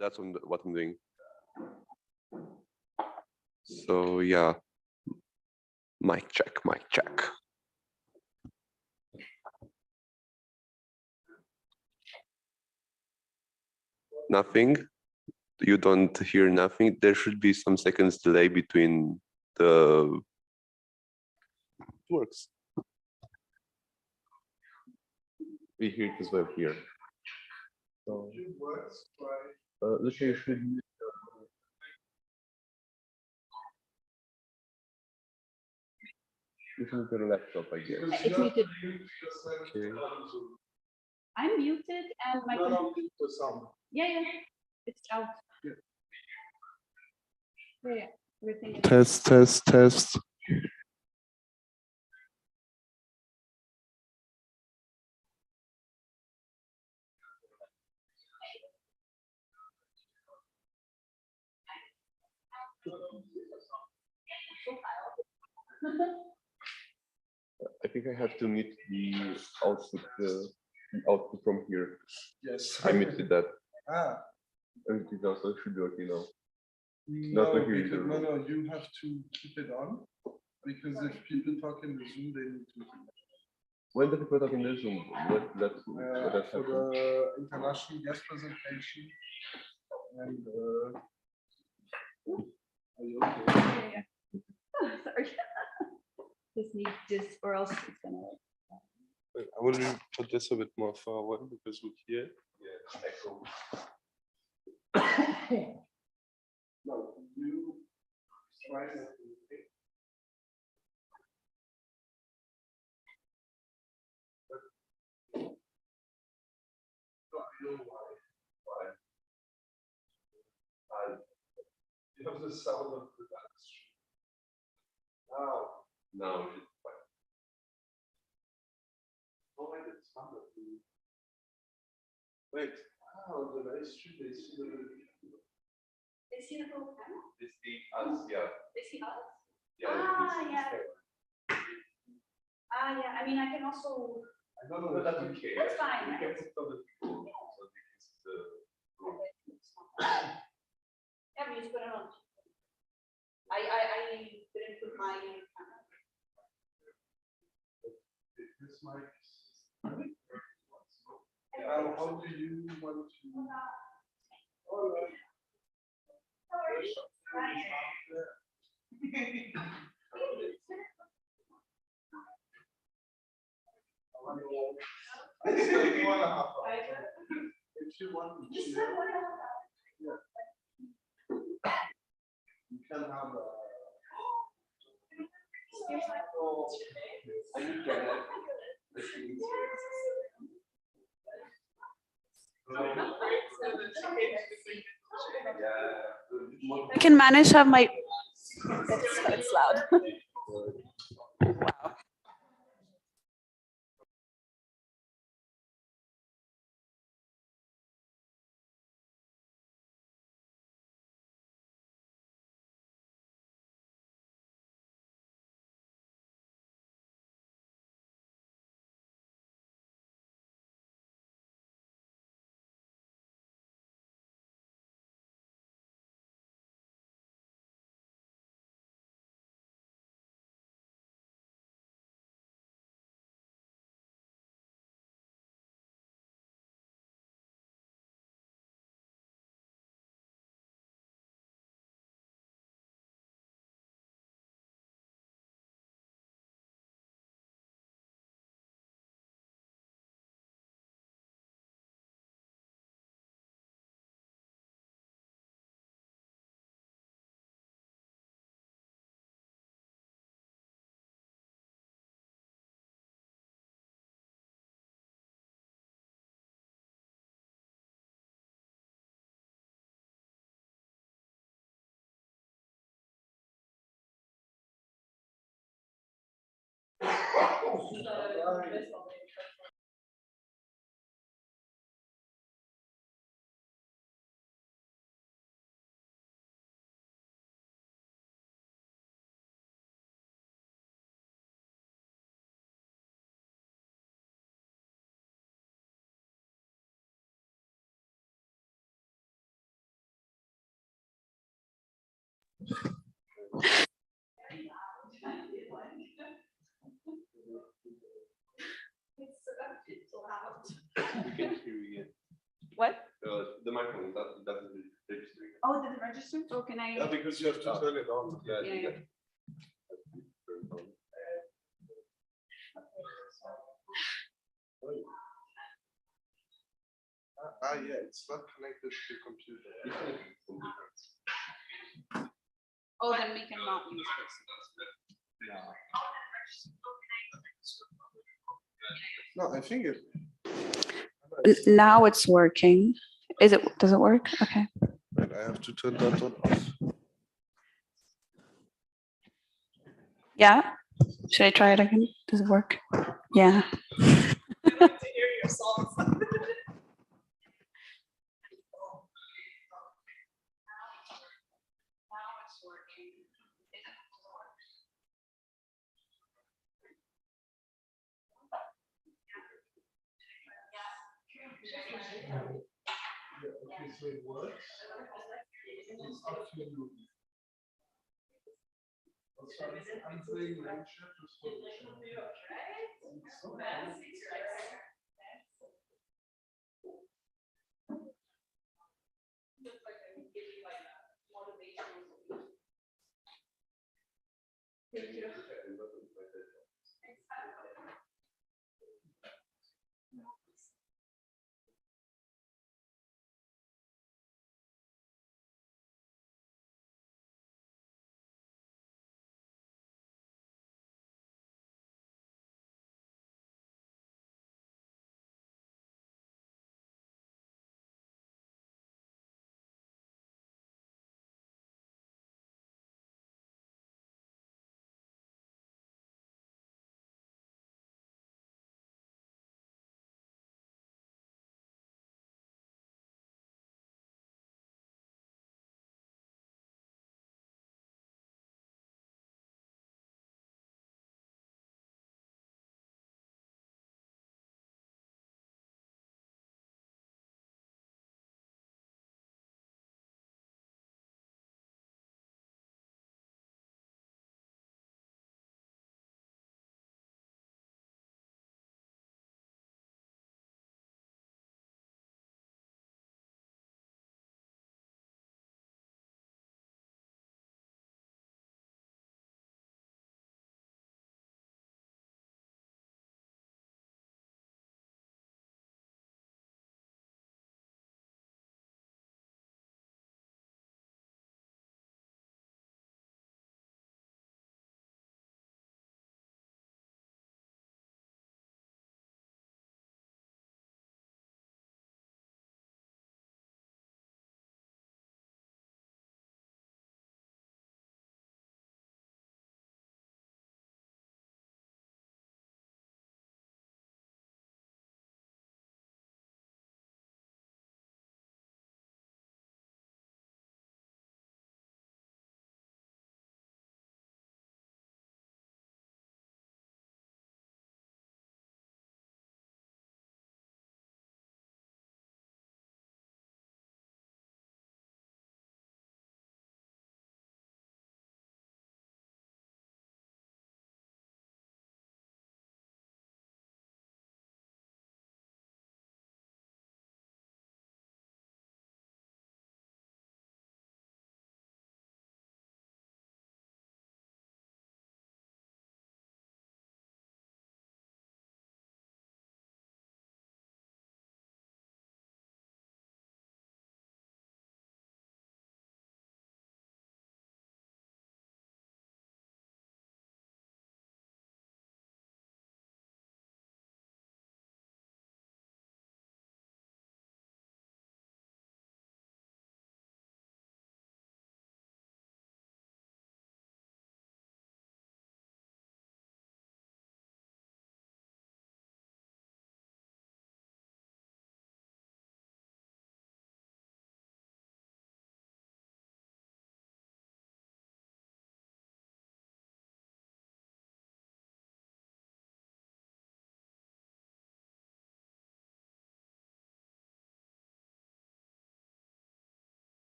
That's what I'm doing. So yeah, mic check, mic check. Nothing. You don't hear nothing. There should be some seconds delay between the works. We hear it as well here. So, Lucia, you should. You should mute your laptop, I guess. It's muted. Okay. I'm muted and my computer. Yeah, it's out. Yeah, everything is Test. I think I have to mute the output from here. Yes. I muted that. Ah. Everything else should be okay now. No, you have to keep it on because if people talk in the Zoom, they need to. When the people talk in the Zoom, what for the international guest presentation and are you okay? Yeah. Sorry. Just need this, or else it's gonna. I want to put this a bit more far away because we hear. Yeah, echo. No, you try to. You have the sound of the dance. Now it's fine. Oh, wait, it's fun. Wait, the nice street, they see the. They see the whole panel? They see us, yeah. They see us? Yeah. Yeah. Yeah, I mean, I can also. But that's okay. That's fine. We can put other people so they can see the room. Yeah, we just put it on. I didn't put my camera. This mic. How do you want to? All right. If you want to cheer, you can have a. I can manage to have my. It's loud. Wow. We can hear you again. What? The microphone doesn't register. Oh, did it register? Oh, can I? Yeah, because you have to turn it on. Yeah, Yeah, yeah. Yeah, it's not connected to the computer. Oh, then we cannot use this. No, I think it. Now it's working. Does it work? Okay. Wait, I have to turn that on off. Yeah. Should I try it again? Does it work? Yeah. Okay, so it works. It's up to you. I'm playing Lancashire to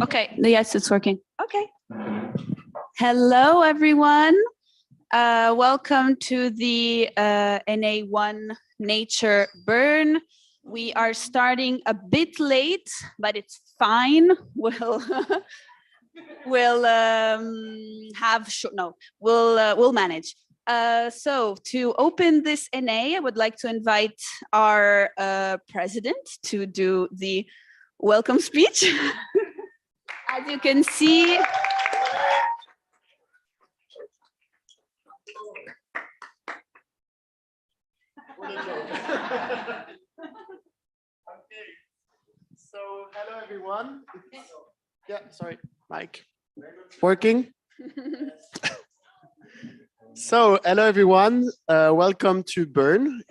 Okay, yes, it's working. Okay. Hello, everyone. Welcome to the NA1 Nature Bern. We are starting a bit late, but it's fine. We'll manage. So to open this NA, I would like to invite our president to do the welcome speech. As you can see, so hello everyone. Yeah, sorry, mic working. So hello everyone, welcome to Bern.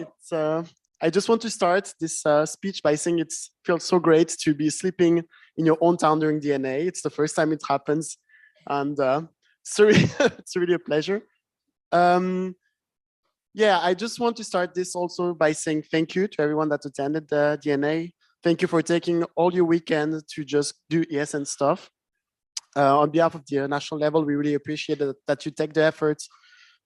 I just want to start this speech by saying it feels so great to be sleeping in your own town during DNA. It's the first time it happens, and it's really a pleasure. Yeah, I just want to start this also by saying thank you to everyone that attended the DNA. Thank you for taking all your weekend to just do ESN stuff. On behalf of the national level, we really appreciate that you take the effort,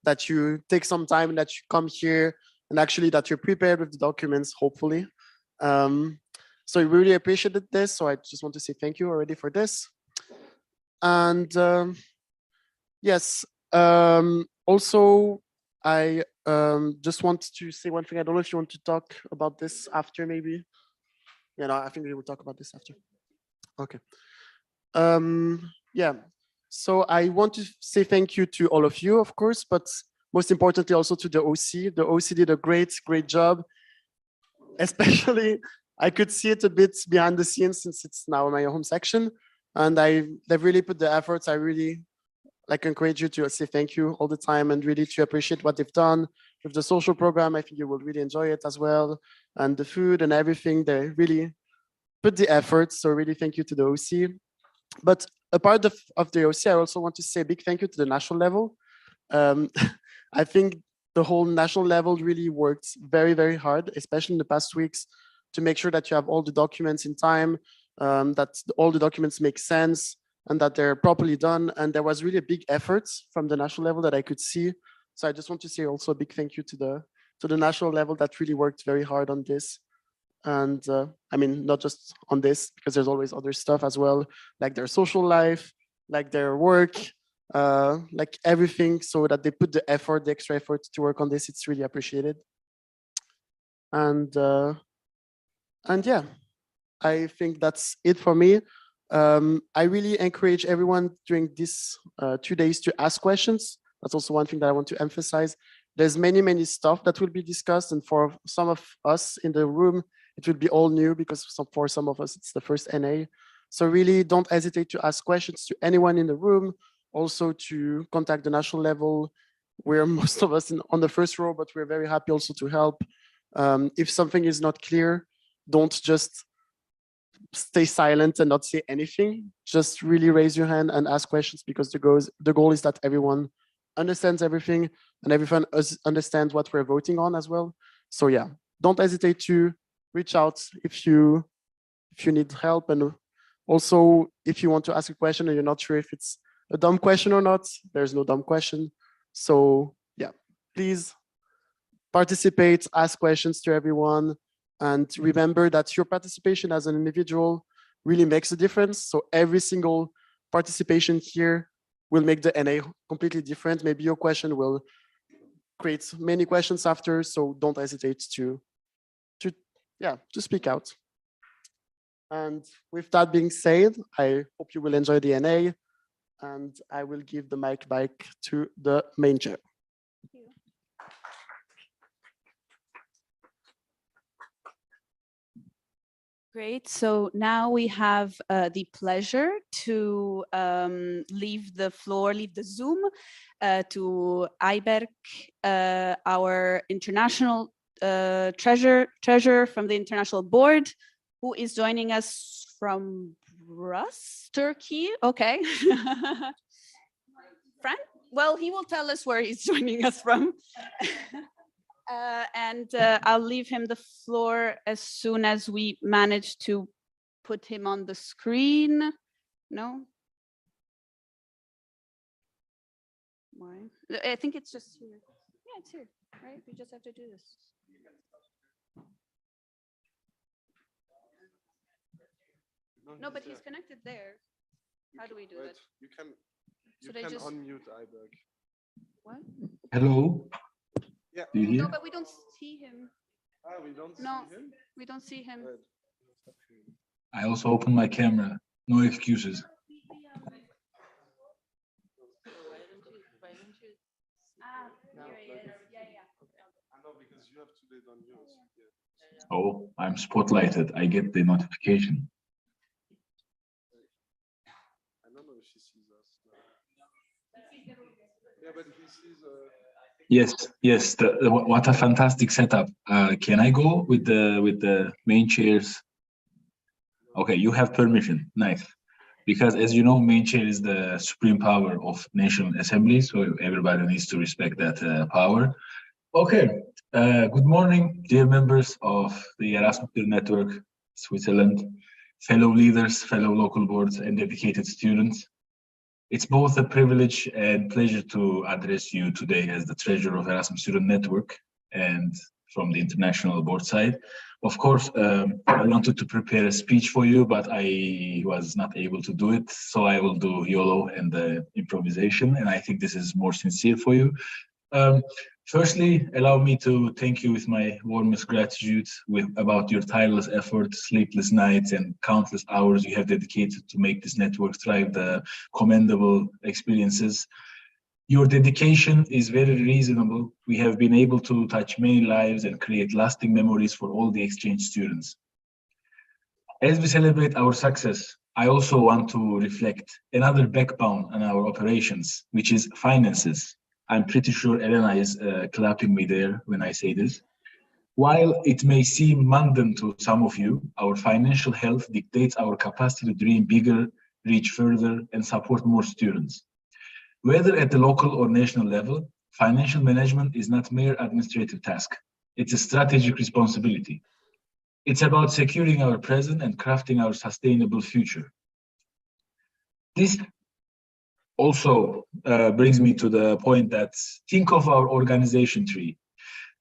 that you take some time, that you come here, and actually that you're prepared with the documents, hopefully. So we really appreciated this. So I just want to say thank you already for this. And yes, also, I just want to say one thing. I don't know if you want to talk about this after, maybe. Yeah, no, I think we will talk about this after. Okay. Yeah. So I want to say thank you to all of you, of course, but most importantly also to the OC. The OC did a great job. Especially, I could see it a bit behind the scenes since it's now my home section, and they've really put the efforts. I really encourage you to say thank you all the time and really to appreciate what they've done with the social program. I think you will really enjoy it as well, and the food and everything. They really put the effort. So really thank you to the OC. But a part of the OC, I also want to say a big thank you to the national level. I think the whole national level really worked very hard, especially in the past weeks, to make sure that you have all the documents in time, that all the documents make sense, and that they're properly done. And there was really a big effort from the national level that I could see. So I just want to say also a big thank you to the national level that really worked very hard on this. And I mean, not just on this, because there's always other stuff as well, like their social life, like their work, like everything, so that they put the effort, the extra effort to work on this. It's really appreciated. And yeah, I think that's it for me. I really encourage everyone during these 2 days to ask questions. That's also one thing that I want to emphasize. There's many stuff that will be discussed, and for some of us in the room, it will be all new, because for some of us, it's the first NA. So really don't hesitate to ask questions to anyone in the room, also to contact the national level. We're most of us on the first row, but we're very happy also to help. If something is not clear, don't just stay silent and not say anything. Just really raise your hand and ask questions, because the goal is that everyone understands everything and everyone understands what we're voting on as well. So yeah, don't hesitate to reach out if you need help. And also, if you want to ask a question and you're not sure if it's a dumb question or not, there's no dumb question. So yeah, please participate, ask questions to everyone, and remember that your participation as an individual really makes a difference. So every single participation here will make the NA completely different. Maybe your question will create many questions after, so don't hesitate to speak out. And with that being said, I hope you will enjoy the NA, and I will give the mic back to the main chair. Great. So now we have the pleasure to leave the Zoom to Eiberg, our international treasurer from the international board, who is joining us from Rus, Turkey. Okay. Frank? Well, he will tell us where he's joining us from. And I'll leave him the floor as soon as we manage to put him on the screen. No? Why? I think it's just here. Yeah, it's here, right? We just have to do this. No, but he's connected there. How do we do that? You can Should I just unmute Eiberg. what? Hello. Yeah. Do you hear? No, but we don't see him. Ah, we don't No. see him? We don't see him. Right. I also opened my camera. No excuses. Ah, here he is. Yeah, yeah. I know, because you have to do it on yours. Yeah. Oh, I'm spotlighted. I get the notification. I don't know if he sees us. Yeah, but he sees. Yes, yes. What a fantastic setup. Can I go with the main chairs? Okay, you have permission. Nice. Because as you know, main chair is the supreme power of National Assembly, so everybody needs to respect that power. Okay. Good morning, dear members of the Erasmus Network, Switzerland, fellow leaders, fellow local boards, and dedicated students. It's both a privilege and pleasure to address you today as the treasurer of Erasmus Student Network and from the international board side. Of course, I wanted to prepare a speech for you, but I was not able to do it. So I will do YOLO and the improvisation, and I think this is more sincere for you. Firstly, allow me to thank you with my warmest gratitude about your tireless effort, sleepless nights, and countless hours you have dedicated to make this network thrive the commendable experiences. Your dedication is very reasonable. We have been able to touch many lives and create lasting memories for all the exchange students. As we celebrate our success, I also want to reflect another backbone on our operations, which is finances. I'm pretty sure Elena is clapping me there when I say this. While it may seem mundane to some of you, our financial health dictates our capacity to dream bigger, reach further, and support more students. Whether at the local or national level, financial management is not mere administrative task. It's a strategic responsibility. It's about securing our present and crafting our sustainable future. This also brings me to the point that think of our organization tree.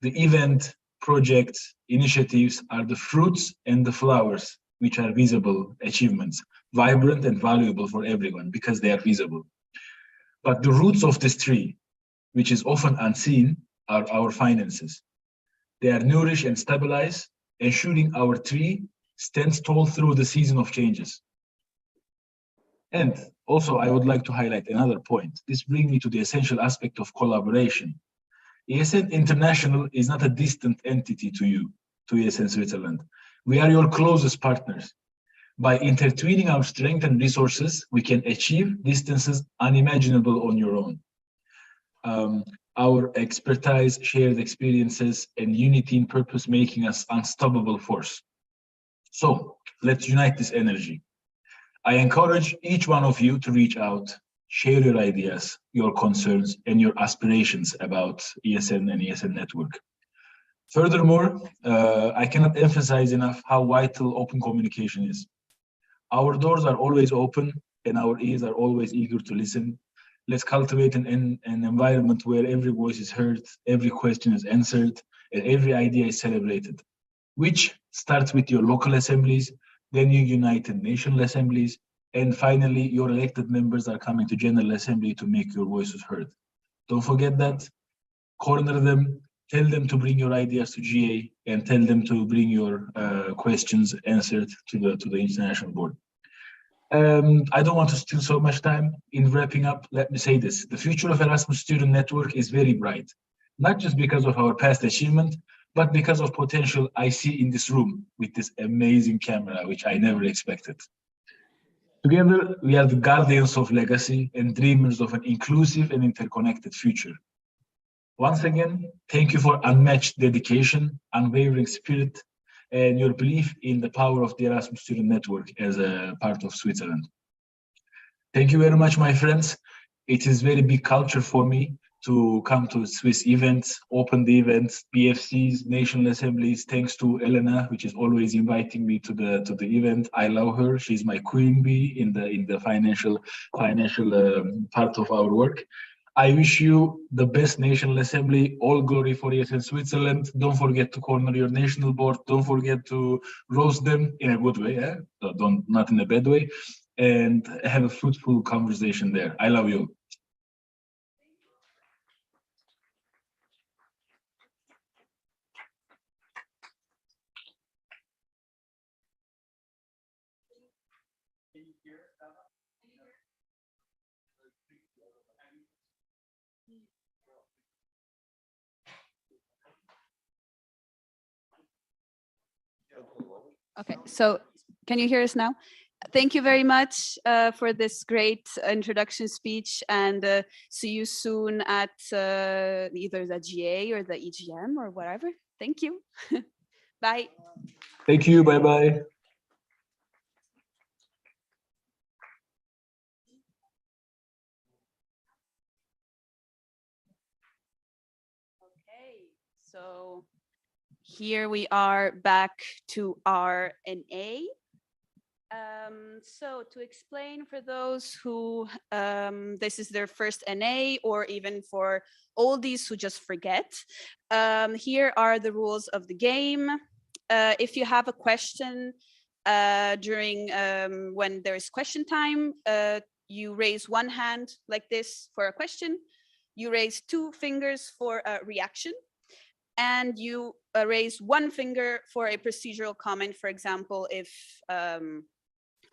The event, projects, initiatives are the fruits and the flowers, which are visible achievements, vibrant and valuable for everyone because they are visible. But the roots of this tree, which is often unseen, are our finances. They are nourish and stabilize, ensuring our tree stands tall through the season of changes. And also, I would like to highlight another point. This brings me to the essential aspect of collaboration. ESN International is not a distant entity to you, to ESN Switzerland. We are your closest partners. By intertwining our strength and resources, we can achieve distances unimaginable on your own. Our expertise, shared experiences, and unity in purpose making us unstoppable force. So let's unite this energy. I encourage each one of you to reach out, share your ideas, your concerns, and your aspirations about ESN and ESN Network. Furthermore, I cannot emphasize enough how vital open communication is. Our doors are always open and our ears are always eager to listen. Let's cultivate an environment where every voice is heard, every question is answered, and every idea is celebrated, which starts with your local assemblies, then your United Nations assemblies, and finally, your elected members are coming to General Assembly to make your voices heard. Don't forget that. Corner them, tell them to bring your ideas to GA, and tell them to bring your questions answered to the International Board. I don't want to steal so much time. In wrapping up, let me say this. The future of Erasmus Student Network is very bright, not just because of our past achievement, but because of potential I see in this room with this amazing camera, which I never expected. Together, we are the guardians of legacy and dreamers of an inclusive and interconnected future. Once again, thank you for unmatched dedication, unwavering spirit, and your belief in the power of the Erasmus Student Network as a part of Switzerland. Thank you very much, my friends. It is very big culture for me to come to Swiss events, open the events, BFCs, national assemblies. Thanks to Elena, which is always inviting me to the event. I love her. She's my queen bee in the financial part of our work. I wish you the best National Assembly. All glory for ESN Switzerland. Don't forget to corner your national board. Don't forget to roast them in a good way. Eh? Don't, not in a bad way. And have a fruitful conversation there. I love you. Okay, so can you hear us now? Thank you very much for this great introduction speech, and see you soon at either the GA or the EGM or whatever. Thank you. Bye. Thank you. Bye-bye. Okay, so here we are back to our NA. So to explain for those who this is their first NA, or even for oldies who just forget, here are the rules of the game. If you have a question during when there is question time, you raise one hand like this for a question, you raise two fingers for a reaction, and you raise one finger for a procedural comment. For example, if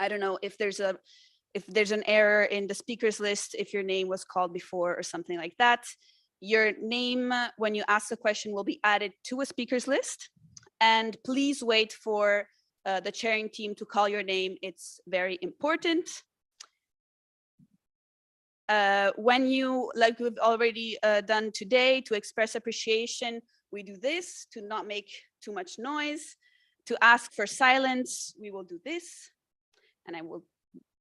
I don't know, if there's an error in the speakers list, if your name was called before or something like that, your name, when you ask a question, will be added to a speakers list. And please wait for the chairing team to call your name. It's very important. When you, like we've already done today, to express appreciation, we do this. To not make too much noise, to ask for silence, we will do this. And I will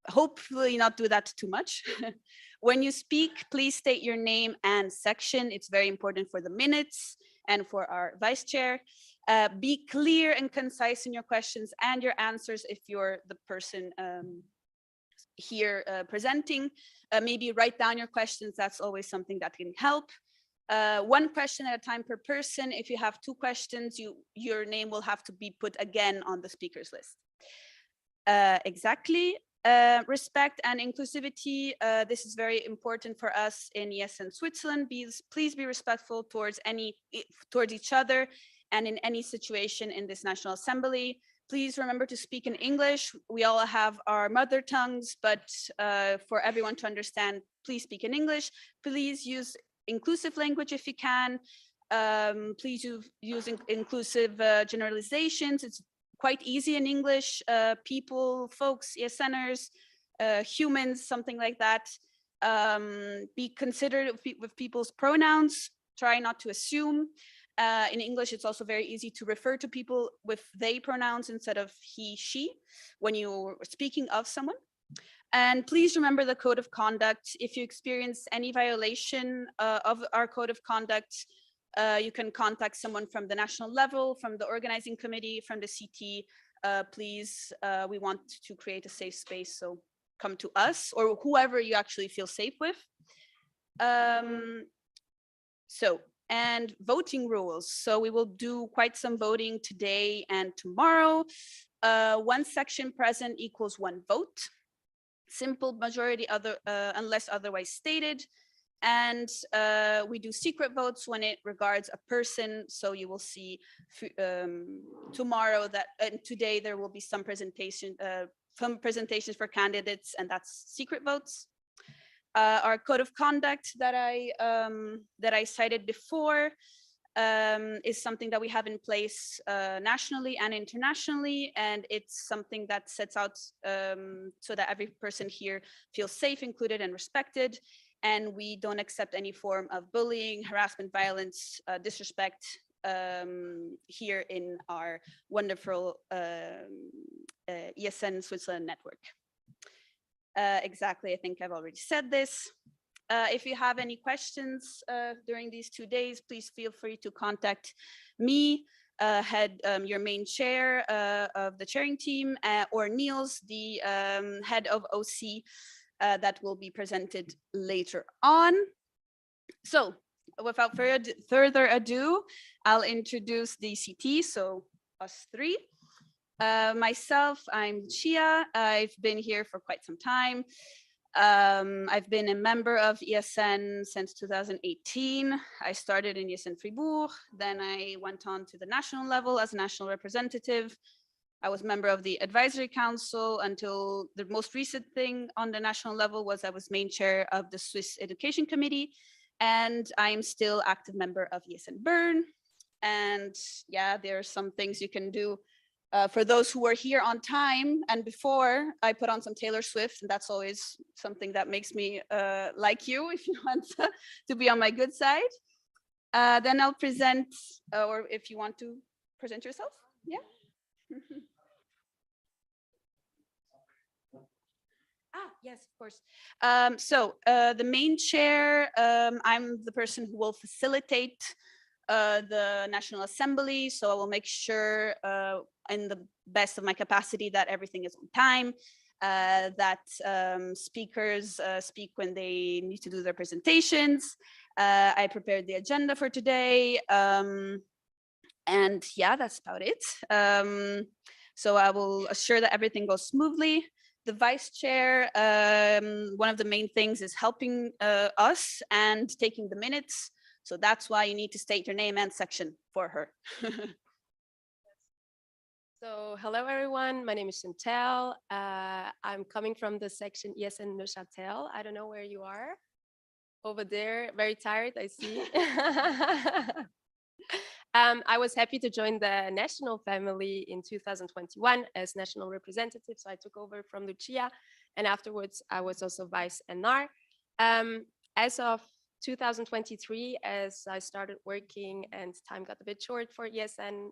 hopefully not do that too much. When you speak, please state your name and section. It's very important for the minutes and for our vice chair. Be clear and concise in your questions and your answers if you're the person here presenting. Maybe write down your questions. That's always something that can help. One question at a time per person. If you have two questions, your name will have to be put again on the speakers list. Exactly. Respect and inclusivity. This is very important for us in ESN Switzerland. Please be respectful towards each other and in any situation in this National Assembly. Please remember to speak in English. We all have our mother tongues, but for everyone to understand, please speak in English. Please use inclusive language if you can. Please use inclusive generalizations. It's quite easy in English. People, folks, ESNers, humans, something like that. Be considerate with people's pronouns. Try not to assume. In English, it's also very easy to refer to people with they pronouns instead of he, she, when you're speaking of someone. And please remember the code of conduct. If you experience any violation of our code of conduct, you can contact someone from the national level, from the organizing committee, from the CT. Please, we want to create a safe space, so come to us or whoever you actually feel safe with. And voting rules. So we will do quite some voting today and tomorrow. One section present equals one vote. Simple majority, unless otherwise stated. And we do secret votes when it regards a person. So you will see tomorrow that today there will be some presentations for candidates, and that's secret votes. Our code of conduct that I cited before. is something that we have in place nationally and internationally, and it's something that sets out so that every person here feels safe, included, and respected. And we don't accept any form of bullying, harassment, violence, disrespect here in our wonderful ESN Switzerland network. Exactly, I think I've already said this. If you have any questions during these 2 days, please feel free to contact me, your main chair of the chairing team, or Niels, the head of OC, that will be presented later on. So without further ado, I'll introduce the CT, so us three. Myself, I'm Chia. I've been here for quite some time. I've been a member of ESN since 2018. I started in ESN Fribourg, then I went on to the national level as a national representative. I was member of the advisory council until the most recent thing on the national level was I was main chair of the Swiss Education Committee, and I am still active member of ESN Bern. And yeah, there are some things you can do. For those who were here on time and before, I put on some Taylor Swift, and that's always something that makes me like you if you want to be on my good side. Then I'll present, or if you want to present yourself, yeah. Yes, of course. So the main chair, I'm the person who will facilitate the National Assembly. So I will make sure in the best of my capacity that everything is on time, that speakers speak when they need to do their presentations. I prepared the agenda for today. And yeah, that's about it. So I will assure that everything goes smoothly. The vice chair, one of the main things is helping us and taking the minutes. So that's why you need to state your name and section for her. So hello everyone, my name is Chantal. I'm coming from the section ESN Neuchâtel. I don't know where you are. Over there, very tired, I see. I was happy to join the national family in 2021 as national representative. So I took over from Lucia, and afterwards I was also vice NR. As of 2023, as I started working and time got a bit short for ESN,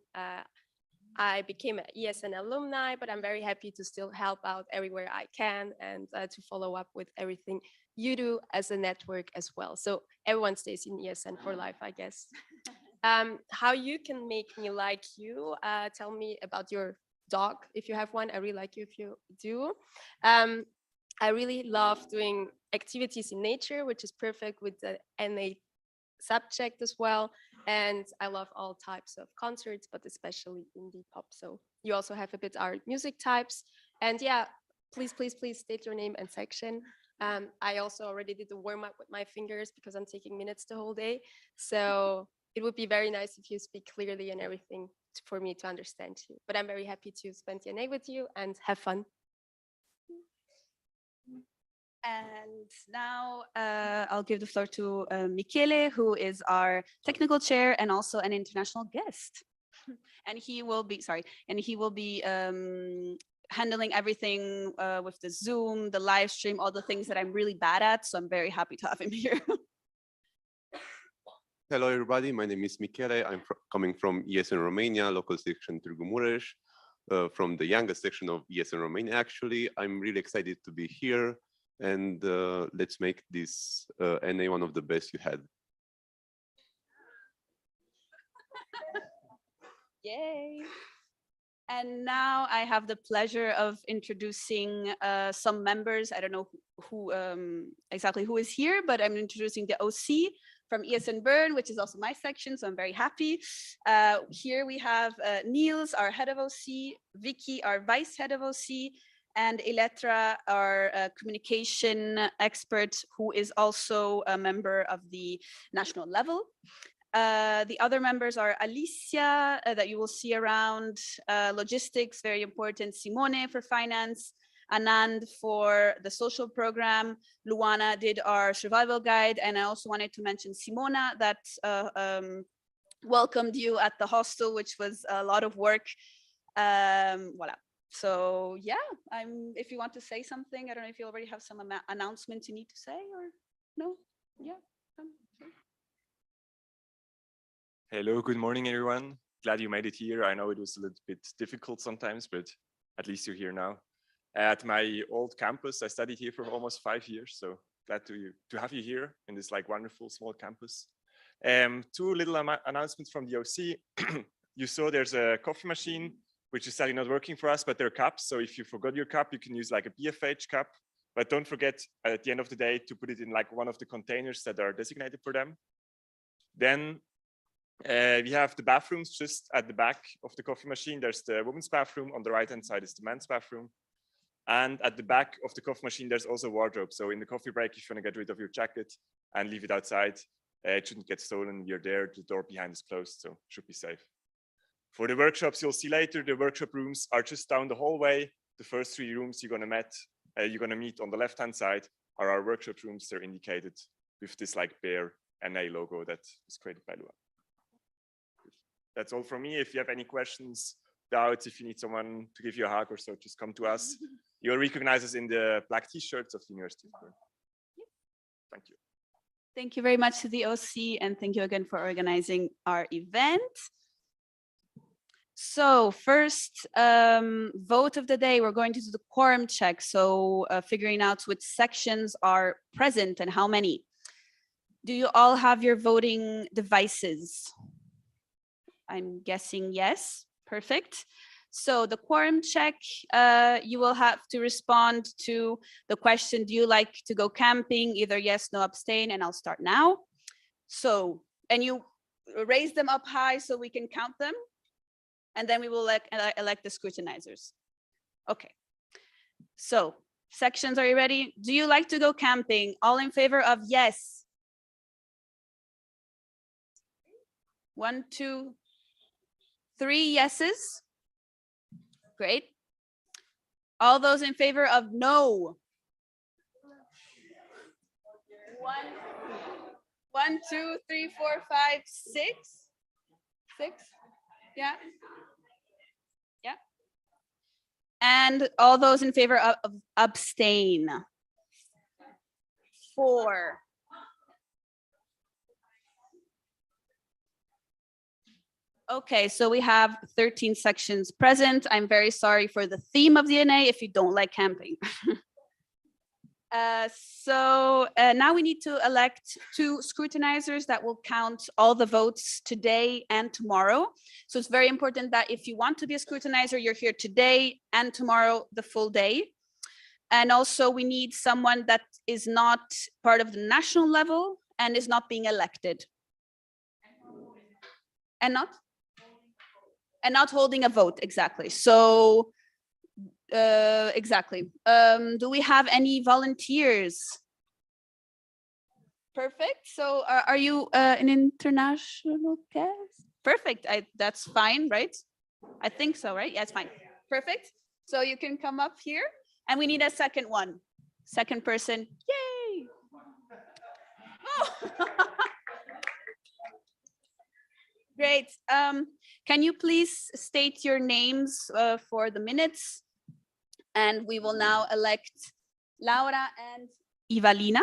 I became an ESN alumni, but I'm very happy to still help out everywhere I can and to follow up with everything you do as a network as well. So everyone stays in ESN for life, I guess. How you can make me like you, tell me about your dog, if you have one. I really like you if you do. I really love doing activities in nature, which is perfect with the NA subject as well. And I love all types of concerts, but especially indie pop. So you also have a bit art music types. And yeah, please, please, please state your name and section. I also already did the warm up with my fingers because I'm taking minutes the whole day. So it would be very nice if you speak clearly and everything for me to understand you. But I'm very happy to spend the night with you and have fun. And now I'll give the floor to Michele, who is our technical chair and also an international guest. And he will be, handling everything with the Zoom, the live stream, all the things that I'm really bad at. So I'm very happy to have him here. Hello, everybody. My name is Michele. I'm coming from ESN Romania, local section Târgu Mureș, from the youngest section of ESN Romania. Actually, I'm really excited to be here, and let's make this NA one of the best you had. Yay! And now I have the pleasure of introducing some members. I don't know who exactly who is here, but I'm introducing the OC from ESN Bern, which is also my section, so I'm very happy. Here we have Niels, our head of OC, Vicky, our vice head of OC, and Eletra, our communication expert, who is also a member of the national level. The other members are Alicia, that you will see around, logistics, very important, Simone for finance, Anand for the social program, Luana did our survival guide, and I also wanted to mention Simona that welcomed you at the hostel, which was a lot of work. Voila. So yeah, if you want to say something, I don't know if you already have some announcements you need to say or no? Yeah. Hello, good morning, everyone. Glad you made it here. I know it was a little bit difficult sometimes, but at least you're here now. At my old campus, I studied here for almost 5 years, so glad to have you here in this like wonderful small campus. Two little announcements from the OC. You saw there's a coffee machine, which is sadly not working for us, but there are cups. So if you forgot your cup, you can use like a BFH cup, but don't forget at the end of the day to put it in like one of the containers that are designated for them. Then we have the bathrooms just at the back of the coffee machine. There's the women's bathroom. On the right-hand side is the men's bathroom. And at the back of the coffee machine, there's also a wardrobe. So in the coffee break, if you want to get rid of your jacket and leave it outside, it shouldn't get stolen. You're there, the door behind is closed, so should be safe. For the workshops you'll see later, the workshop rooms are just down the hallway. The first 3 rooms you're gonna meet on the left-hand side are our workshop rooms. They're indicated with this like bear NA logo that was created by Lua. That's all from me. If you have any questions, doubts, if you need someone to give you a hug or so, just come to us. You'll recognize us in the black t-shirts of the University of Bern. Thank you. Thank you very much to the OC, and thank you again for organizing our event. So first vote of the day, we're going to do the quorum check. So figuring out which sections are present and how many. Do you all have your voting devices? I'm guessing yes. Perfect. So the quorum check, you will have to respond to the question, do you like to go camping? Either yes, no, abstain, and I'll start now. So, and you raise them up high so we can count them. And then we will elect the scrutinizers. Okay. So sections, are you ready? Do you like to go camping? All in favor of yes. 1, 2, 3 yeses. Great. All those in favor of no. 1, 2, 3, 4, 5, 6. 6. Yeah. Yeah. And all those in favor of abstain. 4. Okay, so we have 13 sections present. I'm very sorry for the theme of the NA if you don't like camping. Now we need to elect 2 scrutinizers that will count all the votes today and tomorrow. So it's very important that if you want to be a scrutinizer, you're here today and tomorrow, the full day. And also we need someone that is not part of the national level and is not being elected. And not holding a vote, exactly. So exactly. Do we have any volunteers? Perfect. So are you an international guest? Perfect. That's fine, right? I think so, right? Yeah, it's fine. Perfect. So you can come up here, and we need a second one. Second person. Yay! Oh. Great. Can you please state your names for the minutes? And we will now elect Laura and Evalina.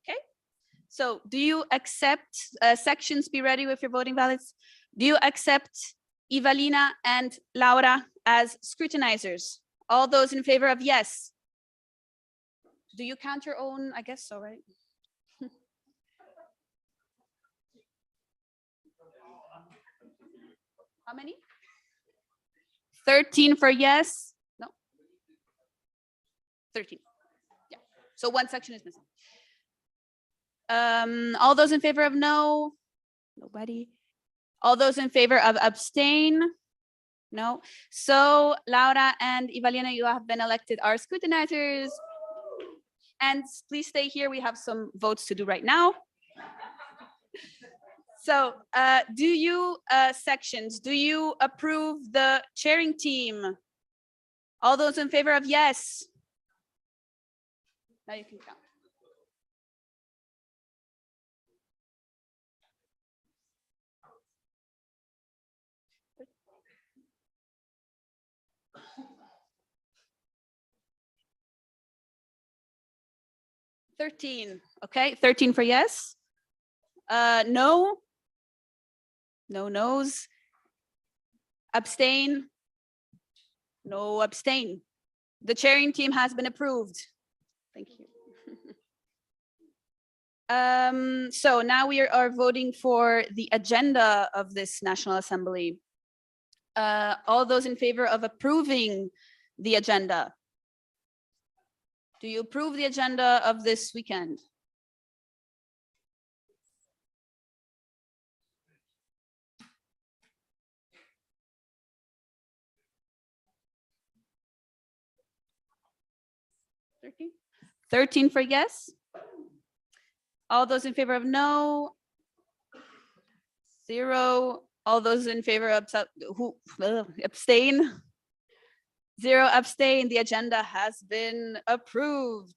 Okay. So do you accept, sections, be ready with your voting ballots. Do you accept Evalina and Laura as scrutinizers? All those in favor of yes. Do you count your own? I guess so, right? How many? 13 for yes. No. 13. Yeah. So one section is missing. All those in favor of no? Nobody. All those in favor of abstain? No. So Laura and Evalina, you have been elected our scrutinizers. And please stay here. We have some votes to do right now. So do you, sections, do you approve the chairing team? All those in favor of yes? Now you can count. 13. Okay, 13 for yes. No. No no's. Abstain. No abstain. The chairing team has been approved. Thank you. So now we are voting for the agenda of this National Assembly. All those in favor of approving the agenda? Do you approve the agenda of this weekend? Thirteen for yes. All those in favor of no? 0. All those in favor of abstain? 0 abstain. The agenda has been approved.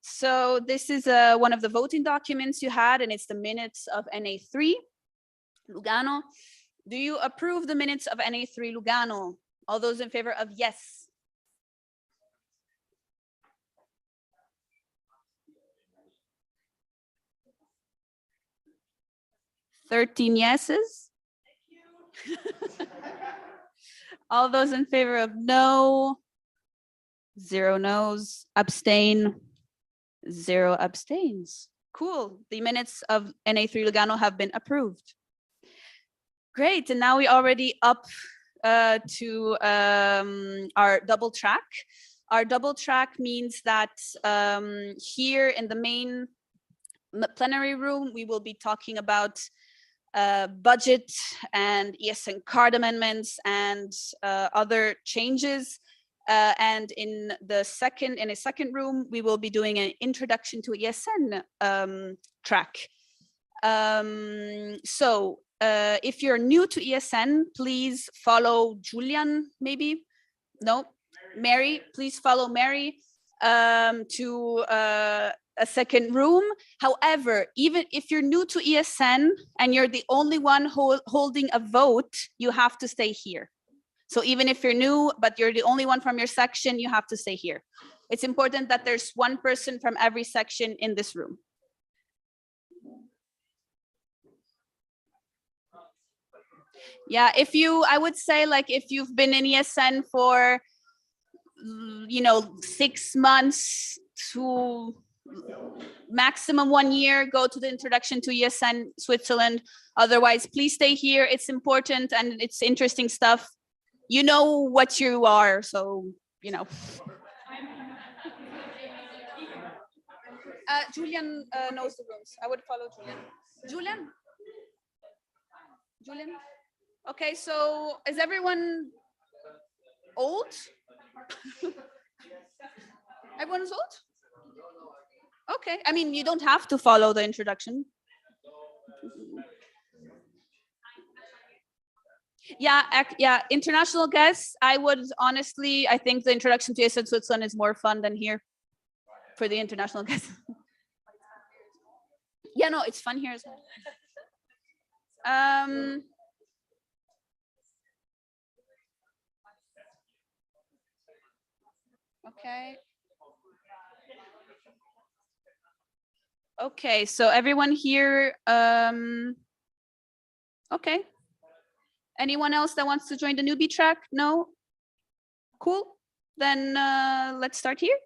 So this is one of the voting documents you had, and it's the minutes of NA3 Lugano. Do you approve the minutes of NA3 Lugano? All those in favor of yes? 13 yeses. All those in favor of no? 0 no's. Abstain? 0 abstains. Cool. The minutes of NA3 Lugano have been approved. Great. And now we already up to our double track. Our double track means that here in the main plenary room, we will be talking about budget and ESN card amendments and other changes. And in a second room, we will be doing an introduction to ESN track. So if you're new to ESN, please follow Julian, maybe? No, Mary, please follow Mary to a second room. However, even if you're new to ESN and you're the only one holding a vote, you have to stay here. So even if you're new, but you're the only one from your section, you have to stay here. It's important that there's one person from every section in this room. Yeah, I would say, like, if you've been in ESN for, 6 months to maximum 1 year, go to the introduction to ESN Switzerland. Otherwise, please stay here. It's important and it's interesting stuff. You know what you are, so, Julian knows the rooms. I would follow Julian. Julian? Okay, so is everyone old? Everyone's old? Okay, I mean, you don't have to follow the introduction. Yeah, international guests, I think the introduction to ESN Switzerland is more fun than here for the international guests. Yeah, no, it's fun here as well. Okay. Okay, so everyone here, okay. Anyone else that wants to join the newbie track? No? Cool. Then let's start here.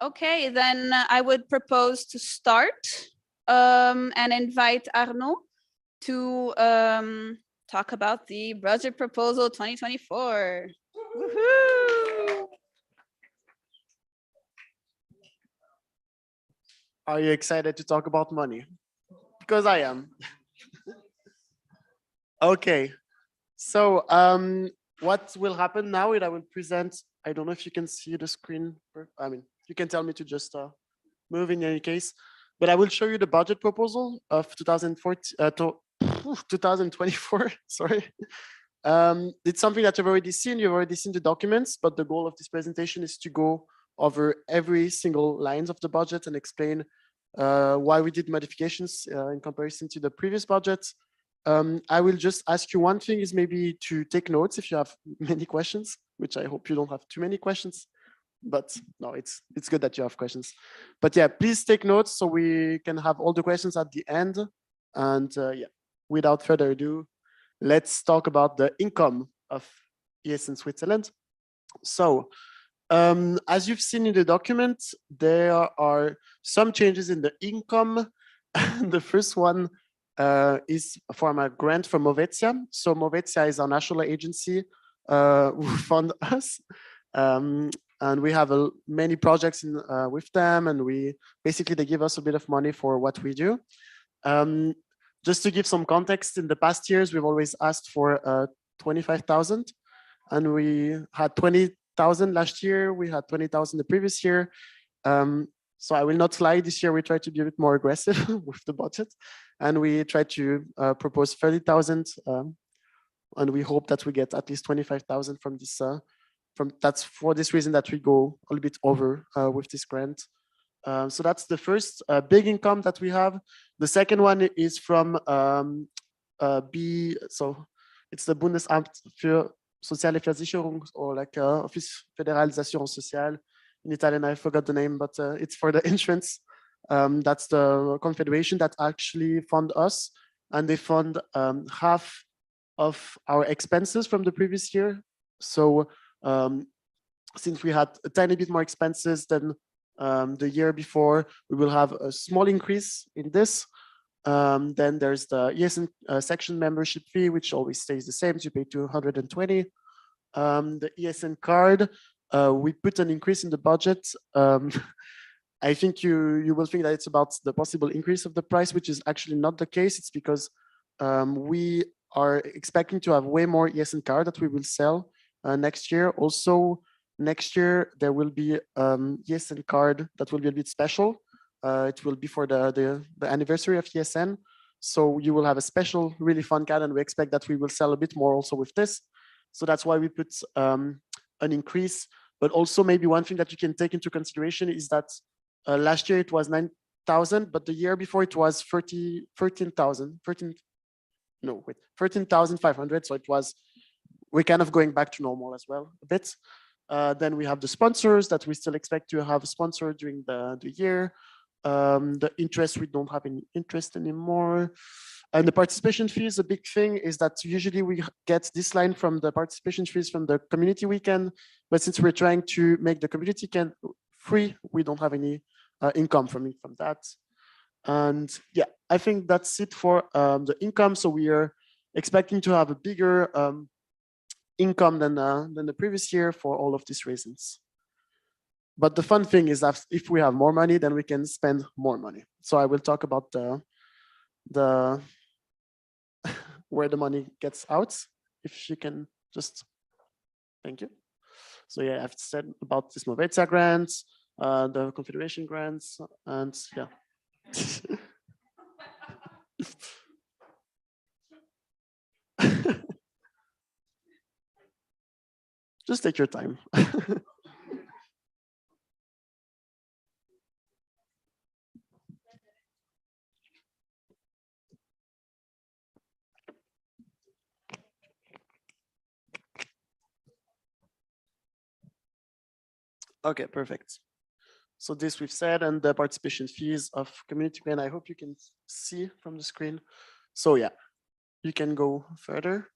Okay, then I would propose to start and invite Arnaud to talk about the budget proposal 2024. Woohoo! Are you excited to talk about money? Because I am. Okay, so what will happen now is I will present, I don't know if you can see the screen. I mean, you can tell me to just move in any case, but I will show you the budget proposal of 2024, sorry. It's something that you've already seen the documents, but the goal of this presentation is to go over every single lines of the budget and explain why we did modifications in comparison to the previous budget. I will just ask you one thing is maybe to take notes if you have many questions. which I hope you don't have too many questions. But no, it's good that you have questions. But yeah, please take notes so we can have all the questions at the end. And yeah, without further ado, let's talk about the income of ESN Switzerland. So as you've seen in the document, there are some changes in the income. The first one is from a grant from Movetia. So Movetia is our national agency who fund us. And we have many projects with them, and they give us a bit of money for what we do. Just to give some context, in the past years, we've always asked for 25,000, and we had 20,000 last year. We had 20,000 the previous year. So I will not lie, this year we tried to be a bit more aggressive with the budget, and we tried to propose 30,000, and we hope that we get at least 25,000 from this. That's for this reason that we go a little bit over with this grant. So that's the first big income that we have. The second one is from so it's the Bundesamt für Soziale Versicherung, or like Office Fédéral des Assurances Sociales. In Italian, I forgot the name, but it's for the insurance. That's the confederation that actually fund us, and they fund half of our expenses from the previous year. So since we had a tiny bit more expenses than the year before, we will have a small increase in this. Then there's the ESN section membership fee, which always stays the same. So you pay 220. The ESN card, we put an increase in the budget. I think you will think that it's about the possible increase of the price, which is actually not the case. It's because we are expecting to have way more ESN card that we will sell next year. Also, next year there will be ESN card that will be a bit special. It will be for the anniversary of ESN. So you will have a special, really fun card, and we expect that we will sell a bit more also with this. So that's why we put an increase. But also maybe one thing that you can take into consideration is that last year it was 9,000, but the year before it was 13,500. So we're kind of going back to normal as well a bit. Then we have the sponsors that we still expect to have a sponsor during the year. The interest, we don't have any interest anymore. And the participation fees, a big thing is that usually we get this line from the participation fees from the community weekend, but since we're trying to make the community weekend free, we don't have any income from that. And yeah, I think that's it for the income. So we are expecting to have a bigger income than the previous year for all of these reasons. But the fun thing is that if we have more money, then we can spend more money. So I will talk about the where the money gets out. If you can just, thank you. So yeah, I've said about this Movetia grants, the Confederation grants, and yeah. Just take your time. Okay, perfect. So this we've said, and the participation fees of community grant, I hope you can see from the screen. So yeah, you can go further.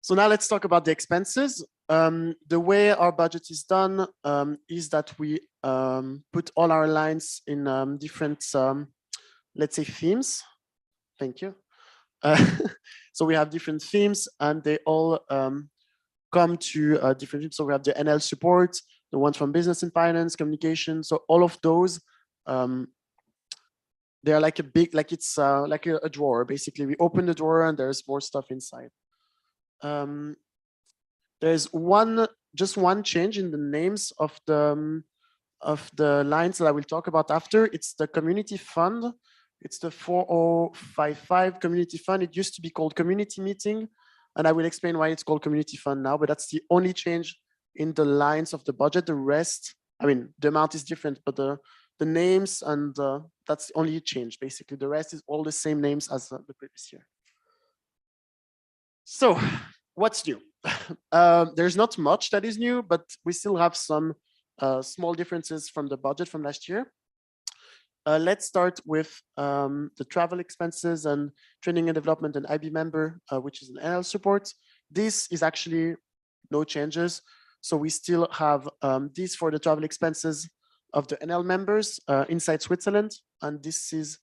So now let's talk about the expenses. The way our budget is done is that we put all our lines in different, let's say, themes. Thank you. So we have different themes, and they all come to different themes. So we have the NL support, the ones from business and finance, communication. So all of those, they are like a big, like it's like a drawer. Basically, we open the drawer and there's more stuff inside. There's just one change in the names of the lines that I will talk about after. It's the community fund. It's the 4055 community fund. It used to be called community meeting, and I will explain why it's called community fund now, but that's the only change in the lines of the budget. The rest, I mean, the amount is different, but the names and that's the only change. Basically, the rest is all the same names as the previous year. So what's new? There's not much that is new, but we still have some small differences from the budget from last year. Let's start with the travel expenses and training and development and IB member, which is an NL support. This is actually no changes. So we still have this for the travel expenses of the NL members inside Switzerland. And this is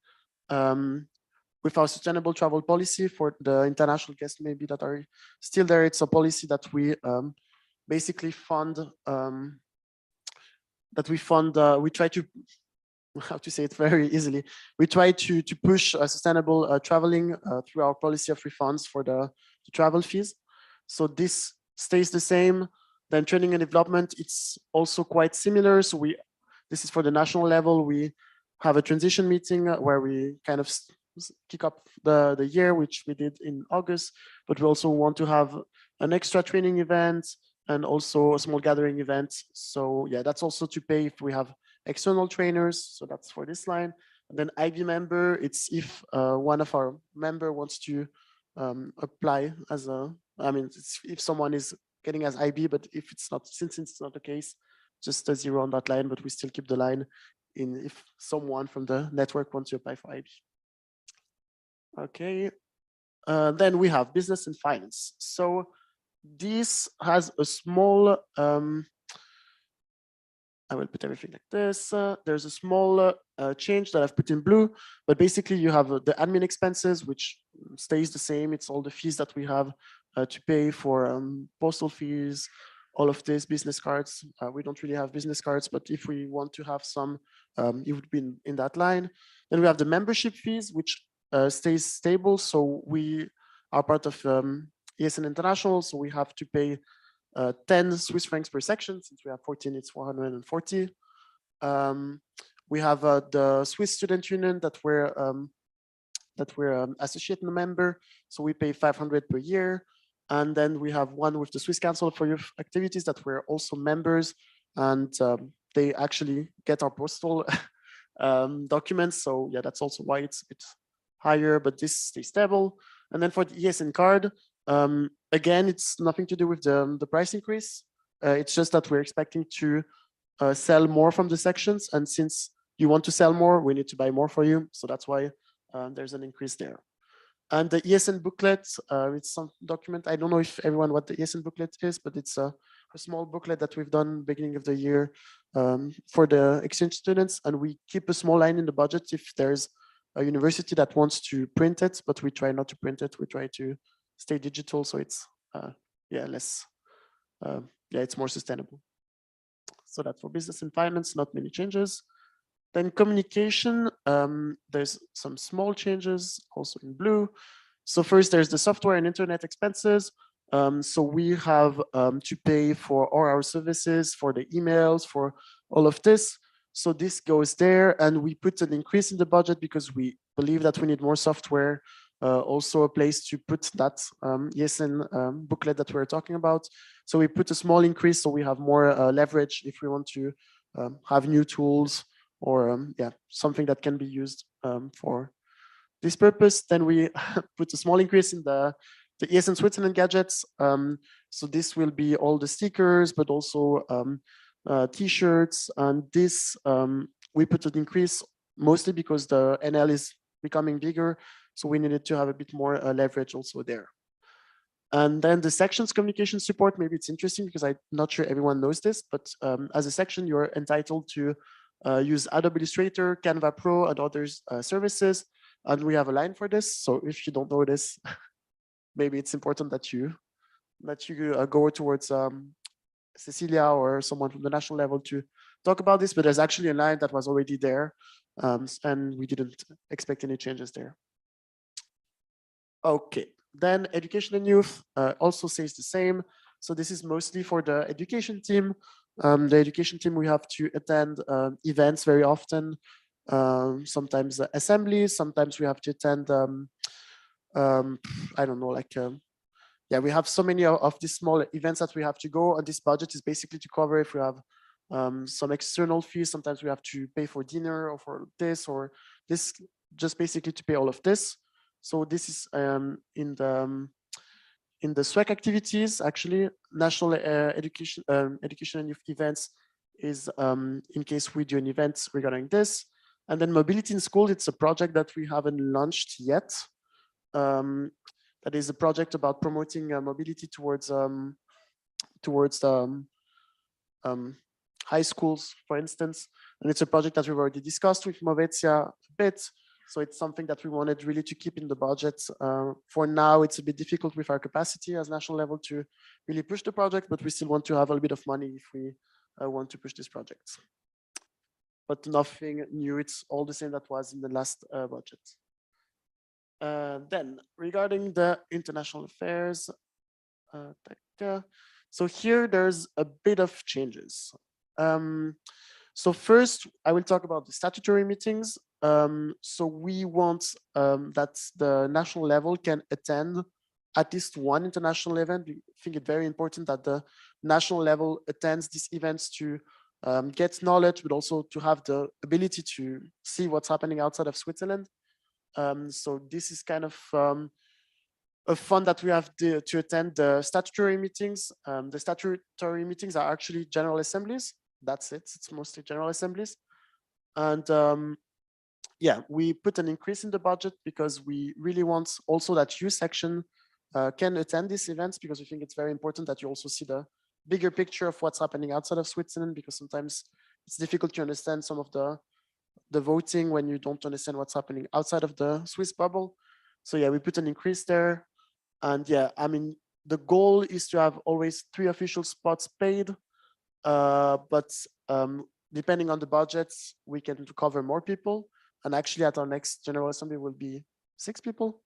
with our sustainable travel policy for the international guests maybe that are still there. It's a policy that we basically fund, we try to, how to say it very easily, we try to push sustainable traveling through our policy of refunds for the travel fees. So this stays the same. Then training and development, it's also quite similar. So this is for the national level. We have a transition meeting where we kind of kick up the year, which we did in August, but we also want to have an extra training event and also a small gathering event. So yeah, that's also to pay if we have external trainers. So that's for this line. And then IB member, it's if one of our member wants to apply as it's if someone is getting as IB, but if it's not, since it's not the case, just a zero on that line, but we still keep the line in if someone from the network wants to apply for IB. Okay, then we have business and finance. So this has a small, I will put everything like this. There's a small change that I've put in blue, but basically you have the admin expenses, which stays the same. It's all the fees that we have to pay for postal fees, all of this, business cards. We don't really have business cards, but if we want to have some, it would be in that line. Then we have the membership fees, which stays stable. So we are part of ESN International, so we have to pay 10 Swiss francs per section. Since we have 14, it's 440. We have the Swiss Student Union that we're associate member, so we pay 500 per year. And then we have one with the Swiss Council for Youth Activities that we're also members, and they actually get our postal documents. So yeah, that's also why it's a bit higher, but this stays stable. And then for the ESN card, again, it's nothing to do with the price increase. It's just that we're expecting to sell more from the sections. And since you want to sell more, we need to buy more for you. So that's why there's an increase there. And the ESN booklet, it's some document. I don't know if everyone what the ESN booklet is, but it's a small booklet that we've done beginning of the year for the exchange students. And we keep a small line in the budget if there's a university that wants to print it, but we try not to print it. We try to stay digital, so it's less, it's more sustainable. So that's for business and finance, not many changes. Then communication, there's some small changes also in blue. So first there's the software and internet expenses. So we have to pay for all our services, for the emails, for all of this. So this goes there, and we put an increase in the budget because we believe that we need more software, also a place to put that ESN booklet that we're talking about. So we put a small increase so we have more leverage if we want to have new tools or something that can be used for this purpose. Then we put a small increase in the ESN Switzerland gadgets. So this will be all the stickers, but also T-shirts. And this, we put an increase mostly because the NL is becoming bigger. So we needed to have a bit more leverage also there. And then the sections communication support, maybe it's interesting because I'm not sure everyone knows this, but as a section, you're entitled to use Adobe Illustrator, Canva Pro, and others services. And we have a line for this. So if you don't know this, maybe it's important that you go towards Cecilia or someone from the national level to talk about this, but there's actually a line that was already there, and we didn't expect any changes there. Okay, then education and youth also stays the same. So this is mostly for the education team. The education team, we have to attend events very often, sometimes assemblies, sometimes we have to attend, I don't know, like, we have so many of these small events that we have to go, and this budget is basically to cover if we have some external fees. Sometimes we have to pay for dinner or for this or this, just basically to pay all of this. So this is in in the SWEC activities, actually, national education and youth events is in case we do an event regarding this. And then mobility in school, it's a project that we haven't launched yet. That is a project about promoting mobility towards high schools, for instance. And it's a project that we've already discussed with Movetia a bit. So it's something that we wanted really to keep in the budget. For now, it's a bit difficult with our capacity as national level to really push the project, but we still want to have a little bit of money if we want to push this project. But nothing new, it's all the same that was in the last budget. Then regarding the international affairs, so here there's a bit of changes. So first, I will talk about the statutory meetings. So we want that the national level can attend at least one international event. We think it's very important that the national level attends these events to get knowledge, but also to have the ability to see what's happening outside of Switzerland. So this is kind of a fun that we have to attend the statutory meetings. The statutory meetings are actually general assemblies. That's it. It's mostly general assemblies. And yeah, we put an increase in the budget because we really want also that youth section can attend these events, because we think it's very important that you also see the bigger picture of what's happening outside of Switzerland, because sometimes it's difficult to understand some of the voting when you don't understand what's happening outside of the Swiss bubble. So yeah, we put an increase there. And yeah, I mean, the goal is to have always 3 official spots paid, but depending on the budgets, we can cover more people. And actually at our next General Assembly will be 6 people.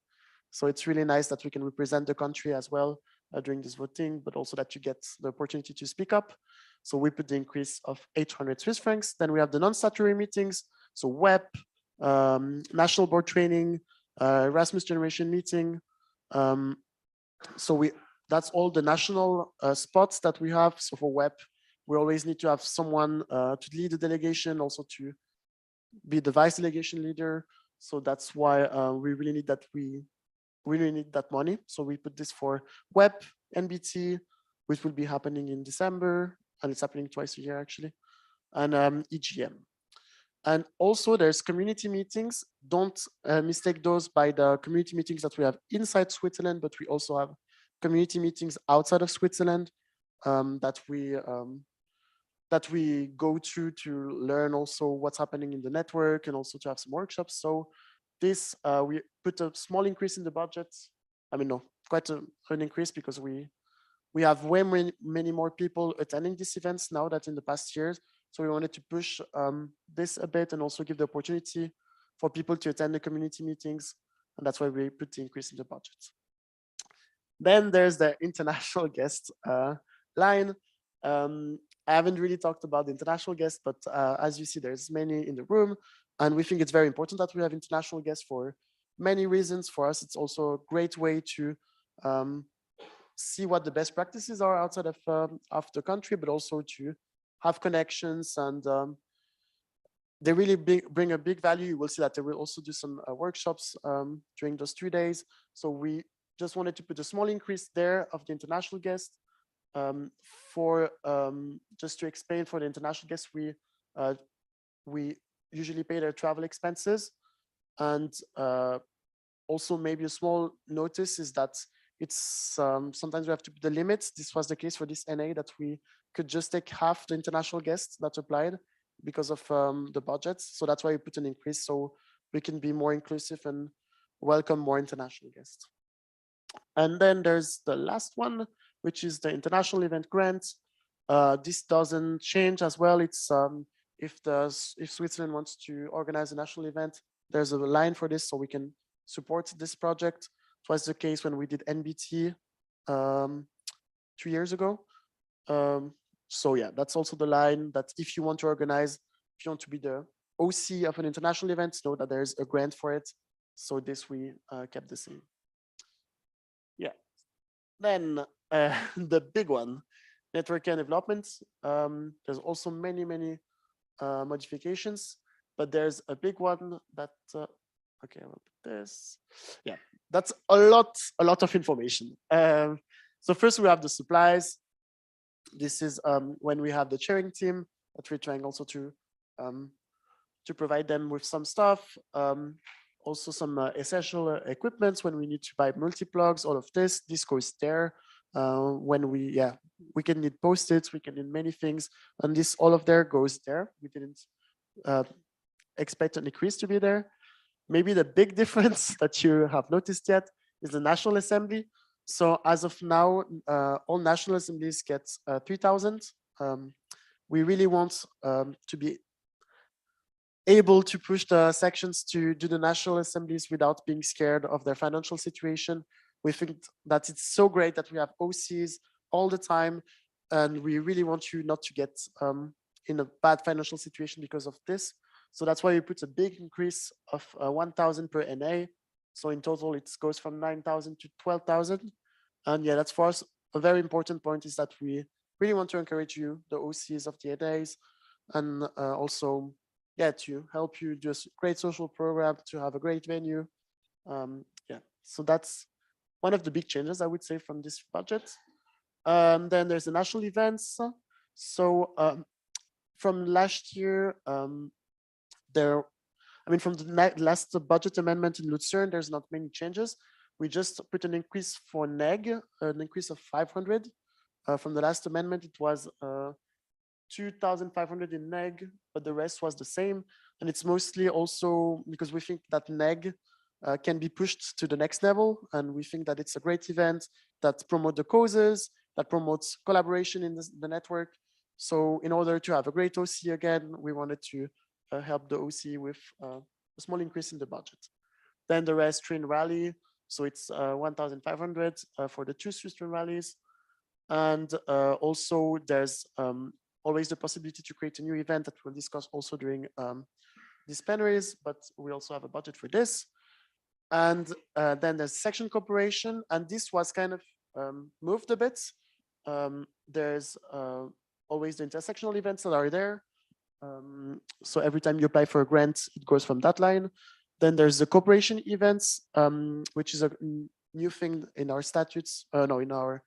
So it's really nice that we can represent the country as well during this voting, but also that you get the opportunity to speak up. So we put the increase of 800 Swiss francs. Then we have the non-statutory meetings. So WEP, National Board Training, Erasmus Generation Meeting. So that's all the national spots that we have. So for WEP, we always need to have someone to lead the delegation, also to be the vice delegation leader. So that's why we really need that. We really need that money. So we put this for WEP, NBT, which will be happening in December, and it's happening twice a year actually, and EGM. And also there's community meetings. Don't mistake those by the community meetings that we have inside Switzerland, but we also have community meetings outside of Switzerland that we go to learn also what's happening in the network, and also to have some workshops. So this, we put a small increase in the budget. I mean, no, quite an increase, because we have way many more people attending these events now than in the past years. So we wanted to push this a bit, and also give the opportunity for people to attend the community meetings. And that's why we put the increase in the budget. Then there's the international guest line. I haven't really talked about the international guests, but as you see, there's many in the room. And we think it's very important that we have international guests for many reasons. For us, it's also a great way to see what the best practices are outside of the country, but also to have connections. And they really bring a big value. You will see that they will also do some workshops during those 3 days. So we just wanted to put a small increase there of the international guests. Just to explain, for the international guests, we usually pay their travel expenses. And also maybe a small notice is that it's sometimes we have to put the limits. This was the case for this NA, that we could just take half the international guests that applied because of the budgets. So that's why we put an increase, so we can be more inclusive and welcome more international guests. And then there's the last one, which is the international event grant. This doesn't change as well. It's if Switzerland wants to organize a national event, there's a line for this, so we can support this project. It was the case when we did NBT 2 years ago. So yeah, that's also the line that if you want to organize, if you want to be the OC of an international event, know that there's a grant for it. So this we kept the same. Yeah. Then the big one, network and development. There's also many modifications, but there's a big one that okay, I'll put this. Yeah, that's a lot of information. So first we have the supplies. This is when we have the chairing team that we're trying also to provide them with some stuff. Also some essential equipments when we need to buy multi-plugs, all of this goes there. When we can need post-its, we can need many things, and this all of there goes there. We didn't expect an increase to be there. Maybe the big difference that you have noticed yet is the National Assembly. So as of now, all National Assemblies get 3,000. We really want to be able to push the sections to do the National Assemblies without being scared of their financial situation. We think that it's so great that we have OCs all the time, and we really want you not to get in a bad financial situation because of this. So that's why we put a big increase of 1,000 per NA. So in total, it goes from 9,000 to 12,000. And yeah, that's for us a very important point, is that we really want to encourage you, the OCs of the NAs, and also, yeah, to help you do a great social program, to have a great venue. Yeah, so that's one of the big changes, I would say, from this budget. Then there's the national events. So from last year, from the last budget amendment in Lucerne, there's not many changes. We just put an increase for NEG, an increase of 500. From the last amendment, it was 2,500 in NEG, but the rest was the same. And it's mostly also because we think that NEG can be pushed to the next level. And we think that it's a great event that promotes the causes, that promotes collaboration in the network. So in order to have a great OC again, we wanted to help the OC with a small increase in the budget. Then the rest, train rally. So it's 1,500 for the 2 Swiss train rallies. And also there's always the possibility to create a new event that we'll discuss also during these plenaries, but we also have a budget for this. And then there's section cooperation, and this was kind of moved a bit. There's always the intersectional events that are there. So every time you apply for a grant, it goes from that line. Then there's the cooperation events, which is a new thing in our statutes, in our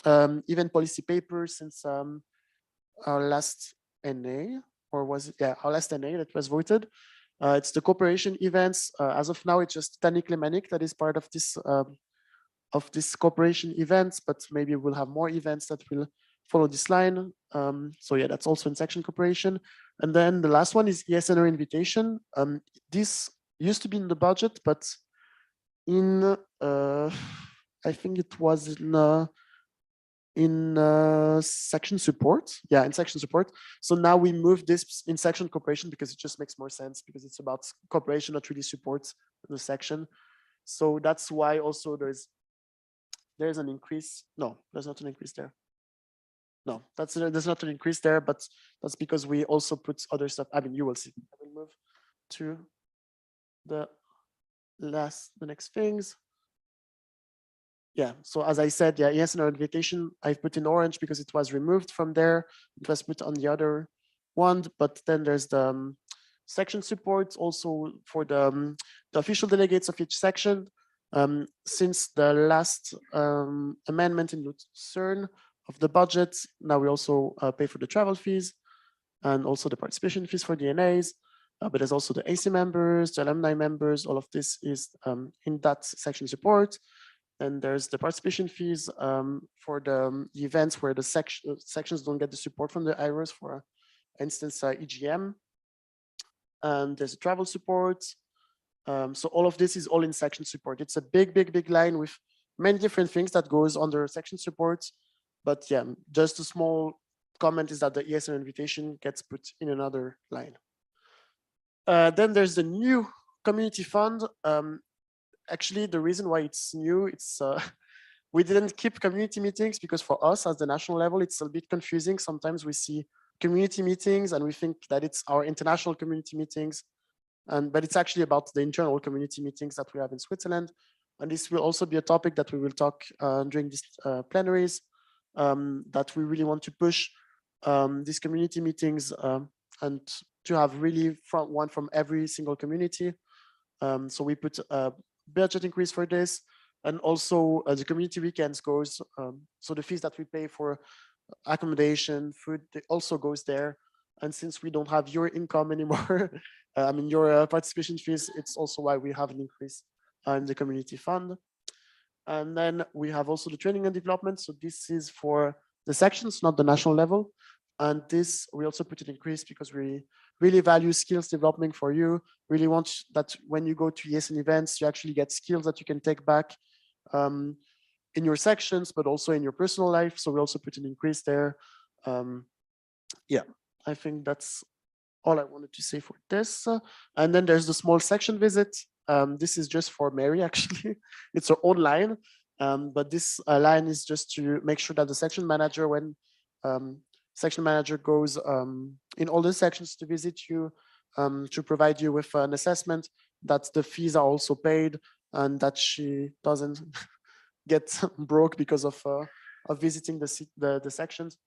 event policy paper since our last NA, or was it? Yeah, our last NA that was voted. It's the cooperation events. As of now, it's just Tanik Lemanik that is part of this cooperation events, but maybe we'll have more events that will follow this line. So yeah, that's also in section cooperation. And then the last one is ESN invitation. This used to be in the budget, but in I think it was in section support. Yeah, in section support. So now we move this in section cooperation because it just makes more sense, because it's about cooperation, not really support the section. So that's why also there's an increase. No, there's not an increase there. No, there's not an increase there, but that's because we also put other stuff. I mean, you will see. I will move to the next things. Yeah, so as I said, yeah, ESN invitation, I've put in orange because it was removed from there. It was put on the other one, but then there's the section support also for the official delegates of each section. Since the last amendment in Lucerne of the budget, now we also pay for the travel fees and also the participation fees for DNAs. But there's also the AC members, the alumni members, all of this is in that section support. And there's the participation fees for the events where the sections don't get the support from the IROs, for instance, EGM. And there's a travel support. So all of this is all in section support. It's a big line with many different things that goes under section support. But yeah, just a small comment is that the ESN invitation gets put in another line. Then there's the new community fund. Actually, the reason why it's new, it's we didn't keep community meetings because for us at the national level, it's a bit confusing. Sometimes we see community meetings and we think that it's our international community meetings, but it's actually about the internal community meetings that we have in Switzerland. And this will also be a topic that we will talk during these plenaries, that we really want to push these community meetings and to have really one from every single community. So we put a budget increase for this. And also the community weekends goes, so the fees that we pay for accommodation, food, it also goes there. And since we don't have your income anymore, I mean, your participation fees, it's also why we have an increase in the community fund. And then we have also the training and development. So this is for the sections, not the national level. And this, we also put an increase because we really value skills development for you. Really want that when you go to ESN events, you actually get skills that you can take back in your sections, but also in your personal life. So we also put an increase there. Yeah, I think that's all I wanted to say for this. And then there's the small section visit. This is just for Mary, actually. It's her own line. But this line is just to make sure that the section manager, when section manager goes in all the sections to visit you, to provide you with an assessment, that the fees are also paid and that she doesn't get broke because of visiting the sections.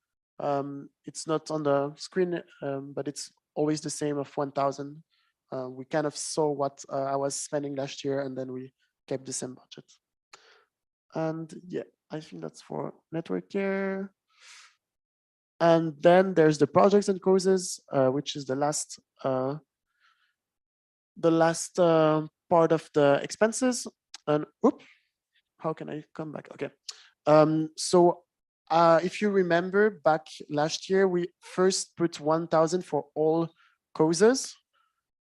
It's not on the screen, but it's always the same of 1,000. We kind of saw what I was spending last year, and then we kept the same budget. And yeah, I think that's for network care. And then there's the projects and causes, which is the last part of the expenses. And oops, how can I come back? Okay. So if you remember back last year, we first put 1,000 for all causes.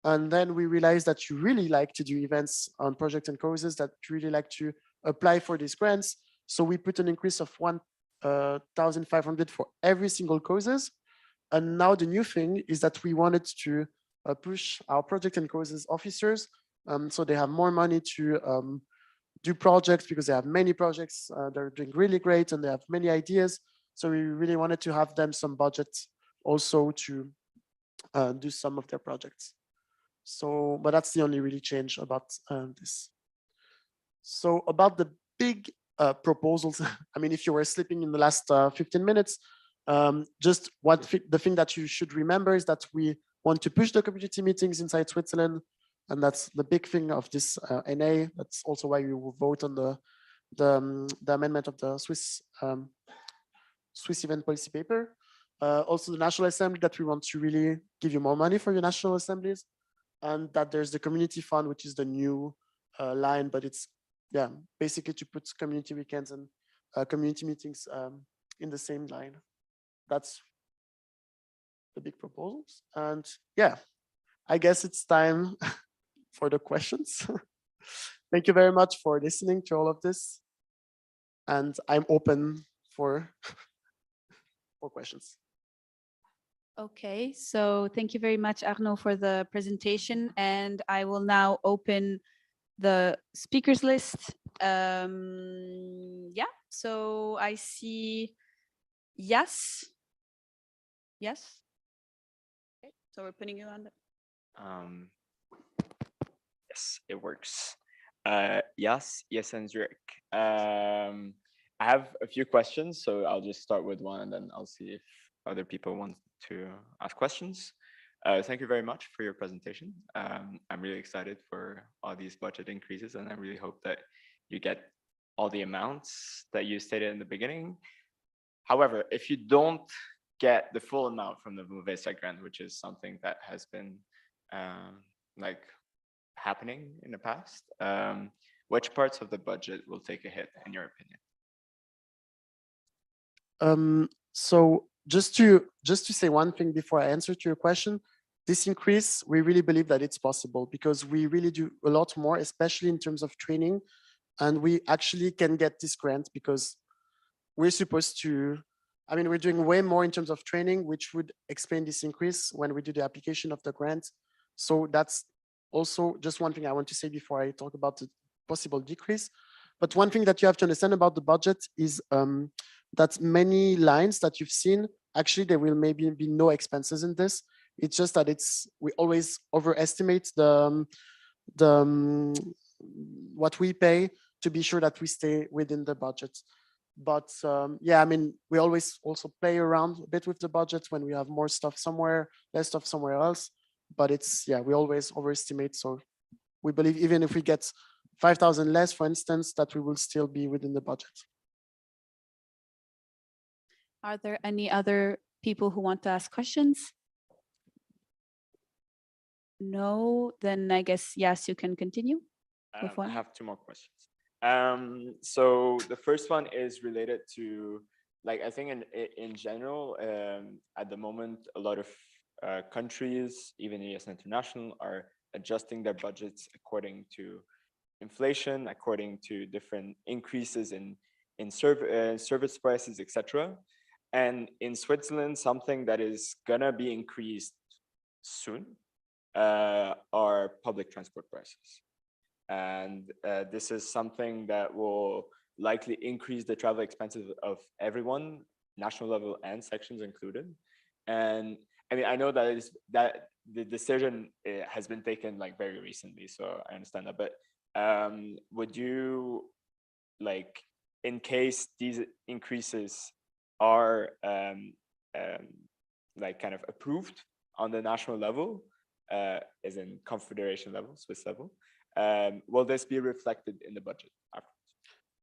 And then we realized that you really like to do events on projects and causes, that you really like to apply for these grants. So we put an increase of 1,500 for every single causes. And now the new thing is that we wanted to push our project and causes officers. So they have more money to do projects because they have many projects. They're doing really great and they have many ideas. So we really wanted to have them some budget also to do some of their projects. So, but that's the only really change about this. So about the big proposals, I mean, if you were sleeping in the last 15 minutes, just the thing that you should remember is that we want to push the community meetings inside Switzerland. And that's the big thing of this NA. That's also why we will vote on the amendment of the Swiss event policy paper. Also the National Assembly, that we want to really give you more money for your national assemblies. And that there's the community fund, which is the new line, but it's basically to put community weekends and community meetings in the same line. That's the big proposals. And yeah, I guess it's time for the questions. Thank you very much for listening to all of this. And I'm open for questions. Okay, so thank you very much, Arnaud, for the presentation. And I will now open the speakers list. Yeah, so I see yes. Yes. Okay, so we're putting you on the... Yes, it works. Yes, ESN Zurich. I have a few questions, so I'll just start with one and then I'll see if other people want to ask questions. Thank you very much for your presentation. I'm really excited for all these budget increases, and I really hope that you get all the amounts that you stated in the beginning. However, if you don't get the full amount from the Muvesa grant, which is something that has been like happening in the past, which parts of the budget will take a hit, in your opinion? So just to say one thing before I answer to your question, this increase, we really believe that it's possible because we really do a lot more, especially in terms of training. And we actually can get this grant because we're supposed to, I mean, we're doing way more in terms of training, which would explain this increase when we do the application of the grant. So that's also just one thing I want to say before I talk about the possible decrease. But one thing that you have to understand about the budget is that many lines that you've seen, actually there will maybe be no expenses in this. It's just that we always overestimate what we pay to be sure that we stay within the budget. But yeah, I mean, we always also play around a bit with the budget when we have more stuff somewhere, less stuff somewhere else. But it's, yeah, we always overestimate. So we believe even if we get 5,000 less, for instance, that we will still be within the budget. Are there any other people who want to ask questions? No, then I guess, yes, you can continue. With I one? have two more questions. So the first one is related to, like, I think in general, at the moment, a lot of countries, even ESN International, are adjusting their budgets according to inflation, according to different increases in service prices, etc. And in Switzerland, something that is gonna be increased soon are public transport prices. And this is something that will likely increase the travel expenses of everyone, national level and sections included. And I mean, I know that the decision has been taken like very recently, so I understand that. But would you, like, in case these increases are like kind of approved on the national level, as in confederation level, Swiss level, will this be reflected in the budget afterwards?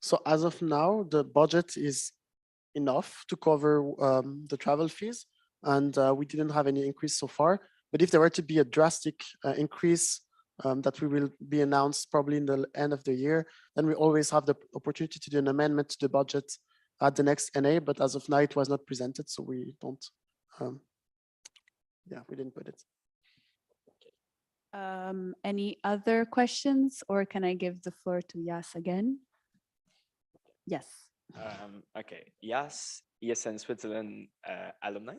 So as of now, the budget is enough to cover the travel fees, and we didn't have any increase so far. But if there were to be a drastic increase that we will be announced probably in the end of the year, then we always have the opportunity to do an amendment to the budget at the next NA. But as of now, it was not presented, so we don't. Yeah, we didn't put it. Any other questions, or can I give the floor to Yas again? Yes. Okay, yes, ESN Switzerland alumni.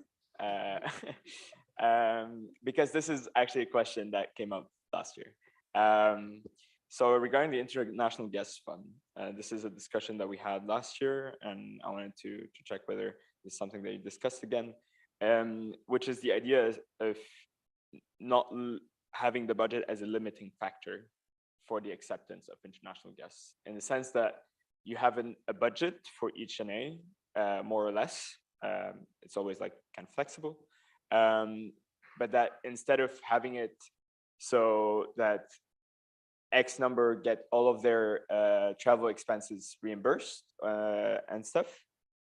Because this is actually a question that came up last year. So regarding the International Guest Fund, this is a discussion that we had last year, and I wanted to check whether it's something that you discussed again, which is the idea of not having the budget as a limiting factor for the acceptance of international guests, in the sense that you have a budget for each NA, more or less. It's always like kind of flexible, but that instead of having it so that X number get all of their travel expenses reimbursed and stuff,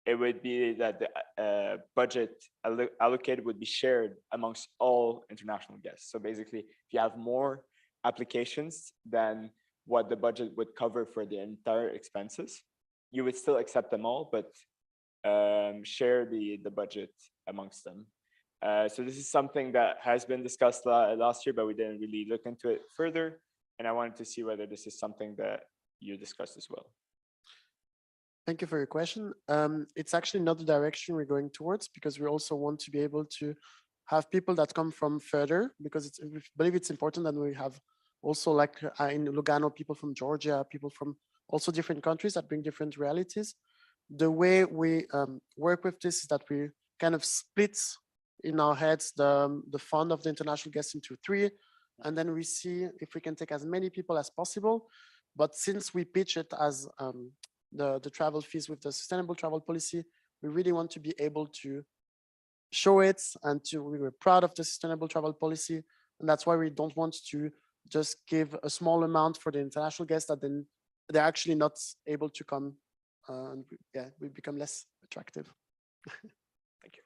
it would be that the budget allocated would be shared amongst all international guests. So basically, if you have more applications than what the budget would cover for the entire expenses, you would still accept them all, but share the budget amongst them. So this is something that has been discussed last year, but we didn't really look into it further. And I wanted to see whether this is something that you discussed as well. Thank you for your question. It's actually not the direction we're going towards, because we also want to be able to have people that come from further, because we believe it's important that we have also, like in Lugano, people from Georgia, people from also different countries that bring different realities. The way we work with this is that we kind of split in our heads the fund of the international guests into 3, and then we see if we can take as many people as possible. But since we pitch it as the travel fees with the sustainable travel policy, we really want to be able to show it, and we were proud of the sustainable travel policy. And that's why we don't want to just give a small amount for the international guests that then they're actually not able to come. And we become less attractive. Thank you.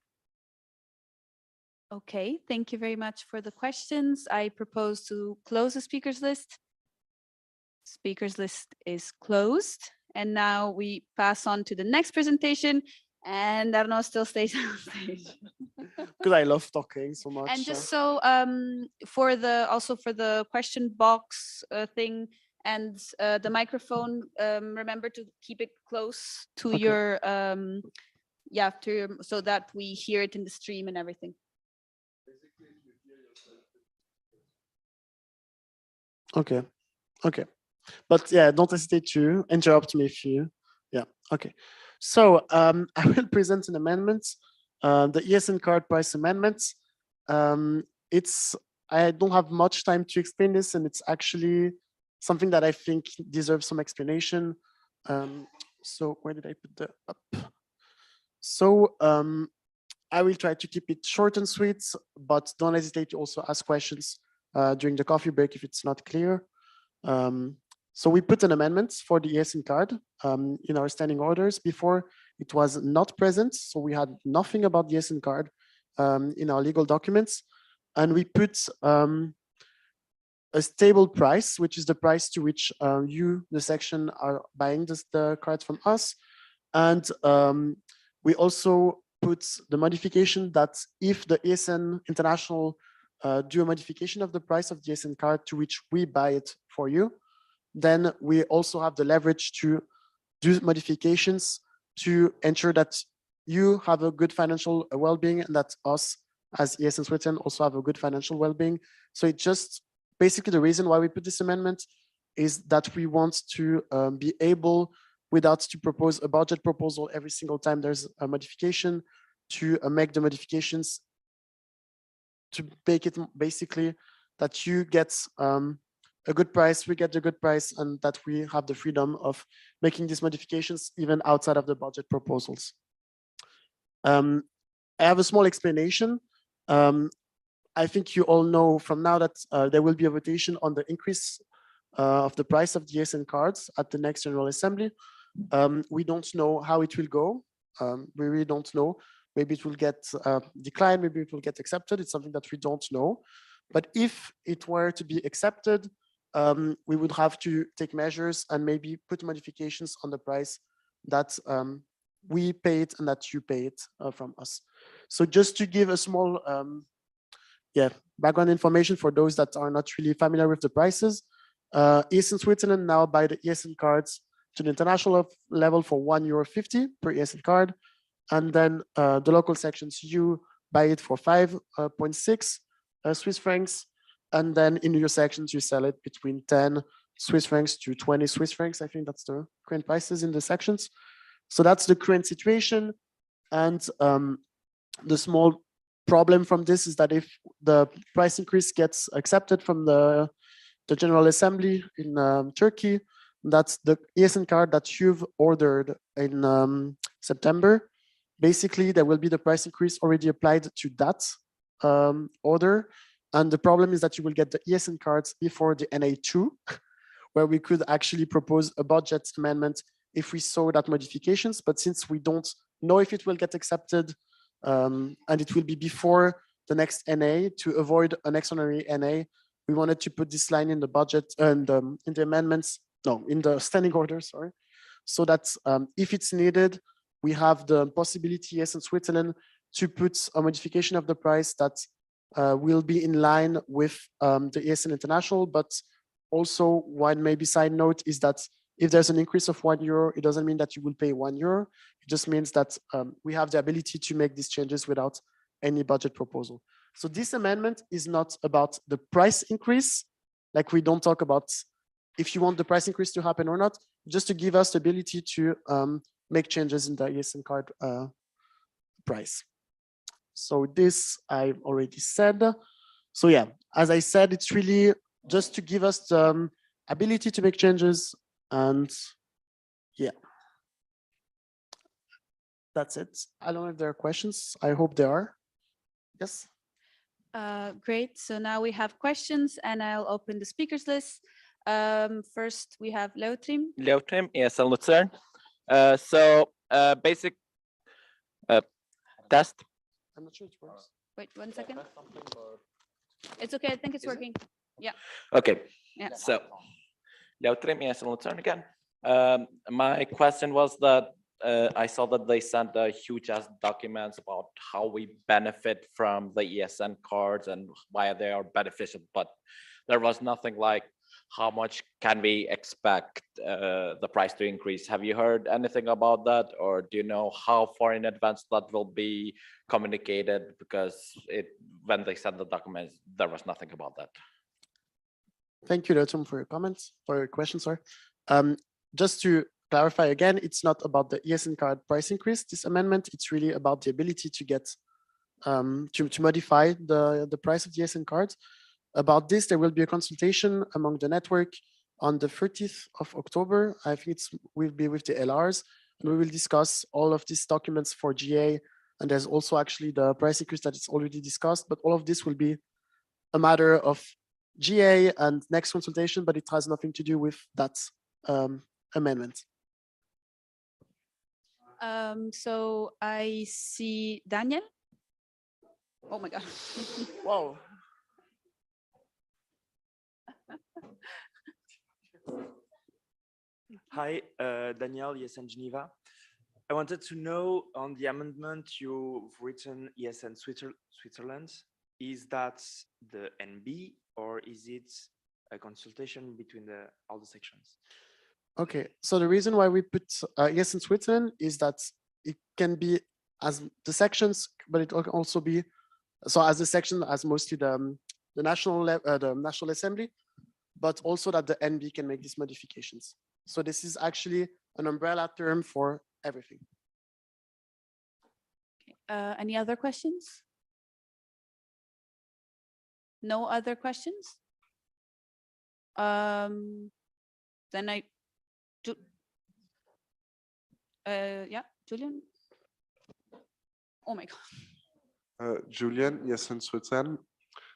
Okay, thank you very much for the questions. I propose to close the speakers list. Speakers list is closed. And now we pass on to the next presentation, and Arnaud still stays on stage. Because I love talking so much. And just so for the question box thing and the microphone, remember to keep it close to Okay. your so that we hear it in the stream and everything. Okay. But yeah, don't hesitate to interrupt me if you, okay. So I will present an amendment, the ESN card price amendment. I don't have much time to explain this, and it's actually something that I think deserves some explanation. So where did I put the up? So I will try to keep it short and sweet, but don't hesitate to also ask questions during the coffee break if it's not clear. So we put an amendment for the ESN card in our standing orders. Before it was not present, so we had nothing about the ESN card in our legal documents, and we put a stable price, which is the price to which you, the section, are buying the cards from us. And we also put the modification that if the ESN International do a modification of the price of the ESN card to which we buy it for you, then we also have the leverage to do modifications to ensure that you have a good financial well-being and that us as ESN Switzerland also have a good financial well-being. So it just basically the reason why we put this amendment is that we want to be able, without to propose a budget proposal every single time there's a modification, to make the modifications to make it basically that you get a good price, we get a good price, and that we have the freedom of making these modifications even outside of the budget proposals. I have a small explanation. I think you all know from now that there will be a votation on the increase of the price of the ESN cards at the next General Assembly. We don't know how it will go. We really don't know. Maybe it will get declined, maybe it will get accepted. It's something that we don't know. But if it were to be accepted, we would have to take measures and maybe put modifications on the price that we pay it and that you pay it from us. So just to give a small background information for those that are not really familiar with the prices, ESN Switzerland now buy the ESN cards to the international level for €1.50 per ESN card. And then the local sections, you buy it for 5.6 Swiss francs. And then in your sections, you sell it between 10 Swiss francs to 20 Swiss francs. I think that's the current prices in the sections. So that's the current situation. And the small problem from this is that if the price increase gets accepted from the General Assembly in Turkey, that's the ESN card that you've ordered in September. Basically, there will be the price increase already applied to that order. And the problem is that you will get the ESN cards before the NA2, where we could actually propose a budget amendment if we saw that modifications. But since we don't know if it will get accepted, and it will be before the next NA, to avoid an extraordinary NA, we wanted to put this line in the budget and in the amendments, no, in the standing order, sorry, so that if it's needed, we have the possibility, yes, in Switzerland, to put a modification of the price that will be in line with the ESN International. But also, one maybe side note is that if there's an increase of €1, it doesn't mean that you will pay €1. It just means that we have the ability to make these changes without any budget proposal. So this amendment is not about the price increase. Like, we don't talk about if you want the price increase to happen or not, just to give us the ability to make changes in the ESN card price. So this I've already said. So yeah, as I said, it's really just to give us the ability to make changes. And yeah, that's it. I don't know if there are questions. I hope there are. Yes. Great. So now we have questions, and I'll open the speakers list. First, we have Leutrim. Leutrim, ESN Lucerne. Basic test. I'm not sure it works. Wait 1 second. It's okay. I think it's working. Yeah. Okay. Yeah. So, Leutrim, ESN Lucerne again. My question was that I saw that they sent a huge ass documents about how we benefit from the ESN cards and why they are beneficial, but there was nothing like how much can we expect the price to increase. Have you heard anything about that, or do you know how far in advance that will be communicated? Because when they sent the documents, there was nothing about that. Thank you, Leutrim, for your comments, for your question, sorry. Just to clarify again, it's not about the ESN card price increase, this amendment. It's really about the ability to get to modify the price of the ESN cards. About this, there will be a consultation among the network on the 30th of October. I think will be with the LRs, and we will discuss all of these documents for GA. And there's also actually the price increase that is already discussed, but all of this will be a matter of GA and next consultation, but it has nothing to do with that amendment. So I see Daniel. Oh my God. Wow. Hi, Daniel, ESN Geneva. I wanted to know on the amendment you've written ESN Switzerland, is that the NB or is it a consultation between all the sections? Okay, so the reason why we put yes in Switzerland is that it can be as the sections, but it can also be so as the section as mostly the National Assembly, but also that the NB can make these modifications. So this is actually an umbrella term for everything. Any other questions? No other questions? Then yeah, Julian. Oh my God. Julian, yes, in Switzerland.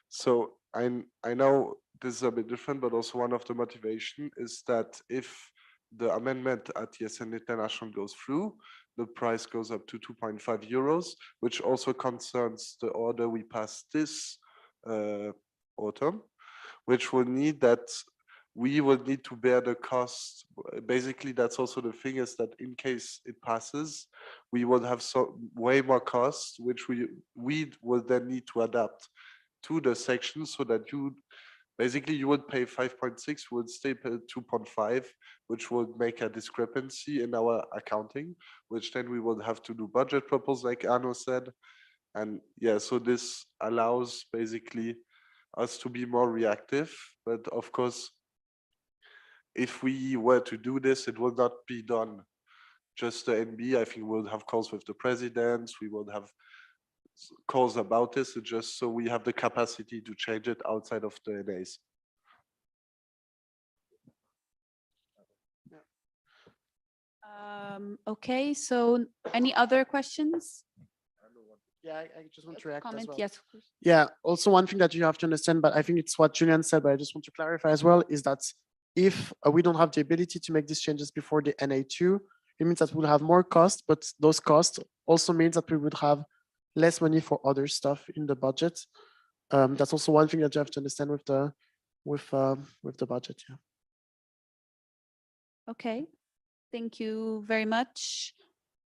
So I know this is a bit different, but also one of the motivation is that if the amendment at ESN International goes through, the price goes up to 2.5 euros, which also concerns the order we passed this autumn, which will need that we will need to bear the cost. Basically, that's also the thing is that in case it passes, we will have way more costs, which we will then need to adapt to the section so that you basically you would pay 5.6, would stay pay 2.5, which would make a discrepancy in our accounting, which then we would have to do budget proposals, like Arno said. And yeah, so this allows basically us to be more reactive. But of course, if we were to do this, it will not be done just the NB. I think we'll have calls with the presidents. We will have calls about this, just so we have the capacity to change it outside of the NAs. Okay, so any other questions? Yeah, I just want to react as Comment? well. Yes, of course. Yeah, also one thing that you have to understand, but I think it's what Julian said, but I just want to clarify as well, is that if we don't have the ability to make these changes before the NA2, it means that we'll have more costs, but those costs also means that we would have less money for other stuff in the budget. That's also one thing that you have to understand with the budget. Yeah. Okay, thank you very much.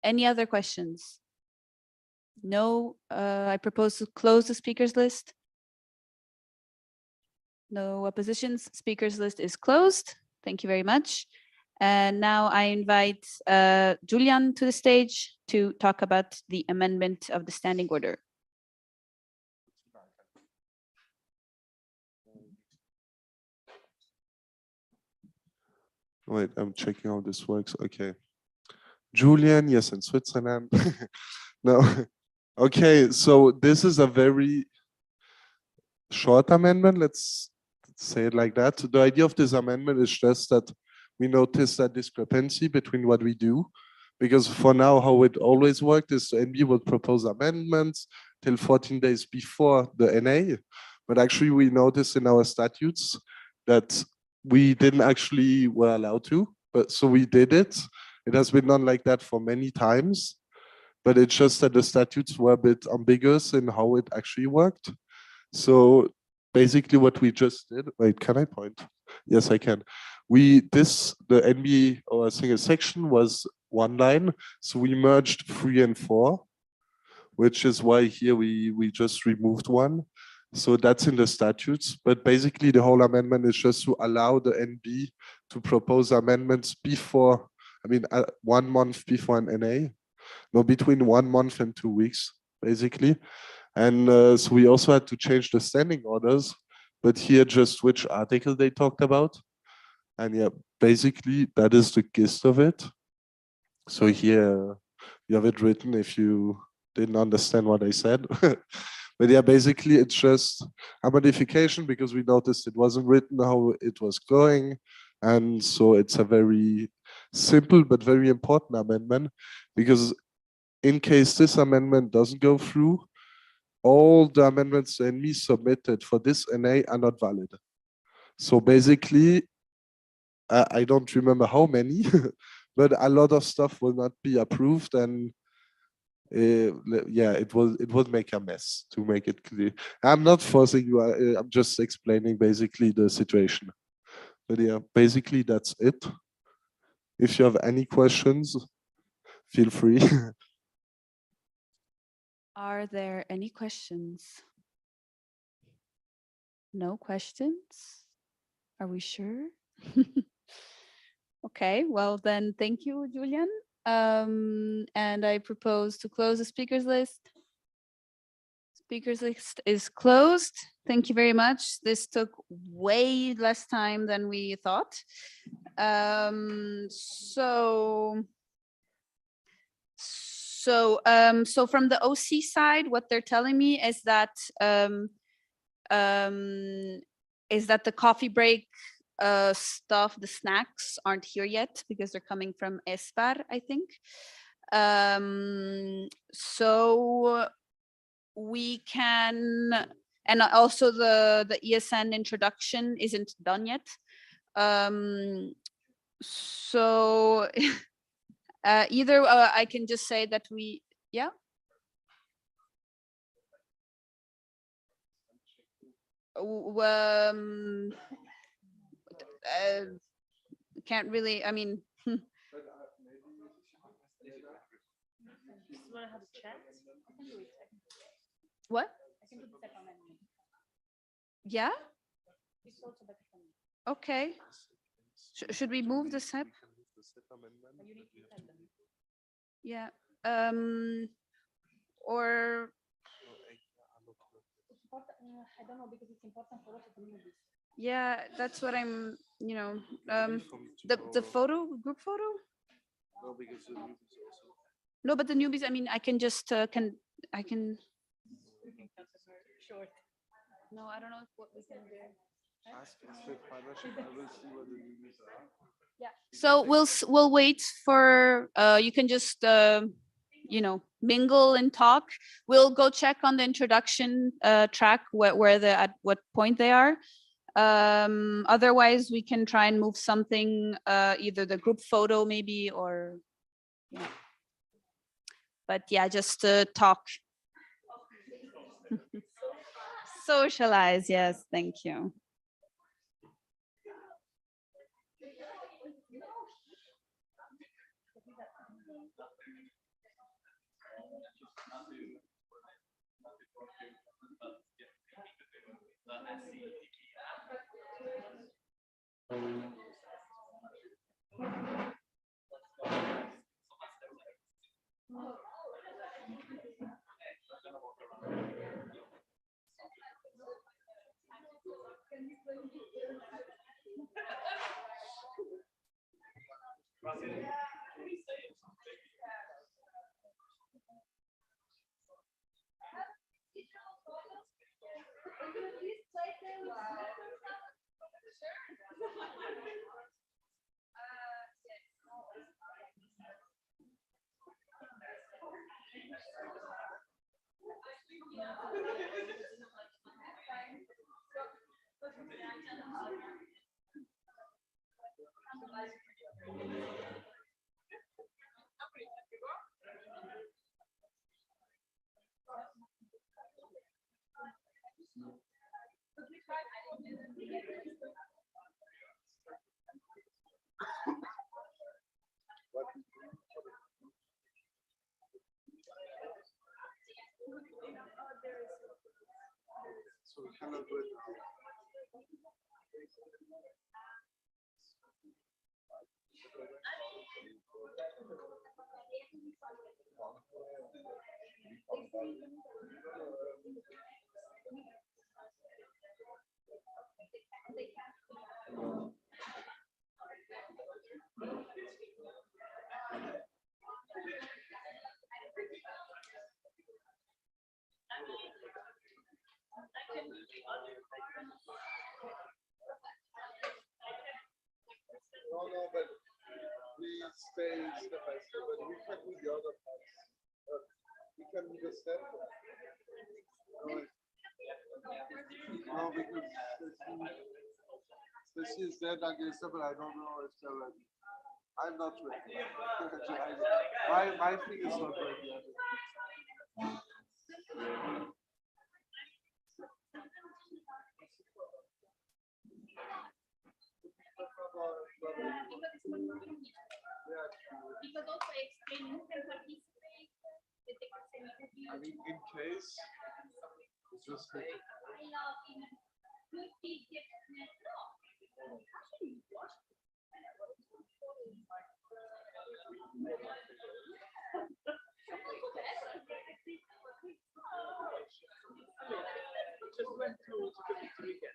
Any other questions? No, I propose to close the speakers list. No oppositions, speakers list is closed. Thank you very much. And now I invite Julian to the stage to talk about the amendment of the standing order. Wait, I'm checking how this works. Okay. Julian, yes, in Switzerland. No. Okay, so this is a very short amendment. Let's say it like that. The idea of this amendment is just that we notice that discrepancy between what we do, because for now, how it always worked is the NB would propose amendments till 14 days before the NA. But actually, we noticed in our statutes that we didn't actually were allowed to, but so we did it. It has been done like that for many times, but it's just that the statutes were a bit ambiguous in how it actually worked. So basically what we just did, wait, can I point? Yes, I can. The NB or a single section was one line. So we merged 3 and 4, which is why here we just removed one. So that's in the statutes, but basically the whole amendment is just to allow the NB to propose amendments before, 1 month before an NA, no, between 1 month and 2 weeks, basically. And so we also had to change the standing orders, but here just which article they talked about. And yeah, basically that is the gist of it. So here you have it written if you didn't understand what I said. But yeah, basically it's just a modification because we noticed it wasn't written how it was going. And so it's a very simple but very important amendment, because in case this amendment doesn't go through, all the amendments NB submitted for this NA are not valid. So basically, I don't remember how many, but a lot of stuff will not be approved, and yeah, it will make a mess, to make it clear. I'm not forcing you. I'm just explaining basically the situation. But yeah, basically that's it. If you have any questions, feel free. Are there any questions? No questions? Are we sure? Okay, well then, thank you, Julian. And I propose to close the speakers list. Speakers list is closed. Thank you very much. This took way less time than we thought. So from the OC side, what they're telling me is that the coffee break stuff, the snacks aren't here yet because they're coming from Espar, I think. So we can, and also the ESN introduction isn't done yet. So either I can just say that we, yeah. Can't really, I mean. What? Yeah? Okay. Should we move the SEP? Yeah. Or I don't know, because it's important for us to newbies. Yeah, that's what I'm, the photo, group photo? No, because the newbies also. No, but the newbies, I mean, I can just, I can. Short. No, I don't know what we can do. Ask Inspect Partnership, I will see what the newbies are. Yeah. So we'll wait for, you can just, mingle and talk. We'll go check on the introduction track at what point they are. Otherwise, we can try and move something, either the group photo maybe, or, but yeah, just to talk. Socialize, yes, thank you. So we cannot do it now. No, but we stay step by step, but we can do the other parts. We can do the step. No, because She said against but I don't know if they're ready. I'm not ready. my thing is not ready. Because also explain who can participate. I mean, in case, it's just like, just went through the weekend.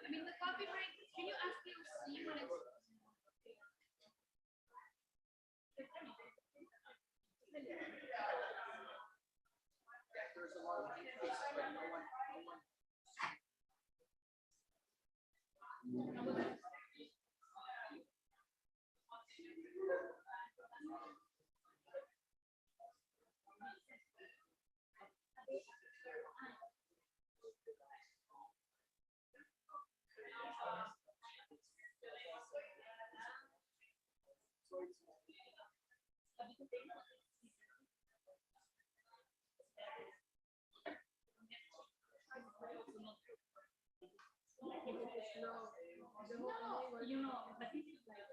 I mean, the coffee break, can you ask him to see when it's you know, but this is like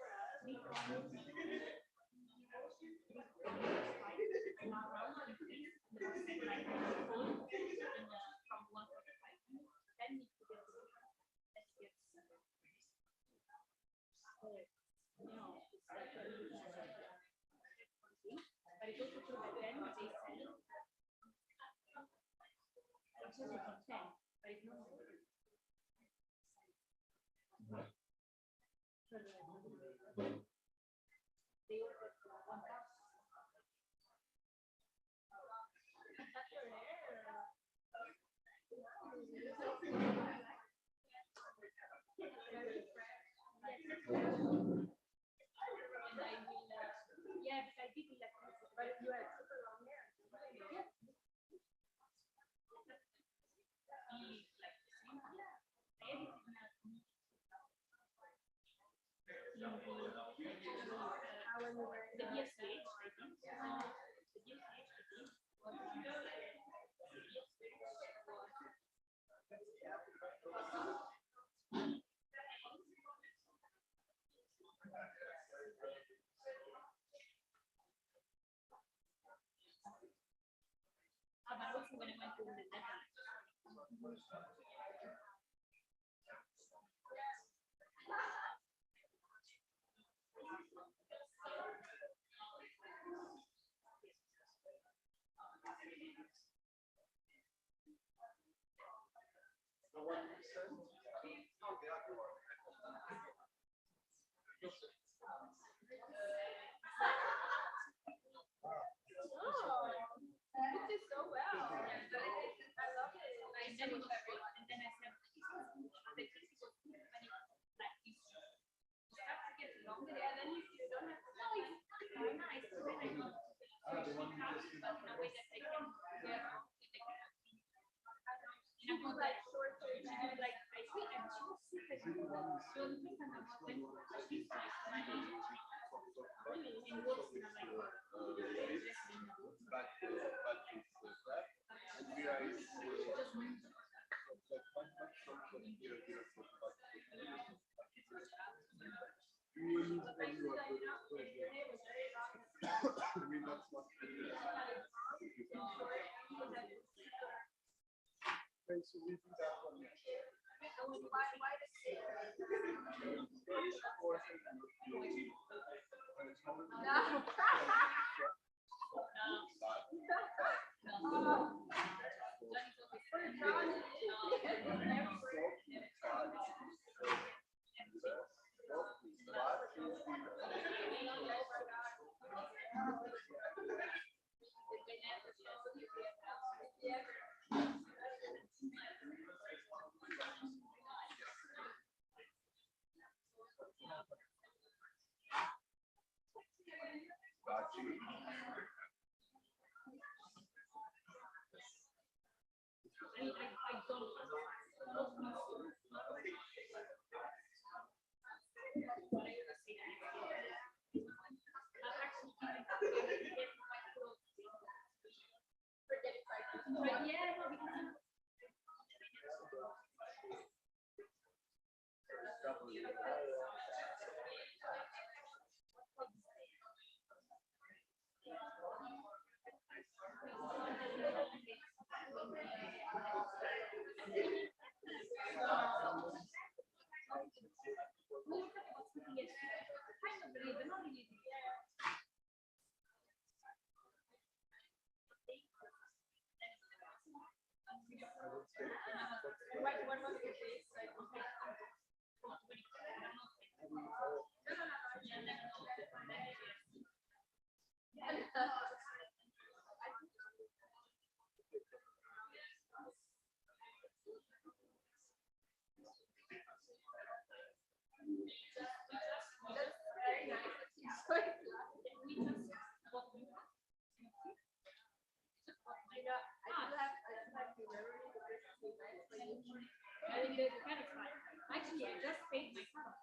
Yeah, I did electricity, but you had super long hair. Yeah. The BSH, I think. The BSH, I think. But also when I went to the Netherlands. It is so well. I love it. And then it was everyone. And then I said, the kids was good when you like this. Start to get longer. Yeah, then you don't have to. No, it's very nice. It's very nice. But in a way that they can. Yeah. In a good like short term, like I think I'm so sick. Don't think I'm when she's like in works in a like. Actually, I just paid my car.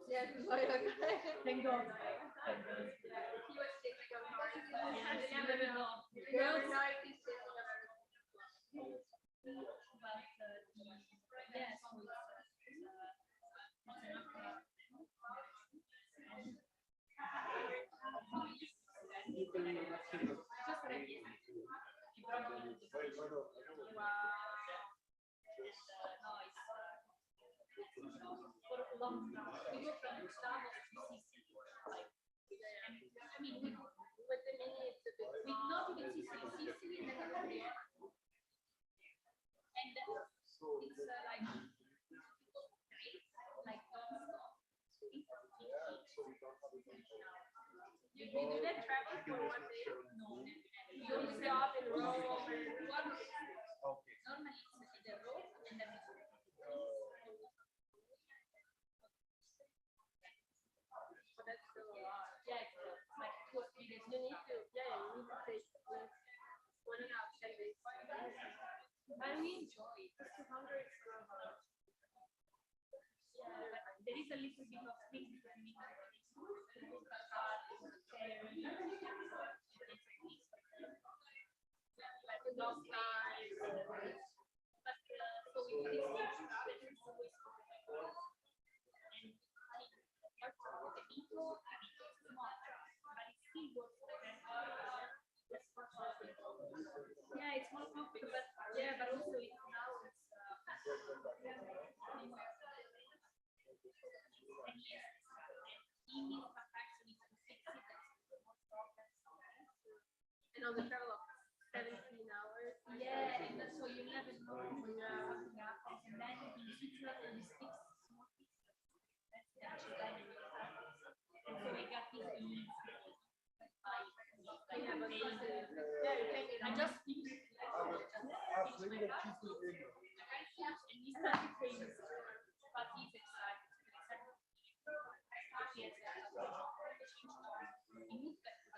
Yes, thank God. He was taking a part. Girls are yes. long route. We go from Davos to CC. Like, I mean, With the mini, it's a bit. we not even CC, and then we go to the end. And then it's like great, like non-stop. You do that travel for 1 day? No. You only stop in Rome and One normally it's the road and then it's but that's still a lot. yeah, it's like 2 or 3 days. You need to, yeah, you need to take like 1.5, 10 days. And we enjoy it. It's 200 from, Yeah, but there is a little bit of things that we need to do. like long time. But so we do this and it's always and apart from the people, I mean, it's small, but it still works for them. Yeah, it's more comfortable, but yeah, but also it's now it's and yes, email transaction is to fix it. That's the most problem. And on the travel of 17 hours. Yeah, and that's so you never know when something happens, and then in Switzerland you fix small fixes. That's the actual dynamic. And so we got this easy. Yeah, but yeah, you can I just finished my job. And we started crazy, but he's excited. He moved back to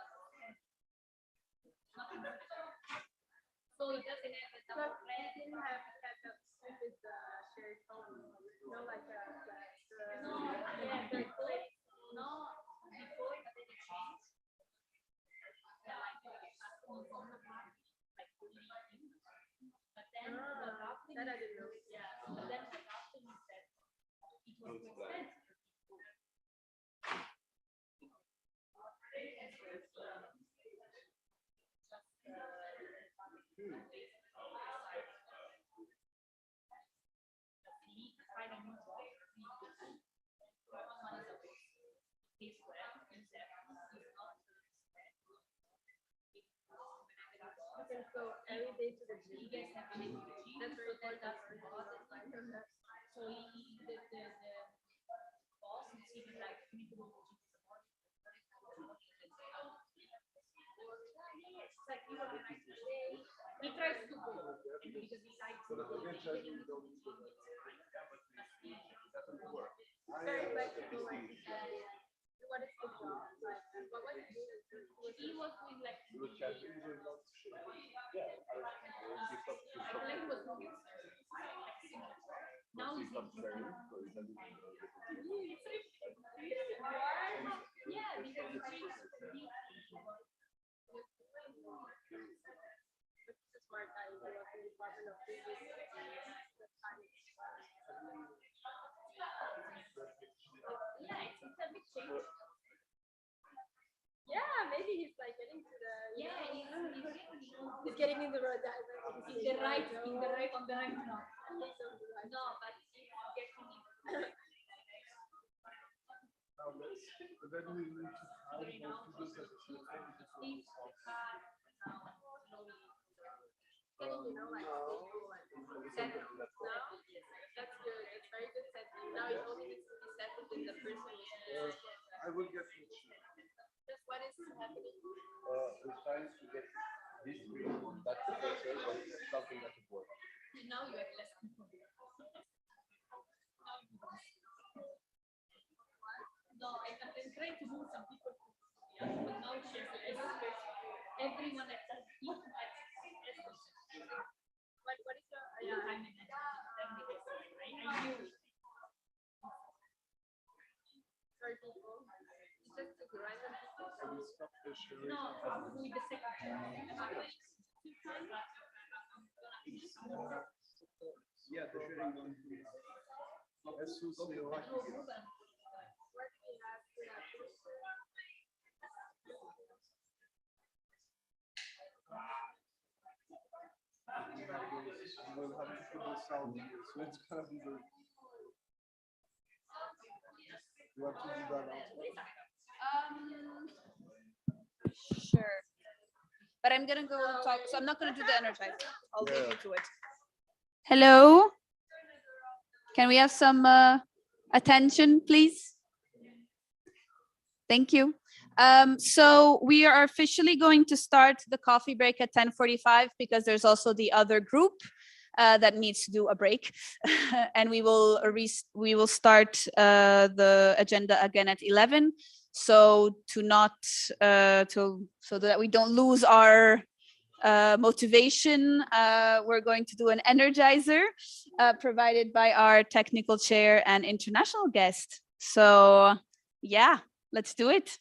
so it doesn't have the double But we didn't have to catch up with the shared phone. You know, like the no, yeah, the place, no, before, but then it changed. Yeah, like on the market, like but then what happened? that I didn't know. Yeah, but then what happened is that it was too expensive. You can go every day to the gym. That's very important. So the boss is even like we need to go to gym in the morning. It's like you organize the day. He tries to go and because he likes to go. Very flexible. Like, what is the job? Like, but what you do is He was doing like I feel like he was doing now he's in yeah, because he changed it's a smart guy. He was in the Department of Physics. yeah, it's a big change. Yeah, maybe he's like getting to the. Yeah, He's getting in the road. in the right on the right now. No, but it's getting in. Then we need to hide most of this Getting, you know, like settled now. That's good. That's very good settling. Now it only needs to be settled in the person. I will get it. Just what is happening? We're trying to get this green, that picture, but something that will work. Now you have less people. No, I'm trying to move some people to but now everyone at each What is your yeah, I knew. sorry people? It's just to random people. No, with the second. Yeah, the sharing one. What do we have? You will have to put this out here, so it's gonna be very. You have to do the announcement. Sure. But I'm gonna go talk, so I'm not gonna do the energize. I'll leave you to it. Hello? Can we have some attention, please? Thank you. So we are officially going to start the coffee break at 10:45 because there's also the other group that needs to do a break, and we will start the agenda again at 11. So so that we don't lose our motivation, we're going to do an energizer provided by our technical chair and international guest. So yeah, let's do it.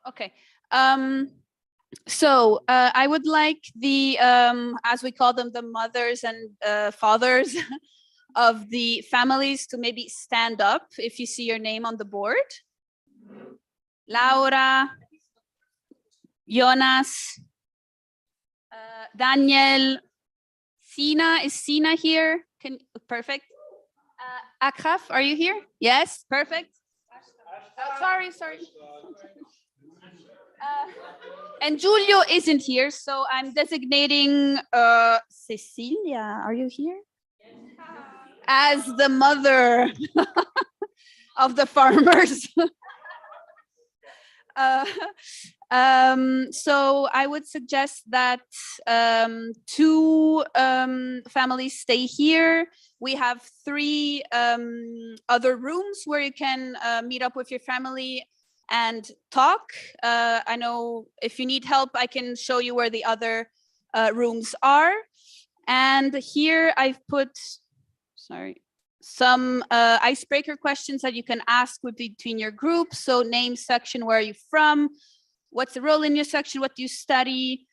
Okay. So I would like the, as we call them, the mothers and fathers of the families to maybe stand up if you see your name on the board. Laura, Jonas, Daniel, Sina. Is Sina here? Perfect. Akraf, are you here? Yes, perfect. Sorry. And Giulio isn't here, so I'm designating Cecilia. Are you here? As the mother of the farmers. So I would suggest that two families stay here. We have 3 other rooms where you can meet up with your family and talk. I know if you need help, I can show you where the other rooms are. And here I've put, some icebreaker questions that you can ask between your groups. So name, section, where are you from? What's the role in your section? What do you study?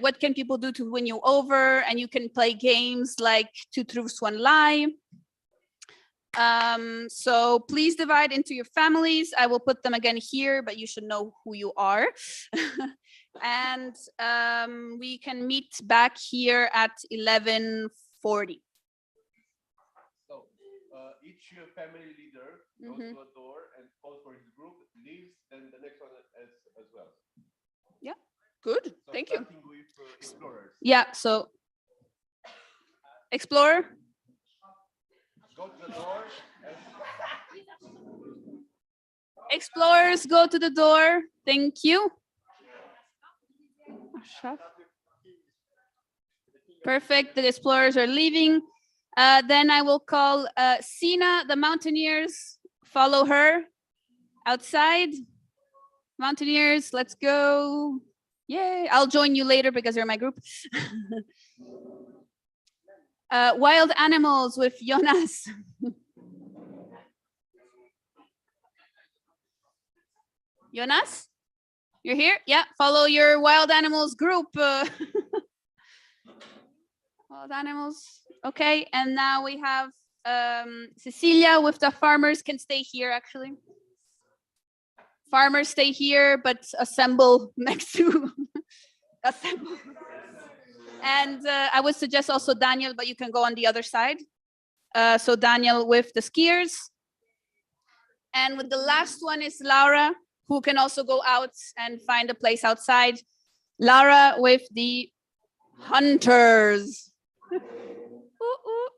What can people do to win you over? And you can play games like 2 truths, 1 lie. So please divide into your families. I will put them again here, but you should know who you are. And we can meet back here at 11:40. So each family leader goes to a door and calls for his group, leaves, then the next one as well. Yeah, good. So thank you. With explorers. Yeah, so Explorer. Go to the door. Explorers, go to the door. Thank you. Perfect. The explorers are leaving. Then I will call Sina, the mountaineers. Follow her outside. Mountaineers, let's go. Yay. I'll join you later because you're my group. Wild animals with Jonas. Jonas, you're here? Yeah, follow your wild animals group. Wild animals. Okay, and now we have Cecilia with the farmers can stay here actually. Farmers stay here, but assemble next to assemble. And I would suggest also Daniel, but you can go on the other side. So Daniel with the skiers. And with the last one is Laura, who can also go out and find a place outside. Laura with the hunters. Ooh, ooh.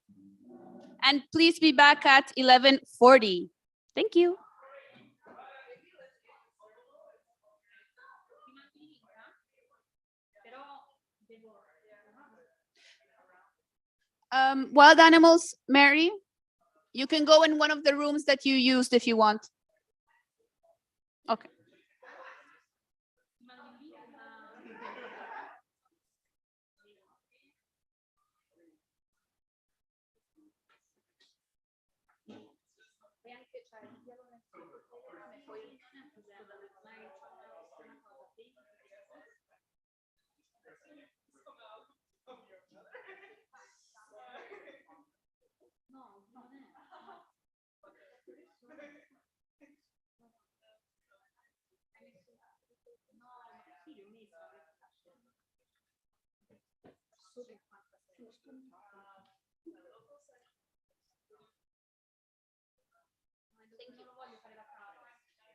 And please be back at 11:40. Thank you. Wild animals, Mary, you can go in one of the rooms that you used if you want. Okay.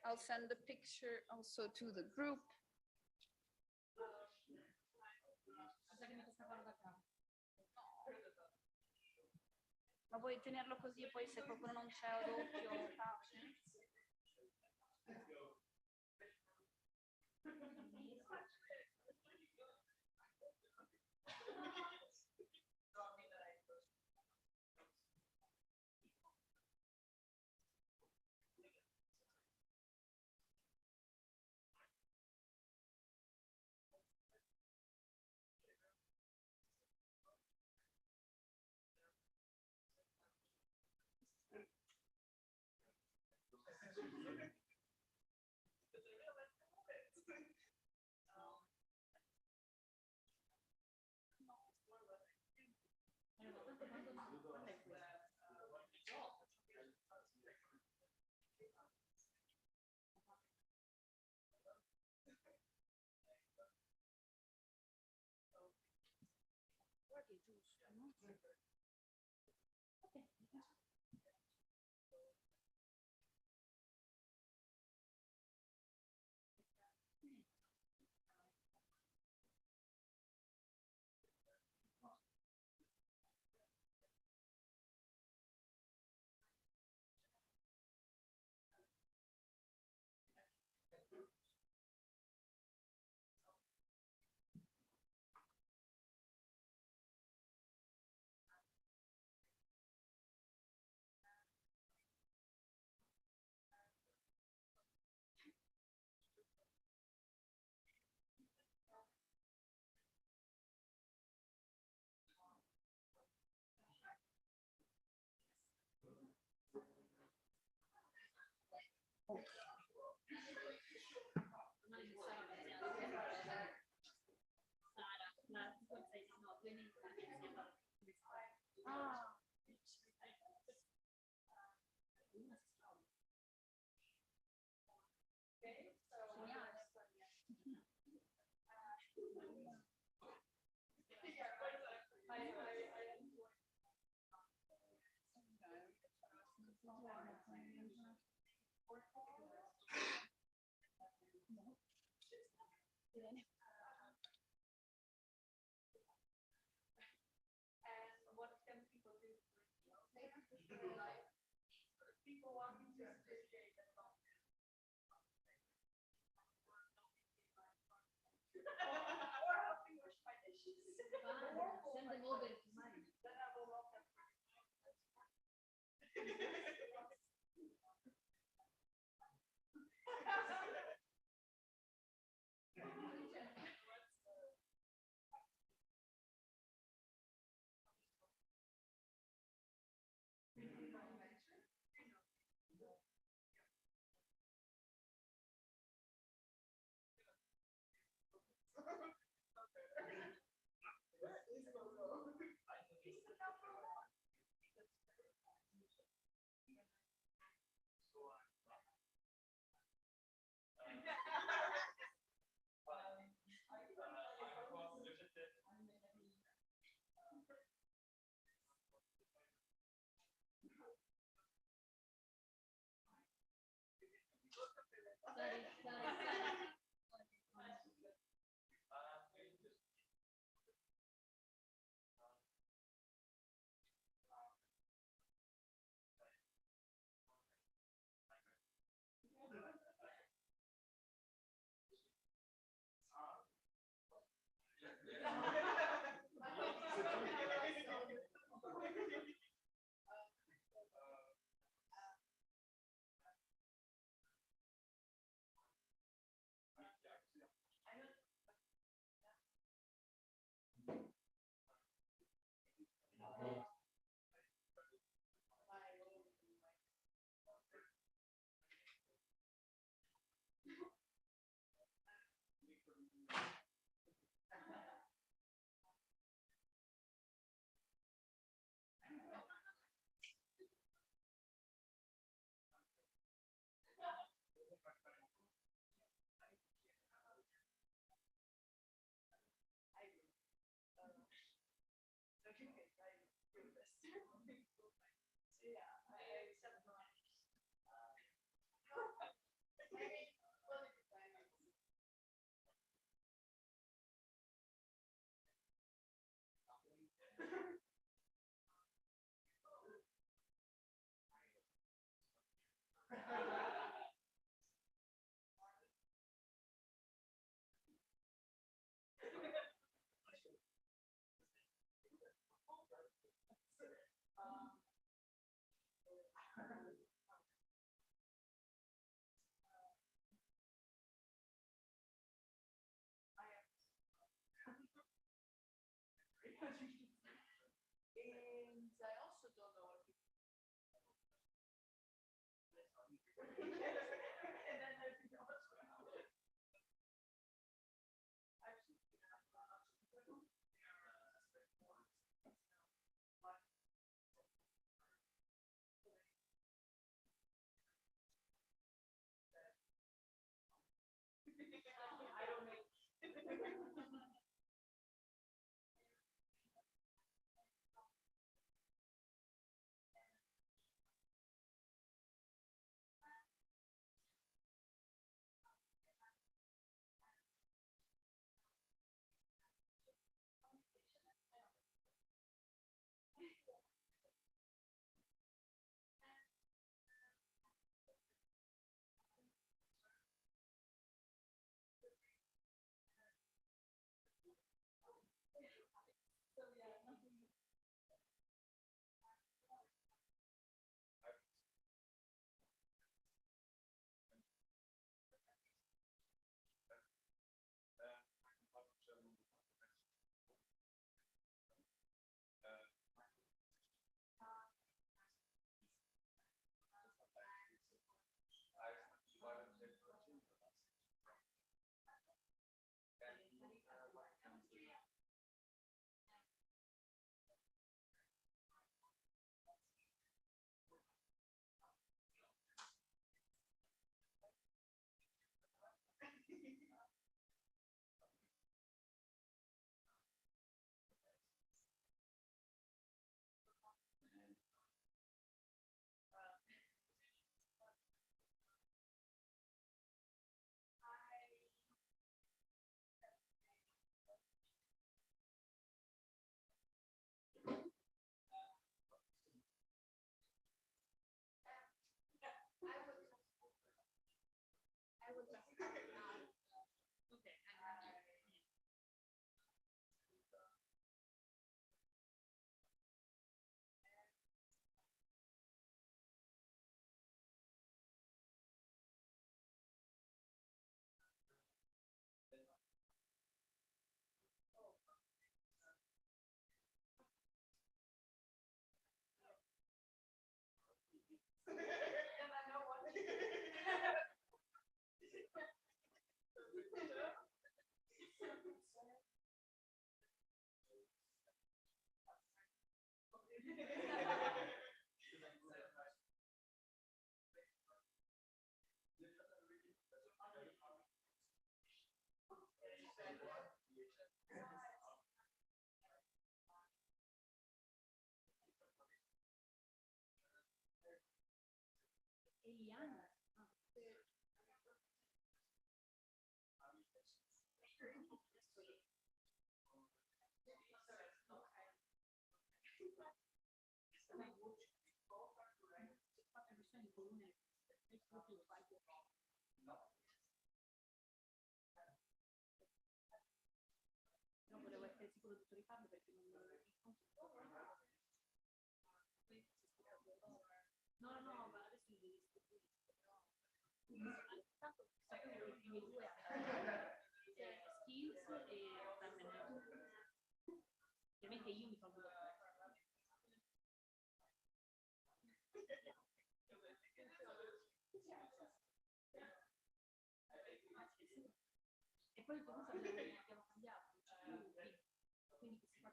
I'll send the picture also to the group. Ma vuoi tenerlo così e poi se qualcuno non c'è o doppio? No, volevo essere sicuro di tutto rifarlo perché non no, no, ma adesso mi devi scoprire, però tanto sapevo i primi due skills e ovviamente io mi tolgo da e poi il tuo uso abbiamo cambiato, quindi questi qua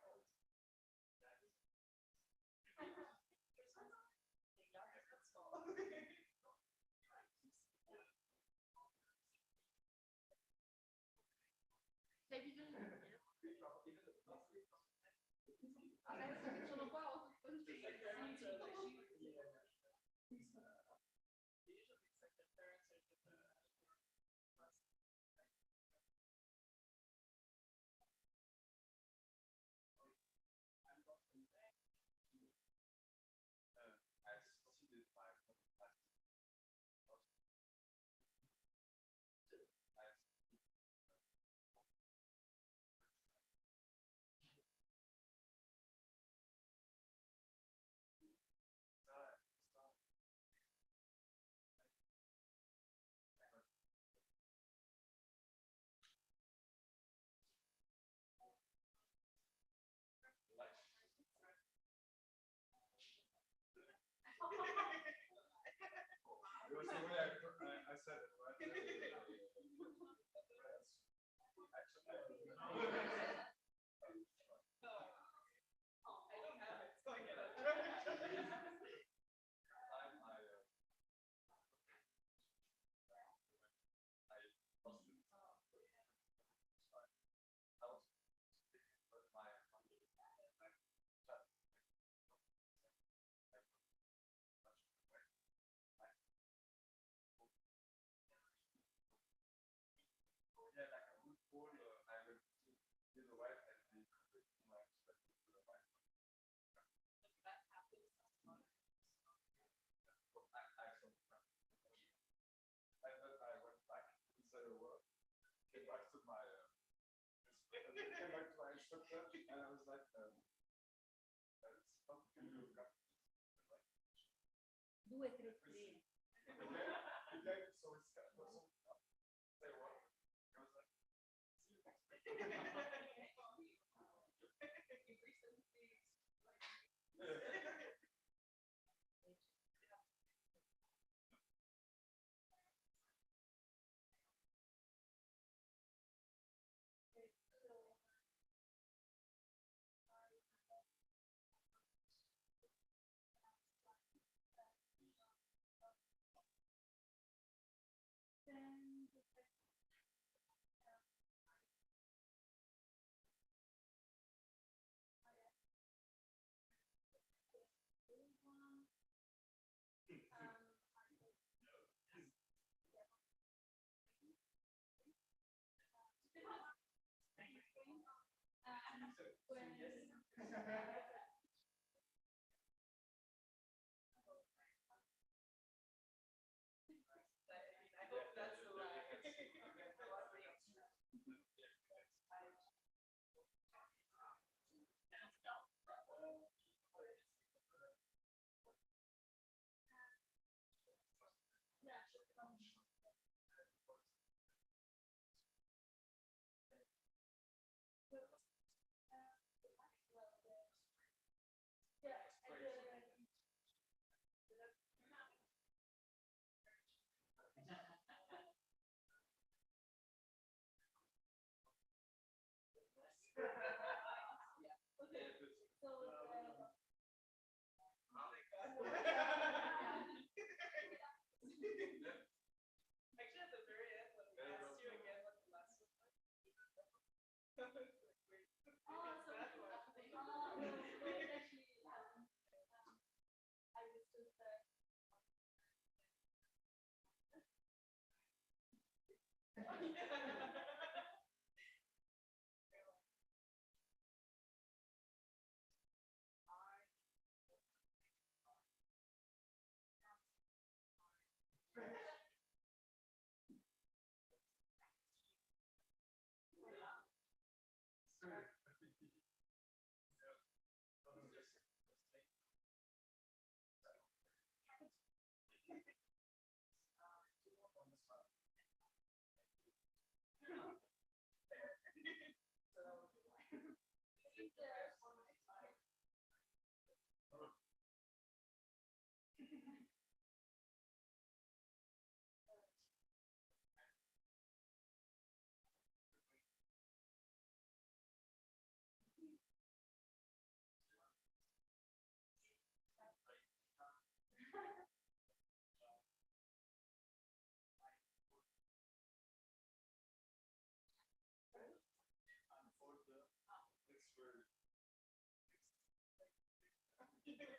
sei bisogno adesso che sono qua ho tutto il I said it, yeah, like a good ball, I will do the right and the my perspective to the right. And then I went back and said a word, came back to my instructor, and I was like, it's not going to look up. 2, 3, 3. Okay, so it's got say what? I was like, Just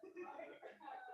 listening.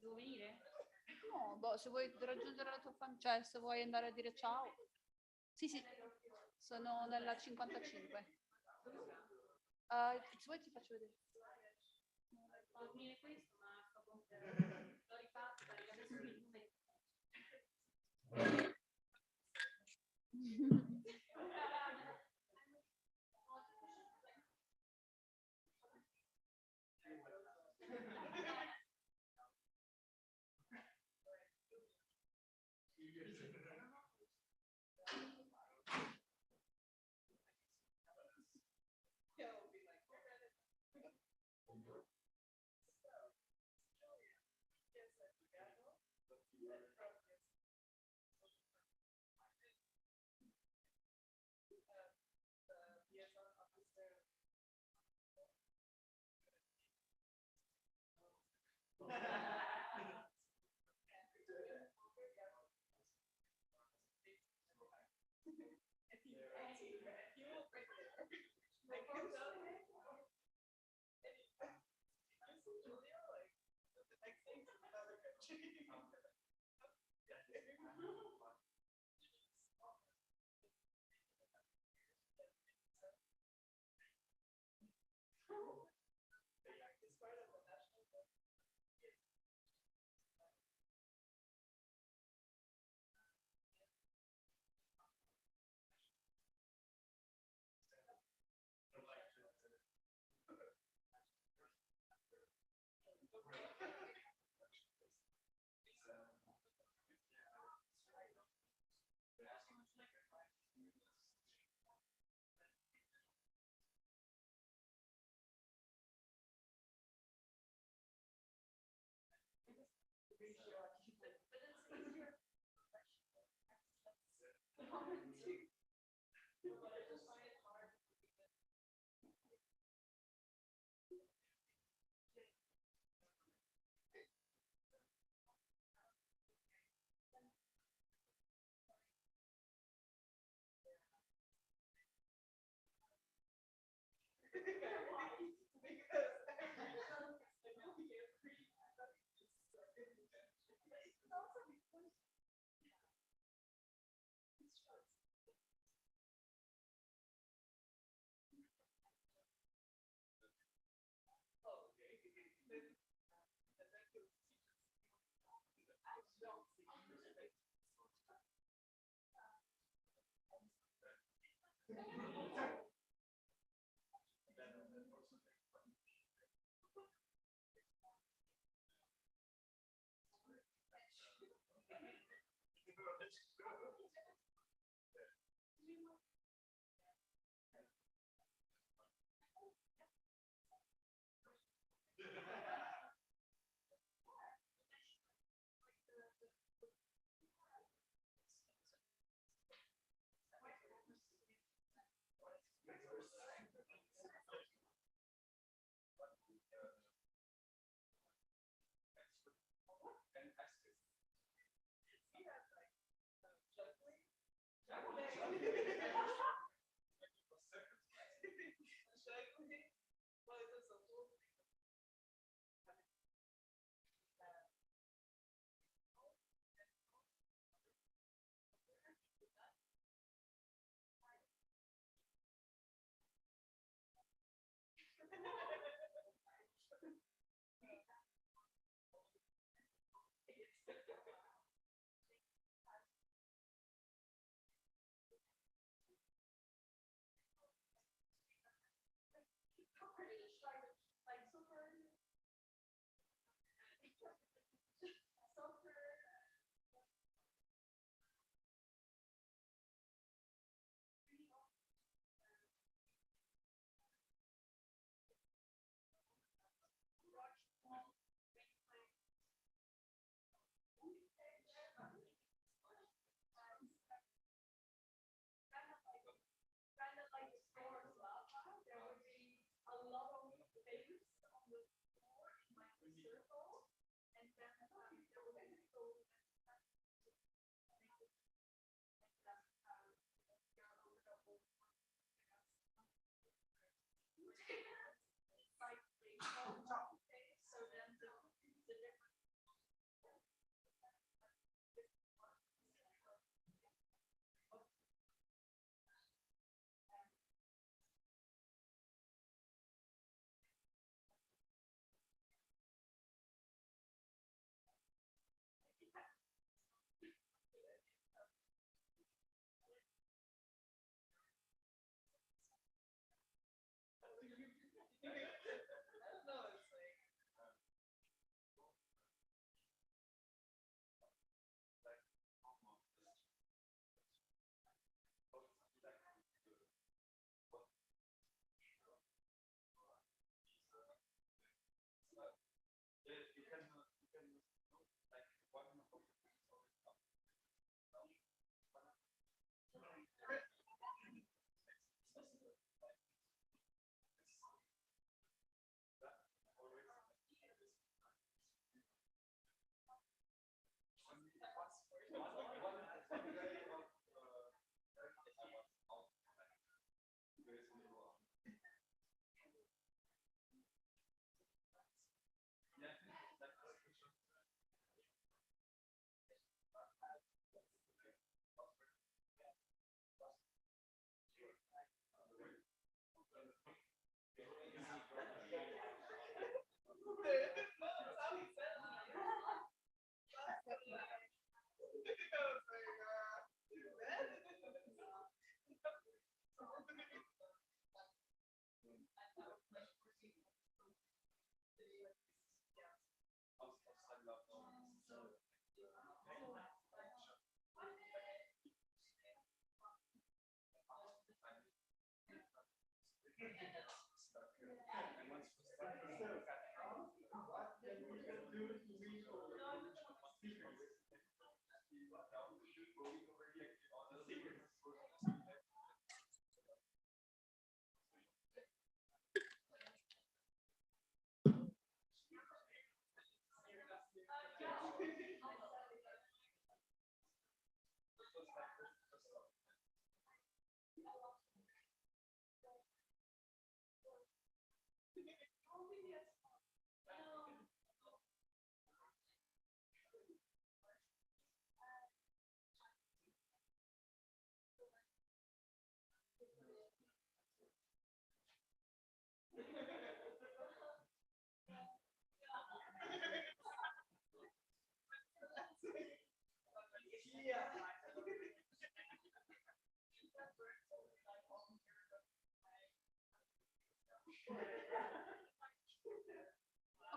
Devo venire? No, boh, se vuoi raggiungere la tua famiglia, cioè se vuoi andare a dire ciao. Sì, sì, sono nella 55. Se vuoi ti faccio vedere. Devo finire questo, ma l'ho rifatto perché adesso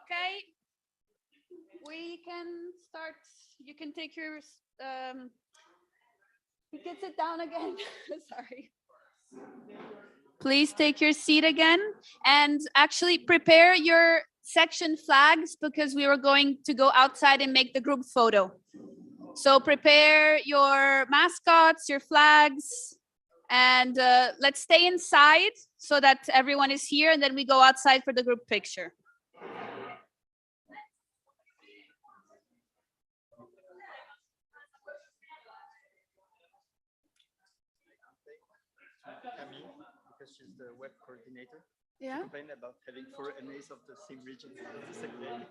Okay, we can start. You can take your, you can sit down again. Sorry. Please take your seat again and actually prepare your section flags because we were going to go outside and make the group photo. So prepare your mascots, your flags, and let's stay inside so that everyone is here and then we go outside for the group picture. Camille, because she's the web coordinator. Yeah. She complained about having 4 NAs of the same region at the same day.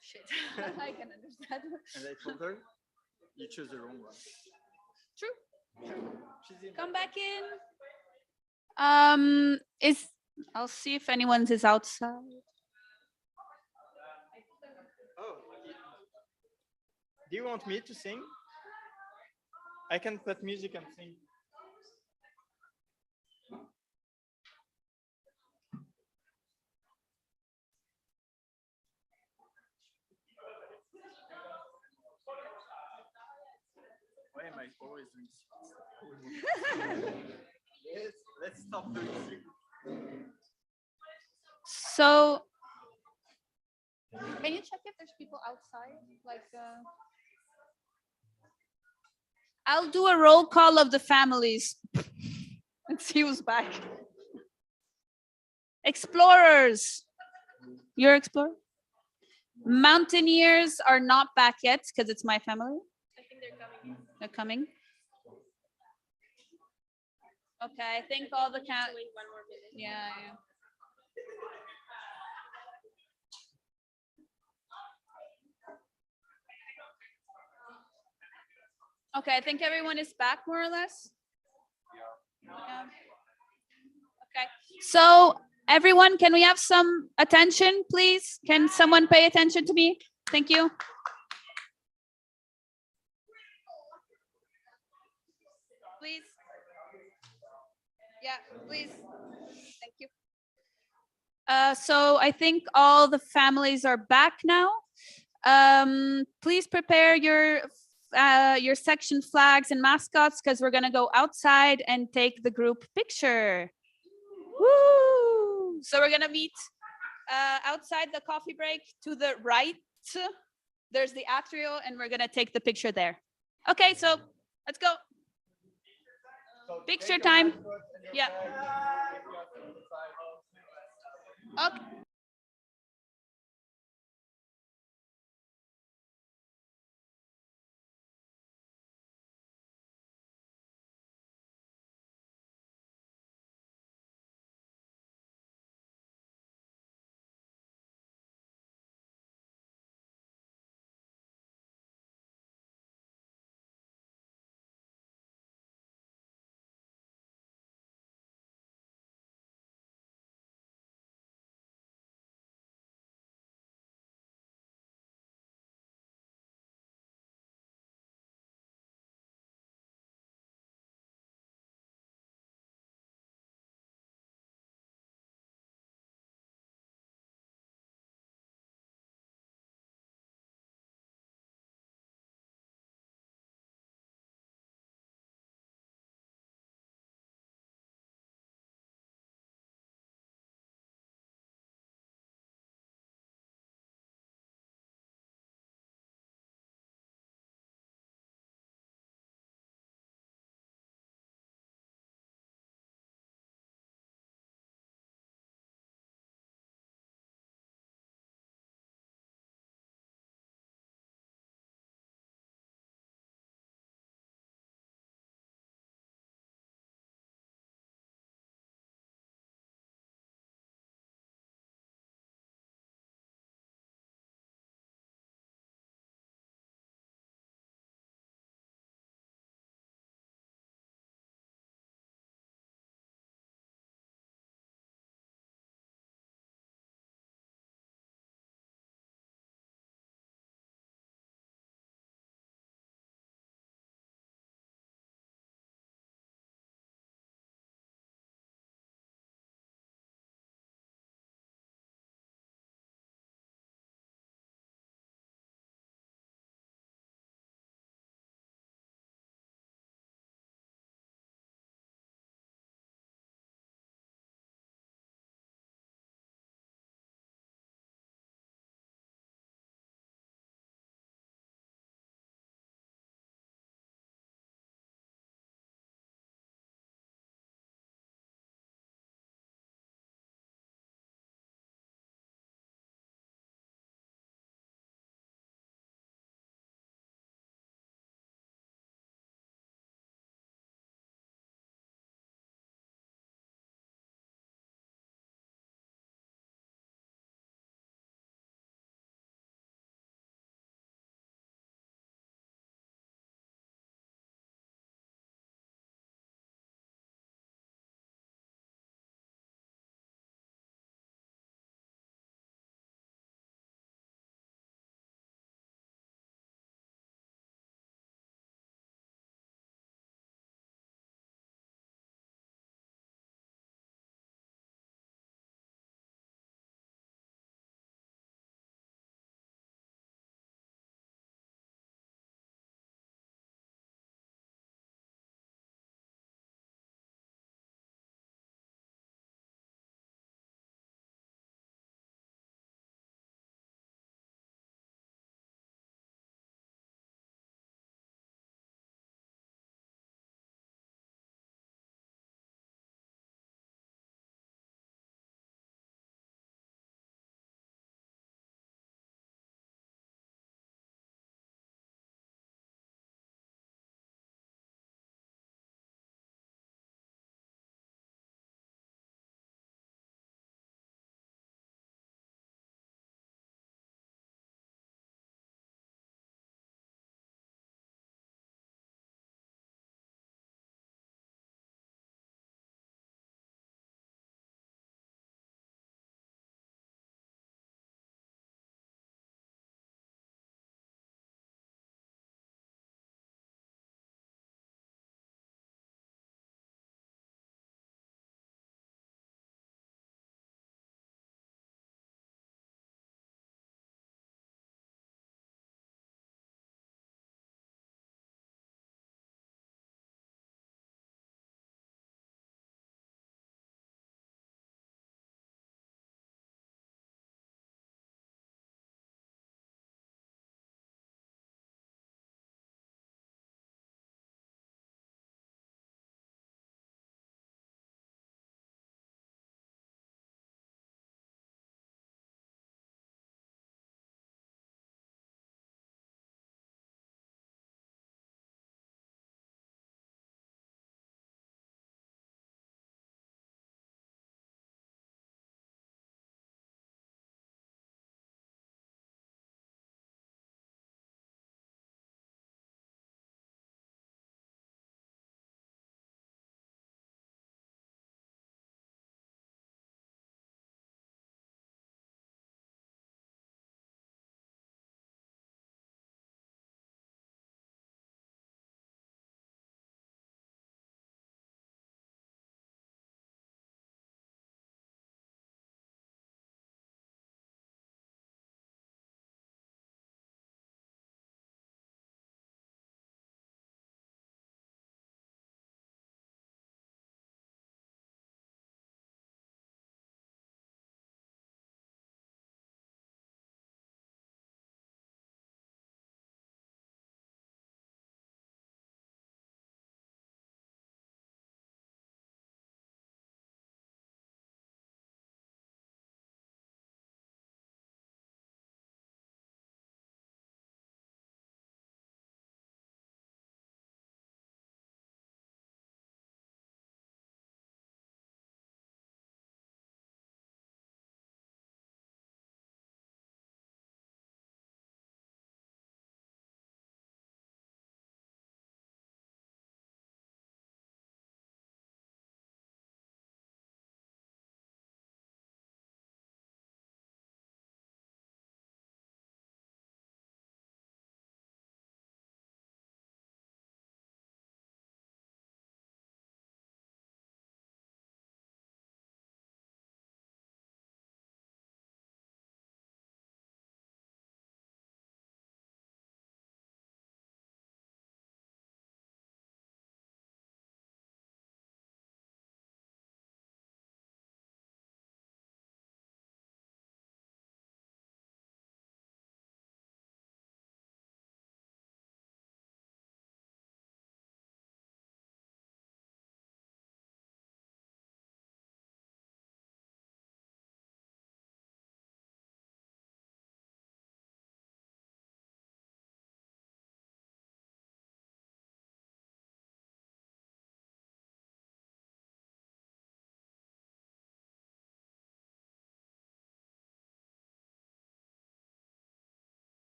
Shit, I can understand. And I told her, you choose the wrong one. True. She's in. Come back in. I'll see if anyone's is outside. Oh, do you want me to sing? I can put music and sing. Why am I always doing secrets? Yes, let's stop doing secrets. So, can you check if there's people outside? Like, I'll do a roll call of the families. Let's see who's back. Explorers. You're explorer? Mountaineers are not back yet because it's my family. I think they're coming. They're coming. Okay, I think all the cat. Wait 1 more minute. Yeah. Okay, I think everyone is back more or less. Yeah. Okay, so everyone, can we have some attention, please? Can someone pay attention to me? Thank you. Please. Yeah, please. Thank you. So I think all the families are back now. Please prepare your section flags and mascots because we're gonna go outside and take the group picture. Woo! So we're gonna meet outside the coffee break to the right. There's the atrial, and we're gonna take the picture there. Okay, so let's go. Picture time. Yeah. Okay.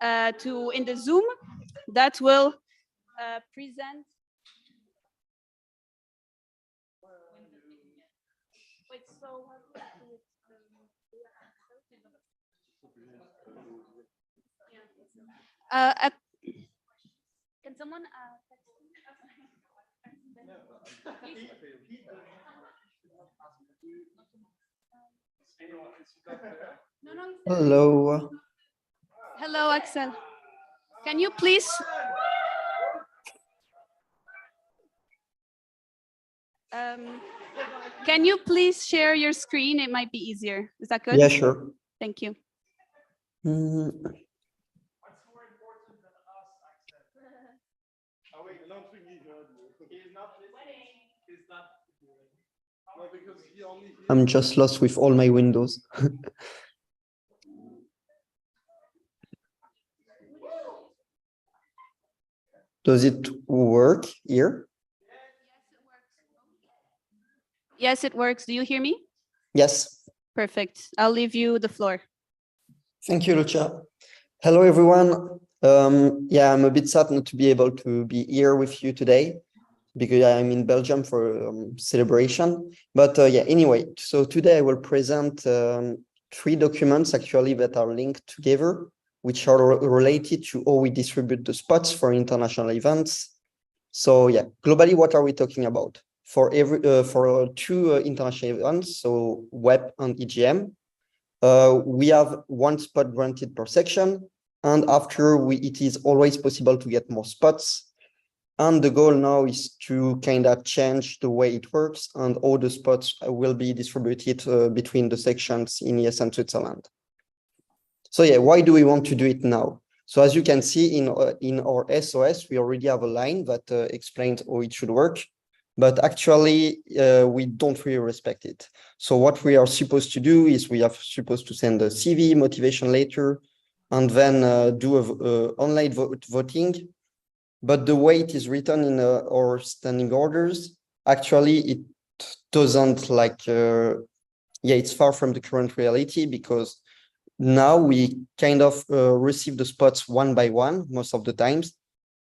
in the Zoom that will present. Wait, so can someone Hello. Hello, Axel. Can you please? Can you please share your screen? It might be easier. Is that good? Yeah, sure. Thank you. I'm just lost with all my windows. Does it work here? Yes, it works. Do you hear me? Yes. Perfect. I'll leave you the floor. Thank you, Lucia. Hello, everyone. Yeah, I'm a bit sad not to be able to be here with you today because I'm in Belgium for celebration. But yeah, anyway, so today I will present 3 documents actually that are linked together, which are related to how we distribute the spots for international events. So yeah, globally, what are we talking about? For 2 international events, so WEP and EGM, we have 1 spot granted per section, and after it is always possible to get more spots. And the goal now is to kind of change the way it works and all the spots will be distributed between the sections in ESN Switzerland. So yeah, why do we want to do it now? So as you can see in our SOS, we already have a line that explains how it should work, but actually we don't really respect it. So what we are supposed to do is we are supposed to send a CV, motivation letter, and then do a online voting. But the way it is written in our standing orders, actually it doesn't it's far from the current reality, because now we kind of receive the spots one by one most of the times.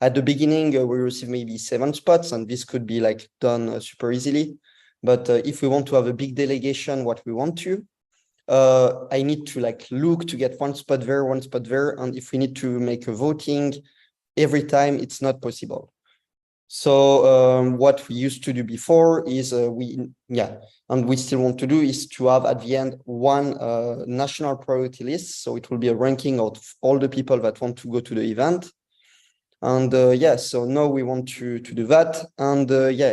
At the beginning, we receive maybe 7 spots, and this could be done super easily. But if we want to have a big delegation, what we want to, I need to look to get 1 spot there, 1 spot there. And if we need to make a voting every time, it's not possible. So what we used to do before is and we still want to do is to have at the end 1 national priority list. So it will be a ranking of all the people that want to go to the event. And so now we want to do that. And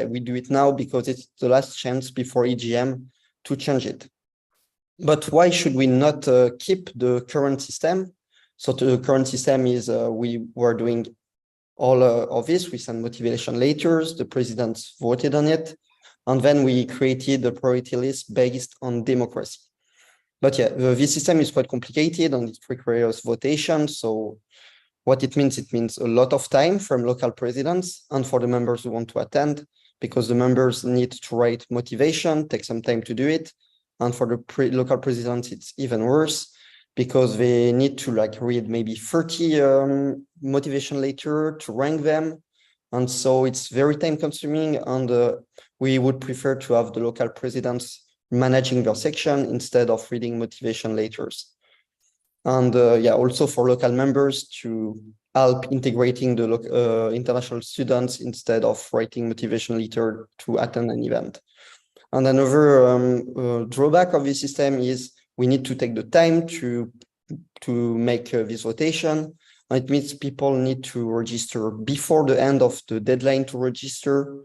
we do it now because it's the last chance before EGM to change it. But why should we not keep the current system? So the current system is we were doing all of this. We sent motivation letters, the presidents voted on it, and then we created the priority list based on democracy. But yeah, this system is quite complicated and it requires votation. So what it means a lot of time from local presidents and for the members who want to attend, because the members need to write motivation, take some time to do it. And for the local presidents, it's even worse, because they need to read maybe 30 motivation letter to rank them. And so it's very time consuming, and we would prefer to have the local presidents managing their section instead of reading motivation letters. And also for local members to help integrating the international students instead of writing motivation letter to attend an event. And another drawback of this system is we need to take the time to make this rotation. It means people need to register before the end of the deadline to register.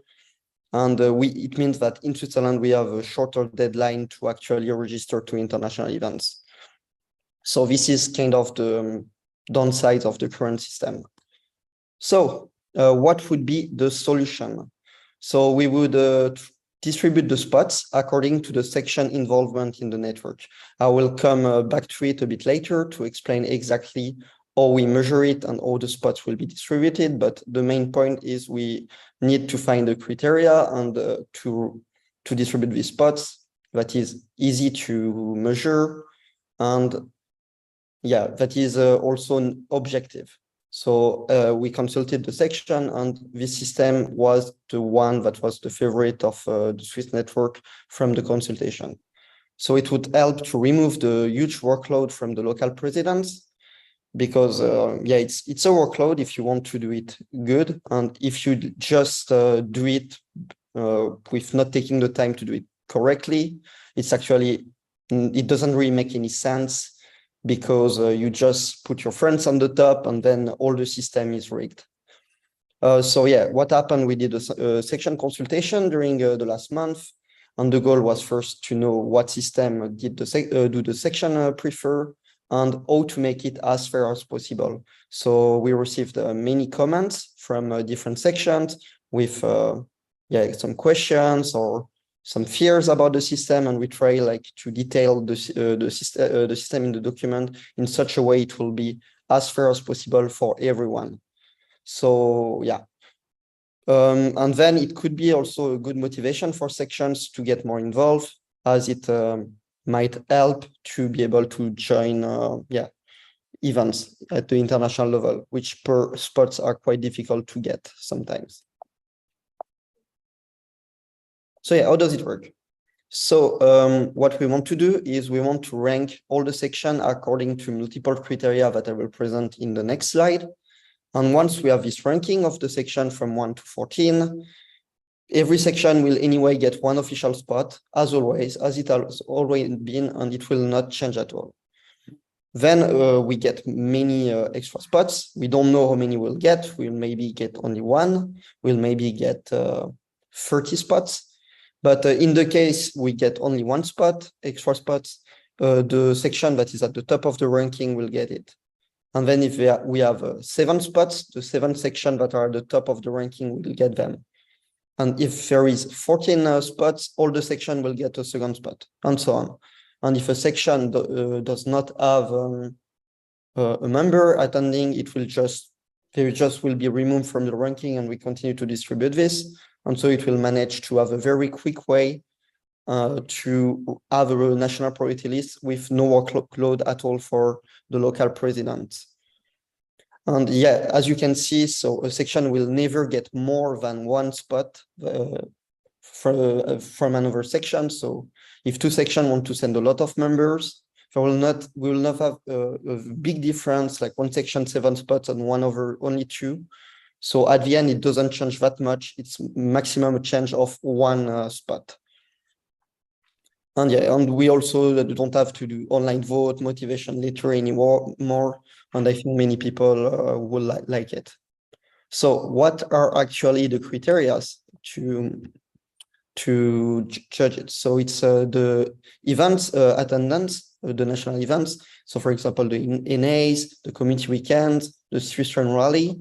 And it means that in Switzerland, we have a shorter deadline to actually register to international events. So this is kind of the downside of the current system. So what would be the solution? So we would distribute the spots according to the section involvement in the network. I will come back to it a bit later to explain exactly how we measure it and how the spots will be distributed. But the main point is we need to find the criteria and to distribute these spots that is easy to measure. And yeah, that is also an objective. So we consulted the section, and this system was the one that was the favorite of the Swiss network from the consultation. So it would help to remove the huge workload from the local presidents, because yeah, it's a workload if you want to do it good, and if you just do it with not taking the time to do it correctly, it's actually, it doesn't really make any sense, because you just put your friends on the top and then all the system is rigged. So yeah, what happened? We did a section consultation during the last month, and the goal was first to know what system did do the section prefer, and how to make it as fair as possible. So we received many comments from different sections with yeah, some questions or some fears about the system, and we try like to detail the system in the document in such a way it will be as fair as possible for everyone. So yeah, and then it could be also a good motivation for sections to get more involved, as it might help to be able to join yeah, events at the international level, which per spots are quite difficult to get sometimes. So yeah, how does it work? So what we want to do is we want to rank all the section according to multiple criteria that I will present in the next slide. And once we have this ranking of the section from 1 to 14, every section will anyway get one official spot, as always, as it has always been, and it will not change at all. Then we get many extra spots. We don't know how many we'll get. We'll maybe get only one. We'll maybe get 30 spots. But in the case we get only one spot, extra spots, the section that is at the top of the ranking will get it. And then if we have 7 spots, the 7 sections that are at the top of the ranking will get them. And if there is 14 spots, all the section will get a second spot, and so on. And if a section does not have a member attending, it will just will be removed from the ranking, and we continue to distribute this. And so it will manage to have a very quick way to have a national priority list with no workload at all for the local president. And yeah, as you can see, so a section will never get more than one spot from another section. So if 2 sections want to send a lot of members, we will not have a big difference, like one section 7 spots and one over only 2. So at the end, it doesn't change that much. It's maximum change of 1 spot. And yeah, and we also don't have to do online vote, motivation letter anymore. And I think many people will like it. So what are actually the criteria to judge it? So it's the events attendance, the national events. So for example, the NAs, the community weekends, the Swiss rally.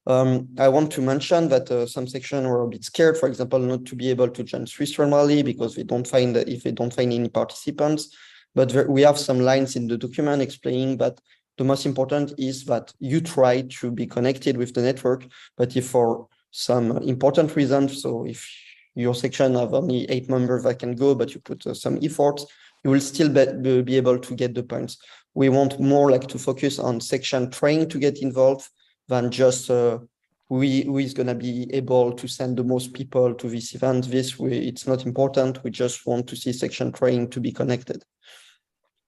I want to mention that some sections were a bit scared, for example, not to be able to join Swiss rally because they don't find any participants. But we have some lines in the document explaining that the most important is that you try to be connected with the network. But if for some important reasons, so if your section have only 8 members that can go, but you put some effort, you will still be able to get the points. We want more like to focus on section trying to get involved than just who is going to be able to send the most people to this event. It's not important. We just want to see section trying to be connected.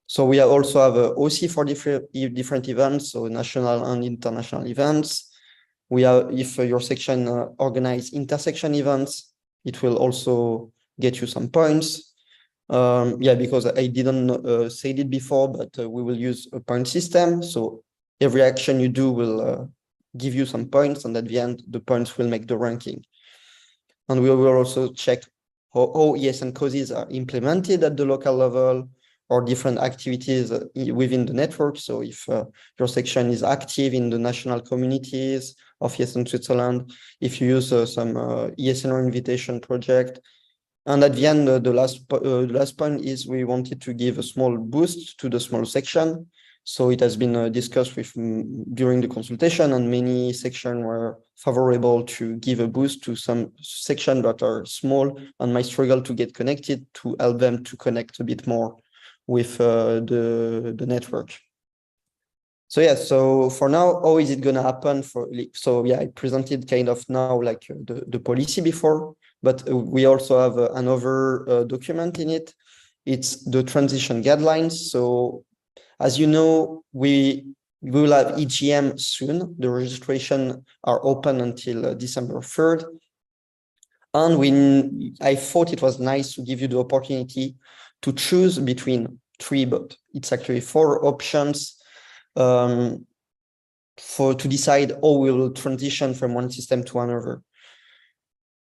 So we also have a OC for different events, so national and international events. We have, if your section organize intersection events, it will also get you some points. Yeah, because I didn't say it before, but we will use a point system. So every action you do will give you some points, and at the end, the points will make the ranking. And we will also check how ESN causes are implemented at the local level, or different activities within the network. So if your section is active in the national communities of ESN Switzerland, if you use some ESN invitation project. And at the end, the last point is we wanted to give a small boost to the small section. So it has been discussed with during the consultation, and many sections were favorable to give a boost to some sections that are small and might struggle to get connected, to help them to connect a bit more with the network. So yeah, so for now, how is it gonna happen so yeah, I presented kind of now like the policy before, but we also have another document in it. It's the transition guidelines. So as you know, we will have EGM soon. The registration are open until December 3rd. And I thought it was nice to give you the opportunity to choose between 3, but it's actually 4 options to decide how we will transition from one system to another.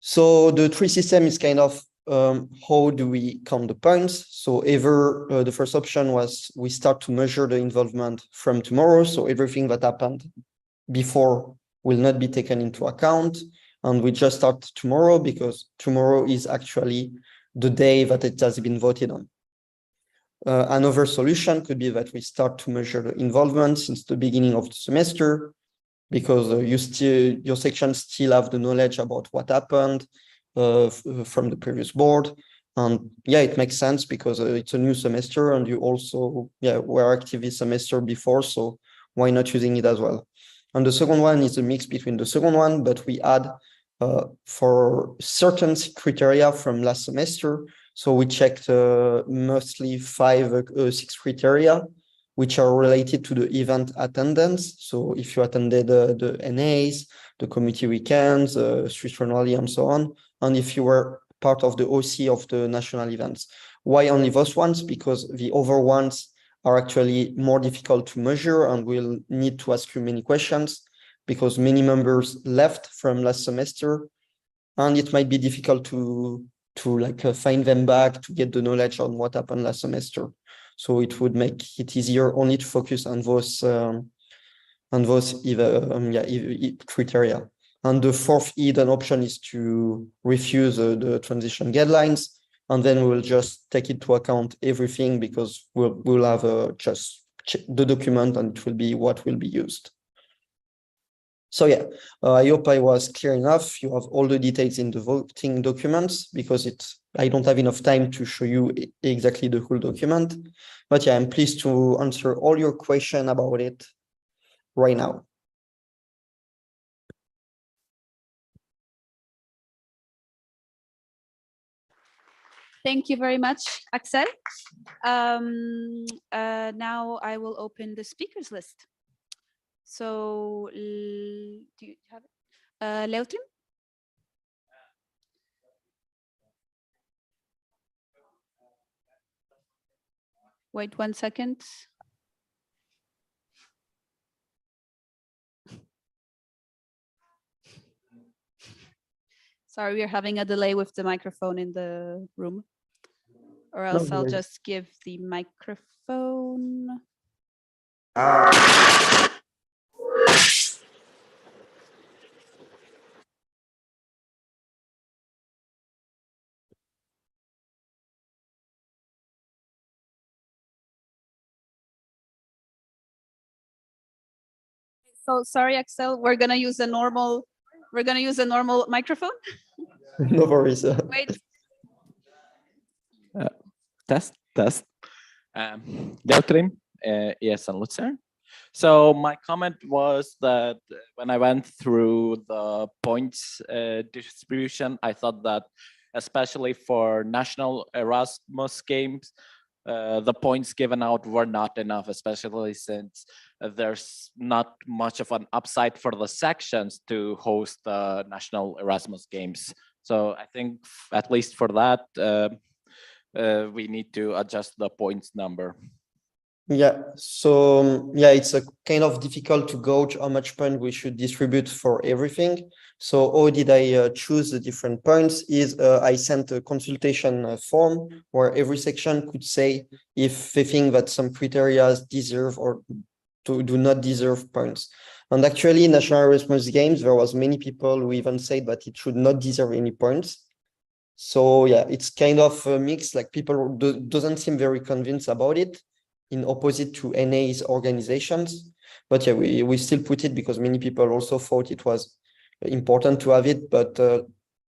So the 3 system is kind of how do we count the points? So either the first option was we start to measure the involvement from tomorrow. So everything that happened before will not be taken into account. And we just start tomorrow because tomorrow is actually the day that it has been voted on. Another solution could be that we start to measure the involvement since the beginning of the semester, because your section still have the knowledge about what happened from the previous board. And yeah, it makes sense because it's a new semester and you also were active this semester before, so why not using it as well? And the second one is a mix between the second one, but we add for certain criteria from last semester. So we checked mostly 6 criteria, which are related to the event attendance. So if you attended the NAs, the community weekends, Swiss Rally, and so on, and if you were part of the OC of the national events. Why only those ones? Because the other ones are actually more difficult to measure and will need to ask you many questions because many members left from last semester, and it might be difficult to find them back to get the knowledge on what happened last semester. So it would make it easier only to focus on those criteria. And the fourth hidden option is to refuse the transition guidelines, and then we'll just take into account everything because we'll have just the document and it will be what will be used. So yeah, I hope I was clear enough. You have all the details in the voting documents because I don't have enough time to show you exactly the whole document. But yeah, I'm pleased to answer all your questions about it right now. Thank you very much, Axel. Now I will open the speakers list. So, do you have it? Leutrim? Wait 1 second. Sorry, we're having a delay with the microphone in the room. Or else I'll just give the microphone. So sorry, Axel, we're gonna use a normal microphone. No worries. Wait. Test. Leutrim, ESN Lucerne. So my comment was that when I went through the points distribution, I thought that especially for national Erasmus games, the points given out were not enough, especially since there's not much of an upside for the sections to host the national Erasmus games. So I think at least for that, we need to adjust the points number. Yeah, so yeah, it's a kind of difficult to gauge how much point we should distribute for everything. So how did I choose the different points is I sent a consultation form where every section could say if they think that some criteria deserve or do not deserve points. And actually, National Erasmus Games, there was many people who even said that it should not deserve any points. So yeah, it's kind of a mix, like people doesn't seem very convinced about it, in opposite to NA's organizations. But yeah, we still put it because many people also thought it was important to have it. But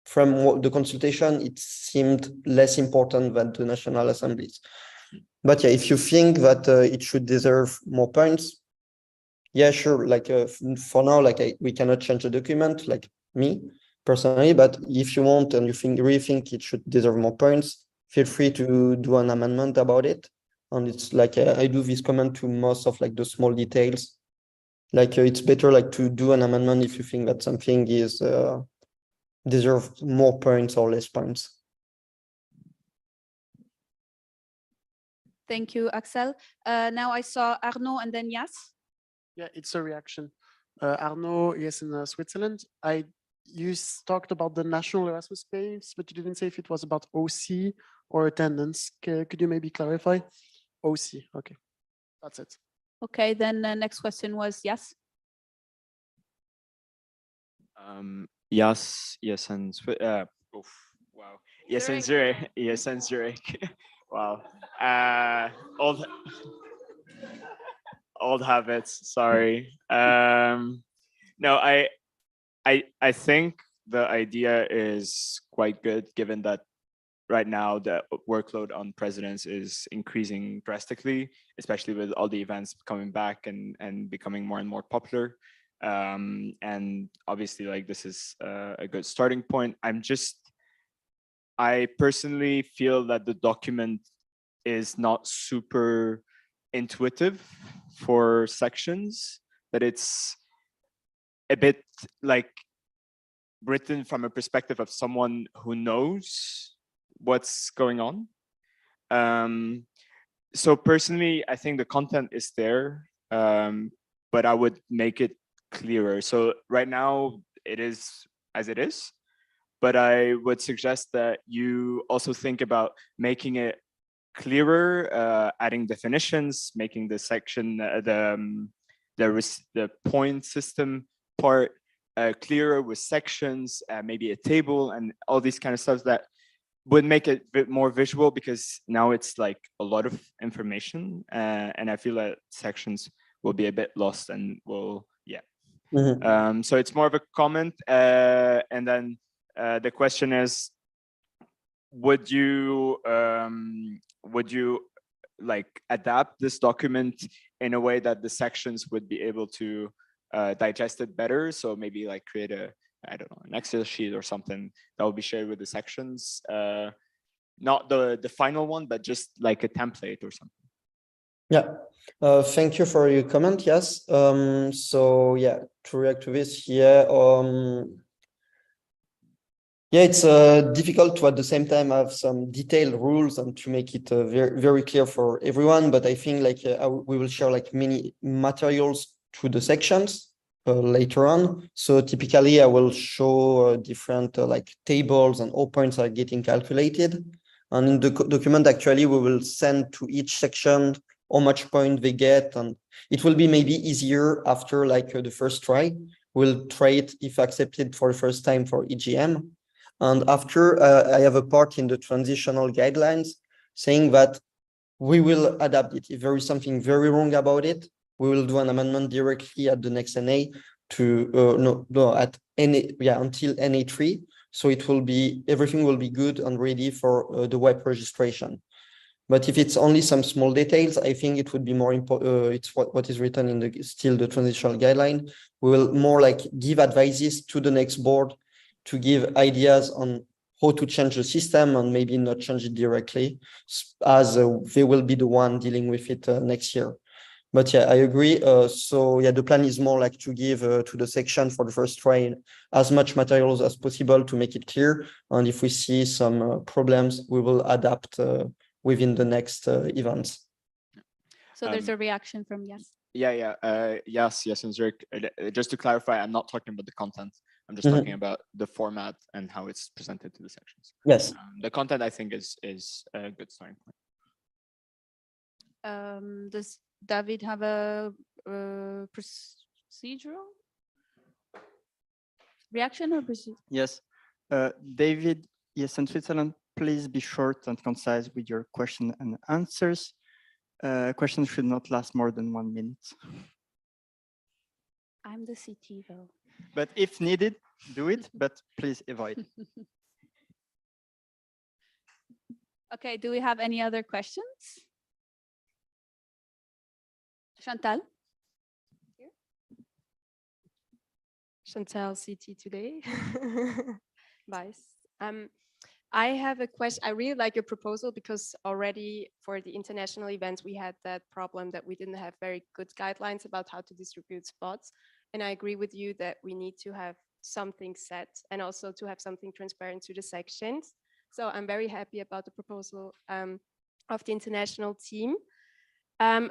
from the consultation, it seemed less important than the national assemblies. But yeah, if you think that it should deserve more points, yeah, sure. Like for now, like we cannot change the document, like me personally. But if you want and you really think it should deserve more points, feel free to do an amendment about it. And it's like I do this comment to most of like the small details. Like it's better like to do an amendment if you think that something is deserve more points or less points. Thank you, Axel. Now I saw Arnaud and then Yas. Yeah, it's a reaction. Arnaud, yes, in Switzerland. You talked about the national Erasmus space, but you didn't say if it was about OC or attendance. Could you maybe clarify? OC, okay, that's it. Okay, then next question was Yas. Yes, ESN, wow. ESN Zurich, ESN Zurich. Wow. Old, old habits. Sorry. No, I think the idea is quite good, given that right now the workload on presidents is increasing drastically, especially with all the events coming back and becoming more and more popular. And obviously, like, this is a good starting point. I personally feel that the document is not super intuitive for sections, that it's a bit like written from a perspective of someone who knows what's going on. So personally, I think the content is there, but I would make it clearer. So right now it is as it is, but I would suggest that you also think about making it clearer, adding definitions, making the section, the point system part clearer with sections, maybe a table and all these kind of stuff that would make it a bit more visual, because now it's like a lot of information, and I feel that sections will be a bit lost and will, yeah. So it's more of a comment, and then the question is, would you like adapt this document in a way that the sections would be able to digest it better? So maybe like create I don't know, an Excel sheet or something that will be shared with the sections, not the final one, but just like a template or something. Yeah, thank you for your comment. Yes. So yeah, to react to this, yeah, it's difficult to at the same time have some detailed rules and to make it very, very clear for everyone. But I think like we will share like many materials to the sections later on. So typically I will show different like tables and all points are getting calculated. And in the document, actually, we will send to each section how much point they get. And it will be maybe easier after like the first try. We'll try it if accepted for the first time for EGM. And after I have a part in the transitional guidelines saying that we will adapt it. If there is something very wrong about it, we will do an amendment directly at the next NA to at NA, until NA3. So it will be, everything will be good and ready for the web registration. But if it's only some small details, I think it would be more important. It's what is written in the transitional guideline. We will more like give advices to the next board to give ideas on how to change the system and maybe not change it directly, as they will be the one dealing with it next year. But yeah, I agree. So yeah, the plan is more like to give to the section for the first try as much materials as possible to make it clear. And if we see some problems, we will adapt within the next events. So there's a reaction from Yas. Yes, and Zurich. Just to clarify, I'm not talking about the content. I'm just talking about the format and how it's presented to the sections. Yes. The content, I think, is a good starting point. Does David have a procedural reaction or procedural? Yes. David, ESN Switzerland, please be short and concise with your question and answers. Questions should not last more than 1 minute. I'm the CT though. But if needed, do it, but please avoid. Okay, do we have any other questions? Chantal? Chantal CT today. Vice. I have a question. I really like your proposal because already for the international events, we had that problem that we didn't have very good guidelines about how to distribute spots. And I agree with you that we need to have something set and also to have something transparent to the sections. So I'm very happy about the proposal of the international team.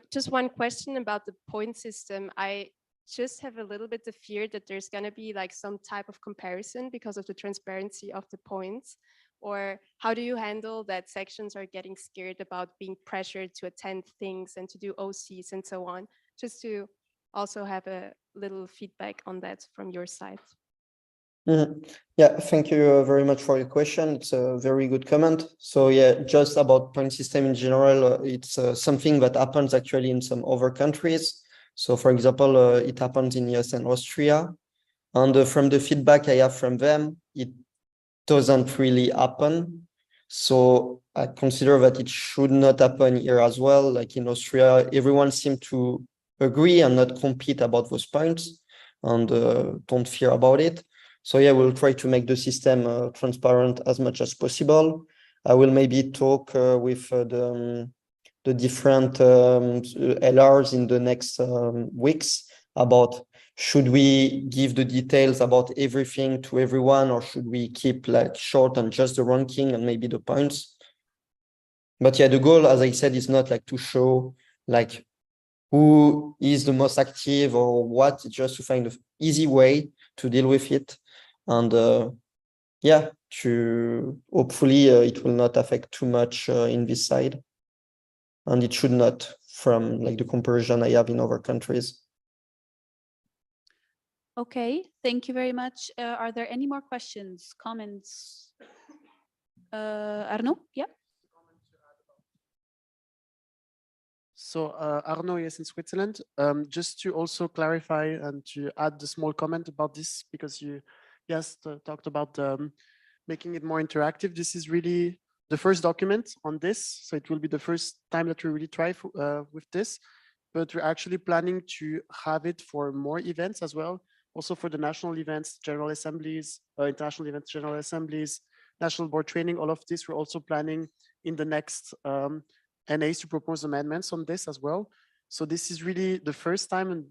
Just one question about the point system. I just have a little bit of fear that there's going to be like some type of comparison because of the transparency of the points. Or how do you handle that sections are getting scared about being pressured to attend things and to do OCs and so on? Just to also have a little feedback on that from your side. Yeah, thank you very much for your question. It's a very good comment. So yeah, just about point system in general, it's something that happens actually in some other countries. So for example, it happens in ESN Austria. And from the feedback I have from them, it doesn't really happen. So I consider that it should not happen here as well. Like in Austria, everyone seemed to agree and not compete about those points and don't fear about it. So yeah, we'll try to make the system transparent as much as possible. I will maybe talk with the different LRs in the next weeks about should we give the details about everything to everyone or should we keep like short and just the ranking and maybe the points. But yeah, the goal, as I said, is not like to show like who is the most active or what, just to find an easy way to deal with it. And yeah, to hopefully it will not affect too much in this side. And it should not from like the comparison I have in other countries. Okay, thank you very much. Are there any more questions, comments? Arnaud, yeah. So Arnaud, yes, in Switzerland. Just to also clarify and to add a small comment about this, because you, yes, talked about making it more interactive. This is really the first document on this. So it will be the first time that we really try with this, but we're actually planning to have it for more events as well. Also for the national events, general assemblies, international events, general assemblies, national board training, all of this, we're also planning in the next NAs to propose amendments on this as well. So this is really the first time, and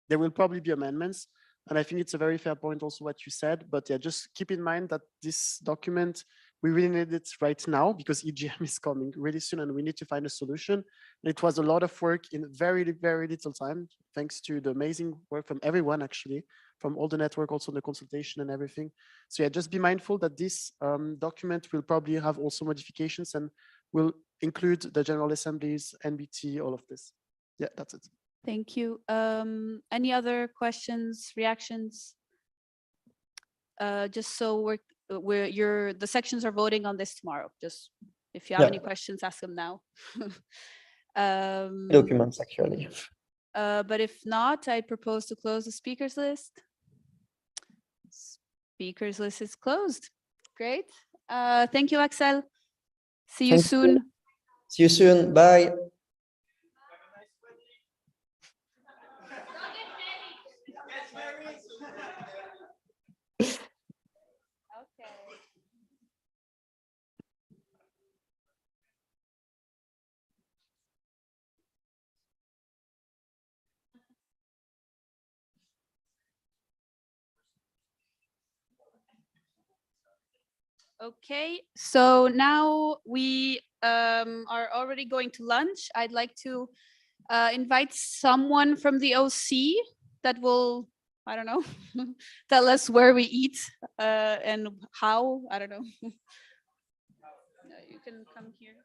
there will probably be amendments. And I think it's a very fair point also what you said, but yeah, just keep in mind that this document, we really need it right now because EGM is coming really soon and we need to find a solution. It was a lot of work in very, very little time, thanks to the amazing work from everyone actually, from all the network, also the consultation and everything. So yeah, just be mindful that this document will probably have also modifications and will include the General Assemblies, NBT, all of this. Yeah, that's it. Thank you. Any other questions, reactions? Just so the sections are voting on this tomorrow. Just if you have any questions, ask them now. Documents actually. But if not, I propose to close the speakers list. Speakers list is closed. Great. Thank you, Axel. See you soon. See you soon. Bye. Okay, so now we are already going to lunch. I'd like to invite someone from the OC that will, I don't know, tell us where we eat and how, I don't know. You can come here.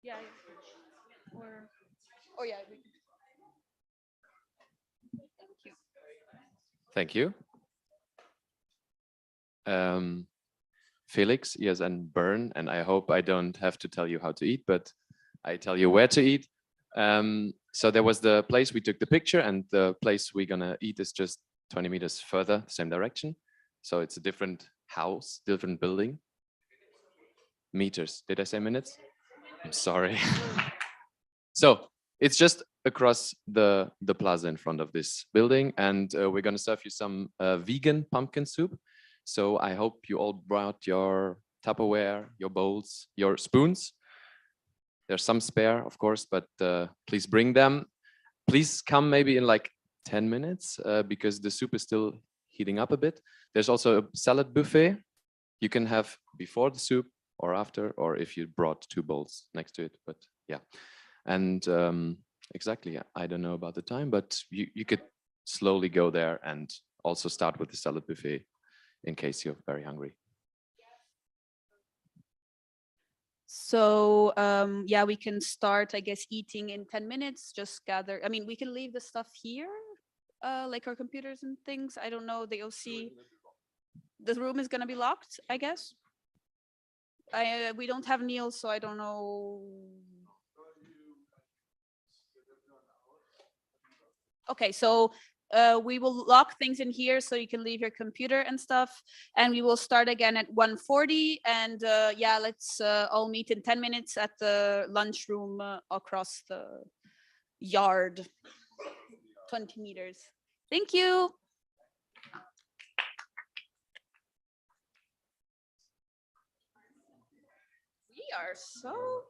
Yeah. Or yeah. Thank you. Thank you. Felix, ESN Bern, and I hope I don't have to tell you how to eat, but I tell you where to eat. So there was the place we took the picture, and the place we're gonna eat is just 20 meters further, same direction. So it's a different house, different building. Meters, did I say minutes? I'm sorry. So It's just across the plaza in front of this building, and we're gonna serve you some vegan pumpkin soup. So I hope you all brought your Tupperware, your bowls, your spoons. There's some spare, of course, but please bring them. Please come maybe in like 10 minutes because the soup is still heating up a bit. There's also a salad buffet you can have before the soup or after, or if you brought 2 bowls next to it, but yeah. And exactly, I don't know about the time, but you could slowly go there and also start with the salad buffet in case you're very hungry. So yeah, we can start, I guess, eating in 10 minutes. Just gather. I mean, we can leave the stuff here, like our computers and things. I don't know. The OC, the room is gonna be locked, I guess. We don't have Neil, so I don't know. Okay, so we will lock things in here so you can leave your computer and stuff, and we will start again at 1:40. And yeah, let's all meet in 10 minutes at the lunchroom across the yard, 20 meters. Thank you. We are so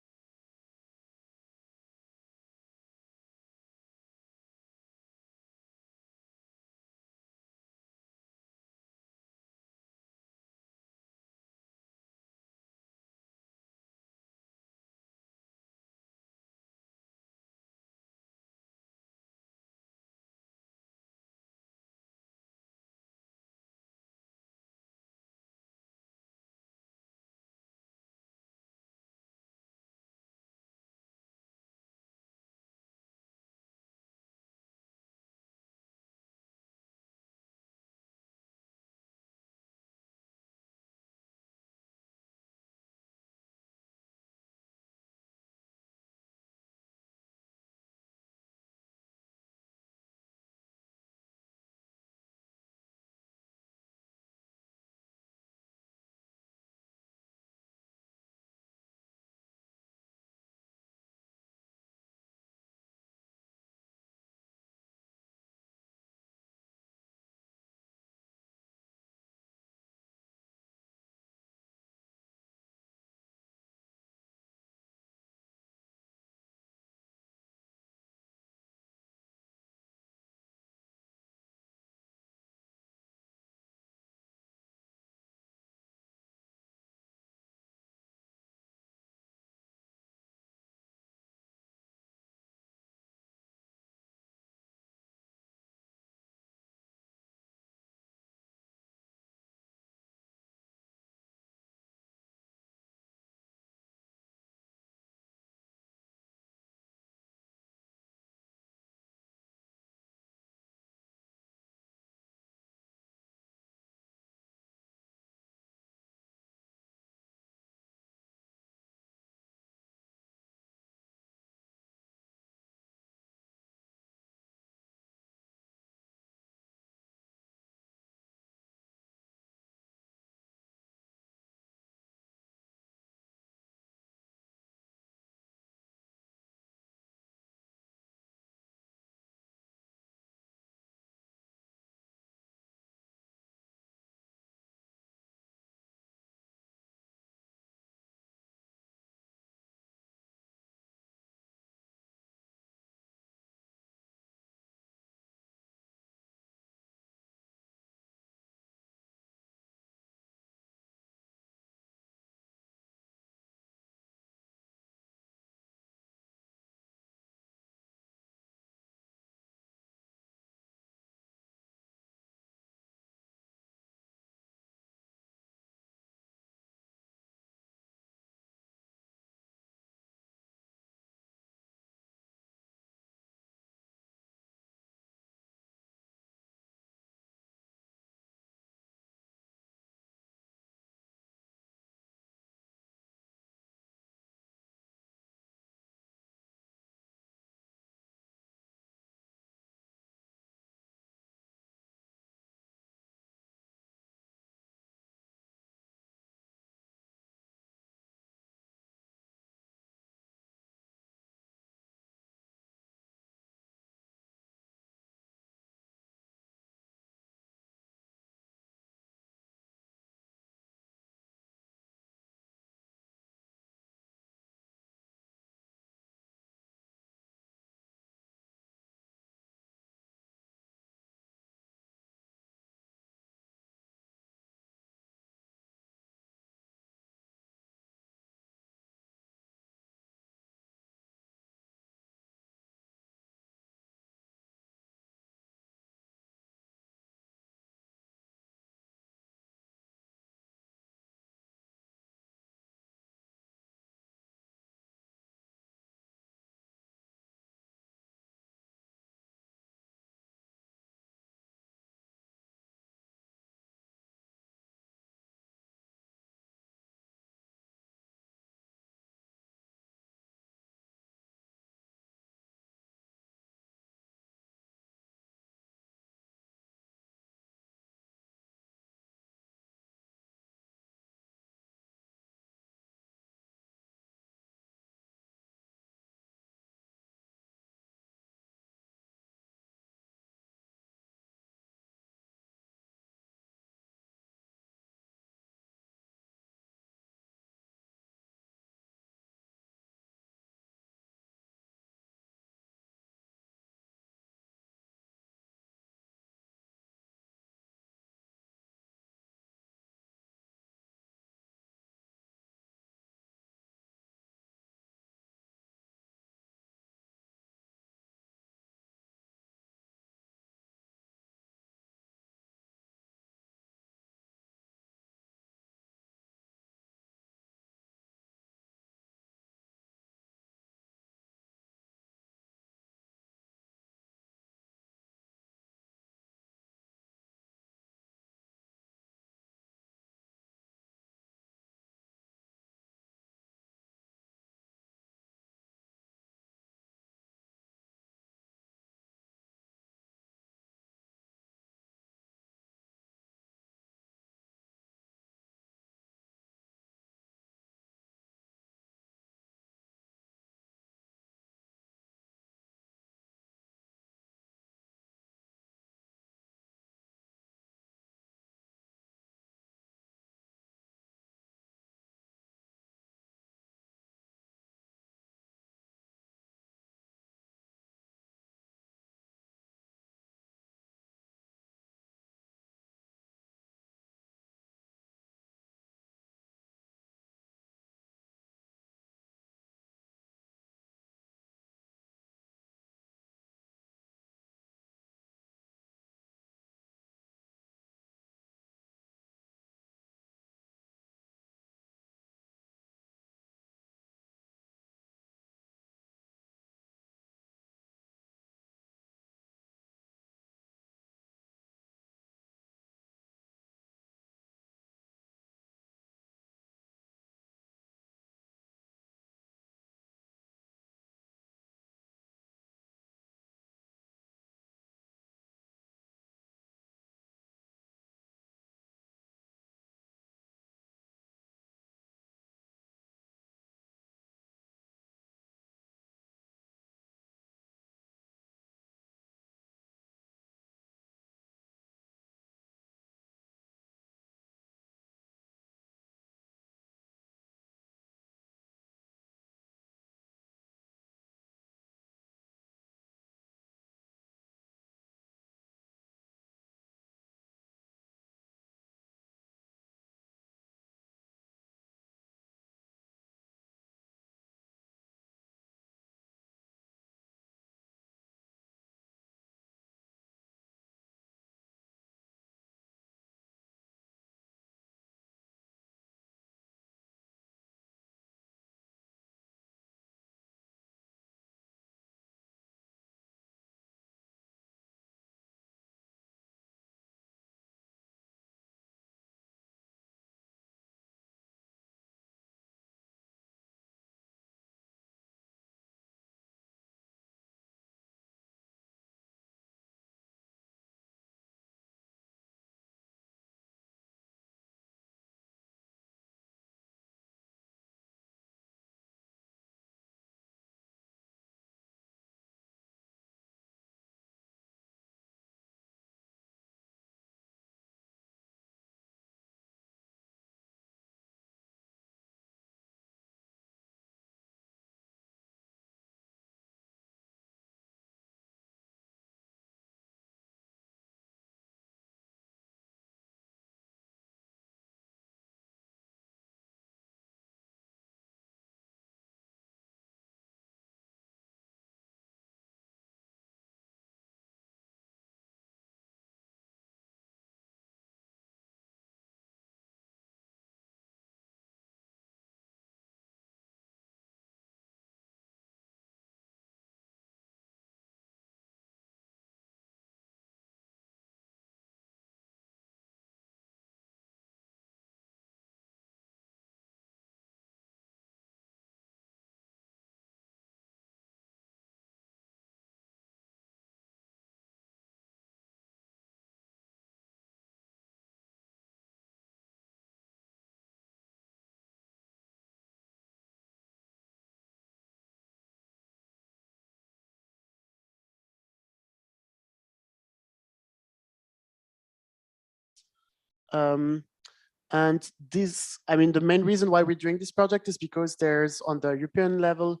And this, I mean, the main reason why we're doing this project is because there's on the European level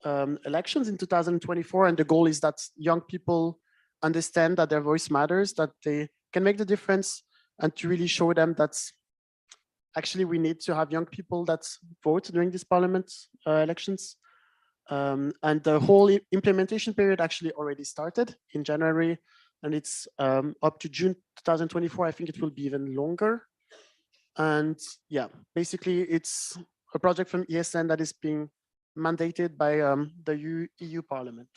elections in 2024, and the goal is that young people understand that their voice matters, that they can make the difference, and to really show them that actually we need to have young people that vote during these parliament elections. And the whole implementation period actually already started in January, and it's up to June 2024. I think it will be even longer. And yeah, basically it's a project from ESN that is being mandated by the EU Parliament.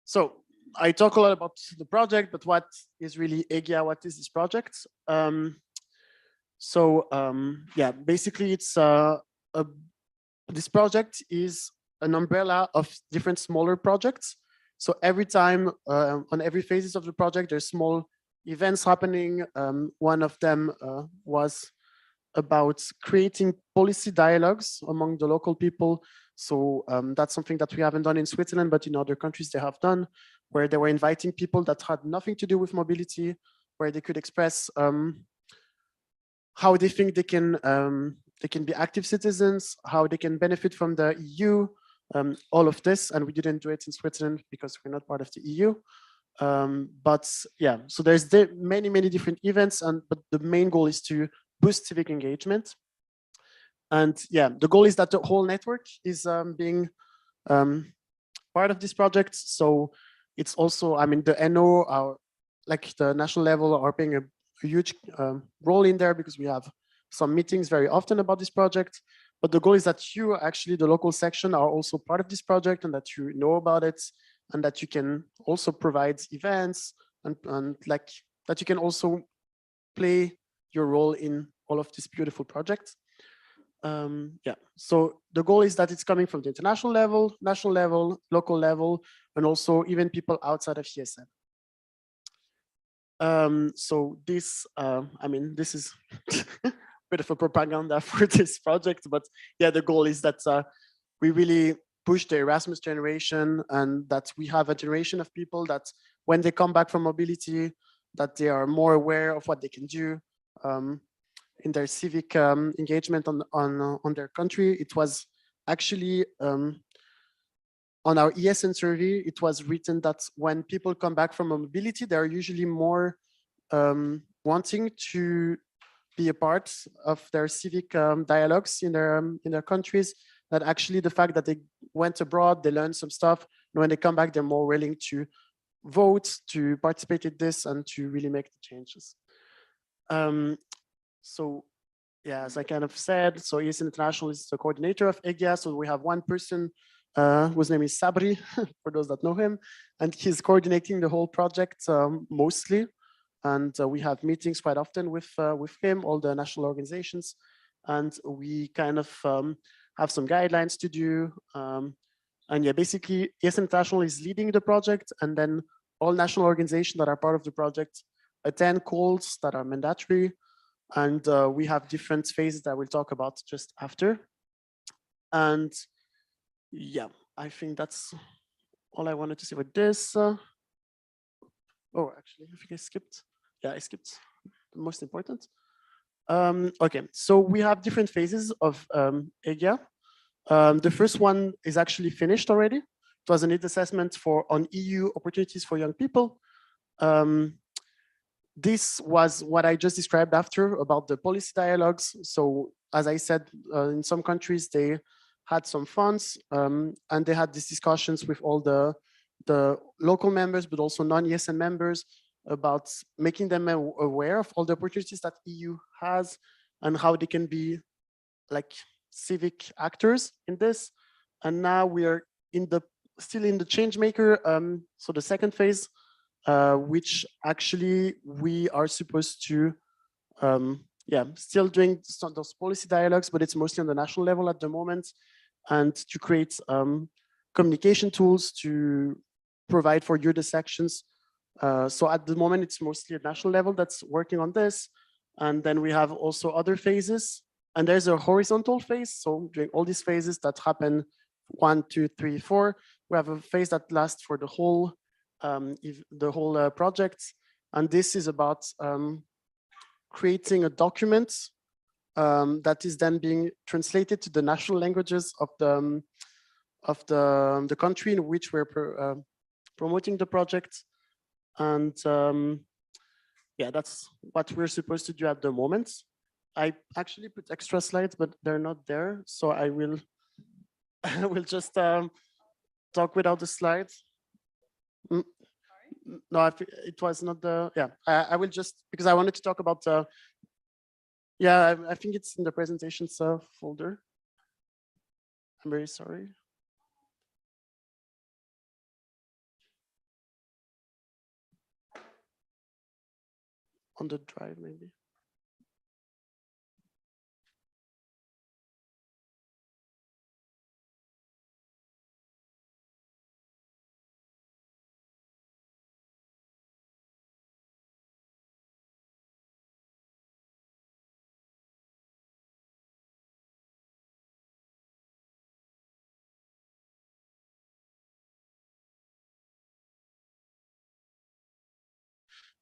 So I talk a lot about the project, but what is really EGIA? What is this project? Yeah, basically it's this project is an umbrella of different smaller projects. So every time on every phases of the project, there's small events happening. One of them was about creating policy dialogues among the local people. So that's something that we haven't done in Switzerland, but in other countries they have done, where they were inviting people that had nothing to do with mobility, where they could express how they think they can be active citizens, how they can benefit from the EU, all of this. And we didn't do it in Switzerland because we're not part of the EU. But yeah, so there's many different events, but the main goal is to boost civic engagement. And yeah, the goal is that the whole network is being part of this project. So it's also, I mean, the NO, like the national level, are playing a huge role in there because we have some meetings very often about this project. But the goal is that you actually, the local section, are also part of this project, and that you know about it, and that you can also provide events, and like that you can also play your role in all of this beautiful project. Yeah, so the goal is that it's coming from the international level, national level, local level, and also even people outside of ESN. So this, I mean, this is a bit of a propaganda for this project, but yeah, the goal is that we really push the Erasmus generation, and that we have a generation of people that when they come back from mobility, that they are more aware of what they can do in their civic engagement on their country. It was actually on our ESN survey, it was written that when people come back from mobility, they are usually more wanting to be a part of their civic dialogues in their countries. That actually the fact that they went abroad, they learned some stuff, and when they come back, they're more willing to vote, to participate in this, and to really make the changes. So yeah, as I kind of said, so ESN International is the coordinator of EGIA. So we have one person whose name is Sabri, for those that know him, and he's coordinating the whole project mostly. And we have meetings quite often with him, all the national organizations, and we kind of have some guidelines to do. And yeah, basically ESN International is leading the project, and then all national organizations that are part of the project attend calls that are mandatory. And we have different phases that we'll talk about just after. And yeah, I think that's all I wanted to say with this. Oh, actually, I think I skipped. Yeah, I skipped the most important. Okay, so we have different phases of EGIA. The first one is actually finished already. It was a need assessment on EU opportunities for young people. This was what I just described after about the policy dialogues. So as I said, in some countries, they had some funds and they had these discussions with all the local members, but also non-ESN members, about making them aware of all the opportunities that EU has and how they can be like civic actors in this. And now we are still in the change maker. So the second phase, which actually we are supposed to, yeah, still doing those policy dialogues, but it's mostly on the national level at the moment, and to create communication tools to provide for youth sections. So at the moment, it's mostly at national level that's working on this. And then we have also other phases, and there's a horizontal phase. So during all these phases that happen 1, 2, 3, 4, we have a phase that lasts for the whole project. And this is about creating a document that is then being translated to the national languages of the country in which we're promoting the project. And yeah, that's what we're supposed to do at the moment. I actually put extra slides, but they're not there. So I will, I will just talk without the slides. No, it was not the, yeah, I will just, because I wanted to talk about, yeah, I think it's in the presentations folder. I'm very sorry. On the drive, maybe.